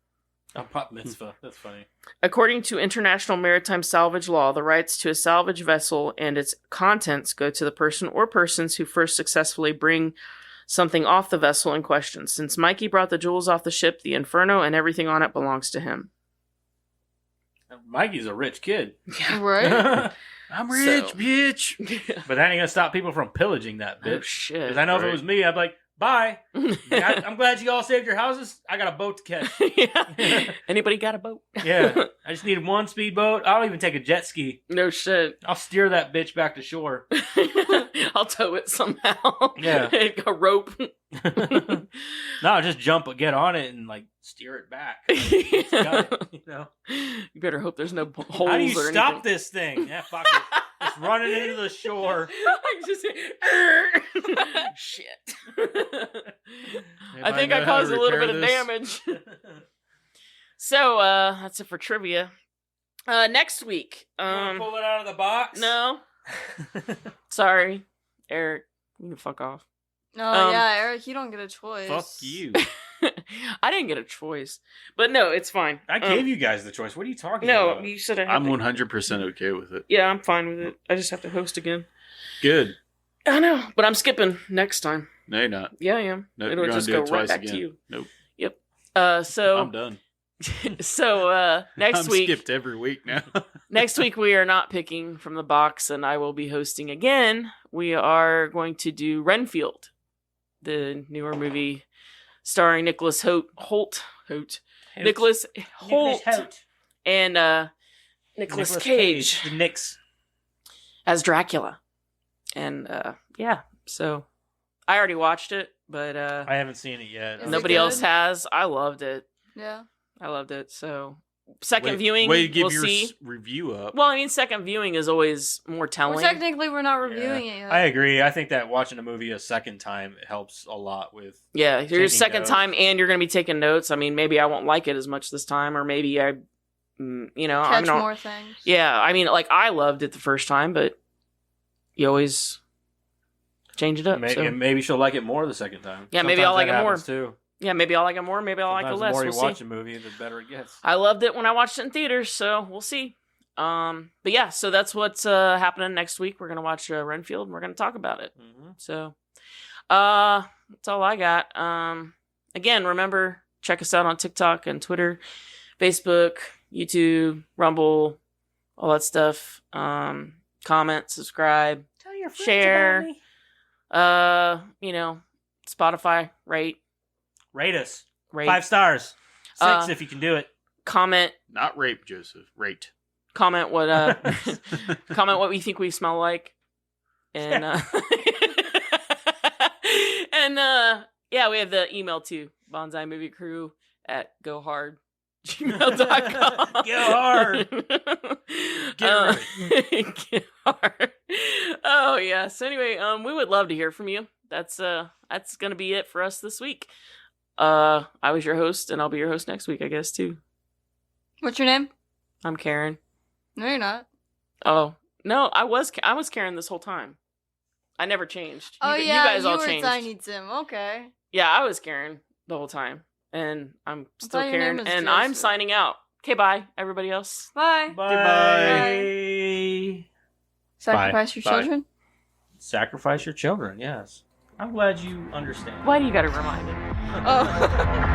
A pot mitzvah. That's funny. According to international maritime salvage law, the rights to a salvage vessel and its contents go to the person or persons who first successfully bring something off the vessel in question. Since Mikey brought the jewels off the ship, the Inferno and everything on it belongs to him. Mikey's a rich kid. Right? I'm rich, So- bitch. But that ain't gonna stop people from pillaging that Oh, bitch. shit. Because I know if it was me, I'd be like, bye. I'm glad you all saved your houses. I got a boat to catch. Yeah. Anybody got a boat? Yeah. I just need one speedboat. I'll even take a jet ski. No shit. I'll steer that bitch back to shore. I'll tow it somehow. Yeah. A rope. No, just jump, get on it, and like steer it back. It's got it, you know. You better hope there's no holes. How do you or stop anything. this thing? Yeah, fuck it. Just running into the shore. I just shit. I think I caused a little bit of damage. So that's it for trivia. Next week. Wanna pull it out of the box? No. Sorry, Eric. You can fuck off. No, yeah, Eric, you don't get a choice. Fuck you. I didn't get a choice, but no, it's fine. I gave you guys the choice. What are you talking No, about? you said I had I'm to- 100% okay with it. Yeah, I'm fine with it. I just have to host again. Good. I know, but I'm skipping next time. No, you're not. Yeah, I am. Nope, It'll you're gonna just do go it right twice back again. to you. Nope. Yep. I'm So done. next I'm week. skipped every week now. Next week we are not picking from the box, and I will be hosting again. We are going to do Renfield, the newer movie starring Nicholas Holt, Nicholas Holt, and Nicholas Cage The Knicks. as Dracula. And yeah, so I already watched it, but I haven't seen it yet. Is it nobody good? else has. I loved it. Yeah. I loved it. So second Wait- viewing, Way to give we'll your see. review up. Well, I mean, second viewing is always more telling. Well, technically, we're not reviewing it yet. I agree. I think that watching a movie a second time helps a lot with. Yeah, your Taking second notes. time, and you're going to be taking notes. I mean, maybe I won't like it as much this time, or maybe I, I'm Catch not. more things. Yeah, I mean, like I loved it the first time, but you always change it up. Maybe, so. maybe she'll like it more the second time. Yeah, maybe I'll Sometimes like that it more. happens, Too. Yeah, maybe I'll like it more. Maybe I'll like it Sometimes less. The more you We'll watch see. a movie, the better it gets. I loved it when I watched it in theaters, so we'll see. But yeah, so that's what's happening next week. We're gonna watch Renfield, and we're gonna talk about it. Mhm. So, that's all I got. Again, remember, check us out on TikTok and Twitter, Facebook, YouTube, Rumble, all that stuff. Comment, subscribe, Tell your friends Share. about me. Spotify, rate, Rate us 5 5 stars, 6 Uh, if you can do it. comment, Not rape, Joseph. Rate. comment what comment what we think we smell like, and and yeah, we have the email too, bonsai movie crew at gohard@gmail.com. Go hard. Get get hard. Oh yeah. So anyway, we would love to hear from you. That's gonna be it for us this week. I was your host, and I'll be your host next week, I guess, too. What's your name? I'm Karen. No, you're not. Oh, no, I was Karen this whole time. I never changed. Oh, you yeah, guys all were changed. Tiny Tim. Okay. Yeah, I was Karen the whole time. And I'm still thought your name Karen, was and I'm Joseph. signing out. Okay, bye, everybody else. Bye. Bye. Sacrifice your Bye. children? Sacrifice your children, yes. I'm glad you understand. Why do you gotta remind me? Oh.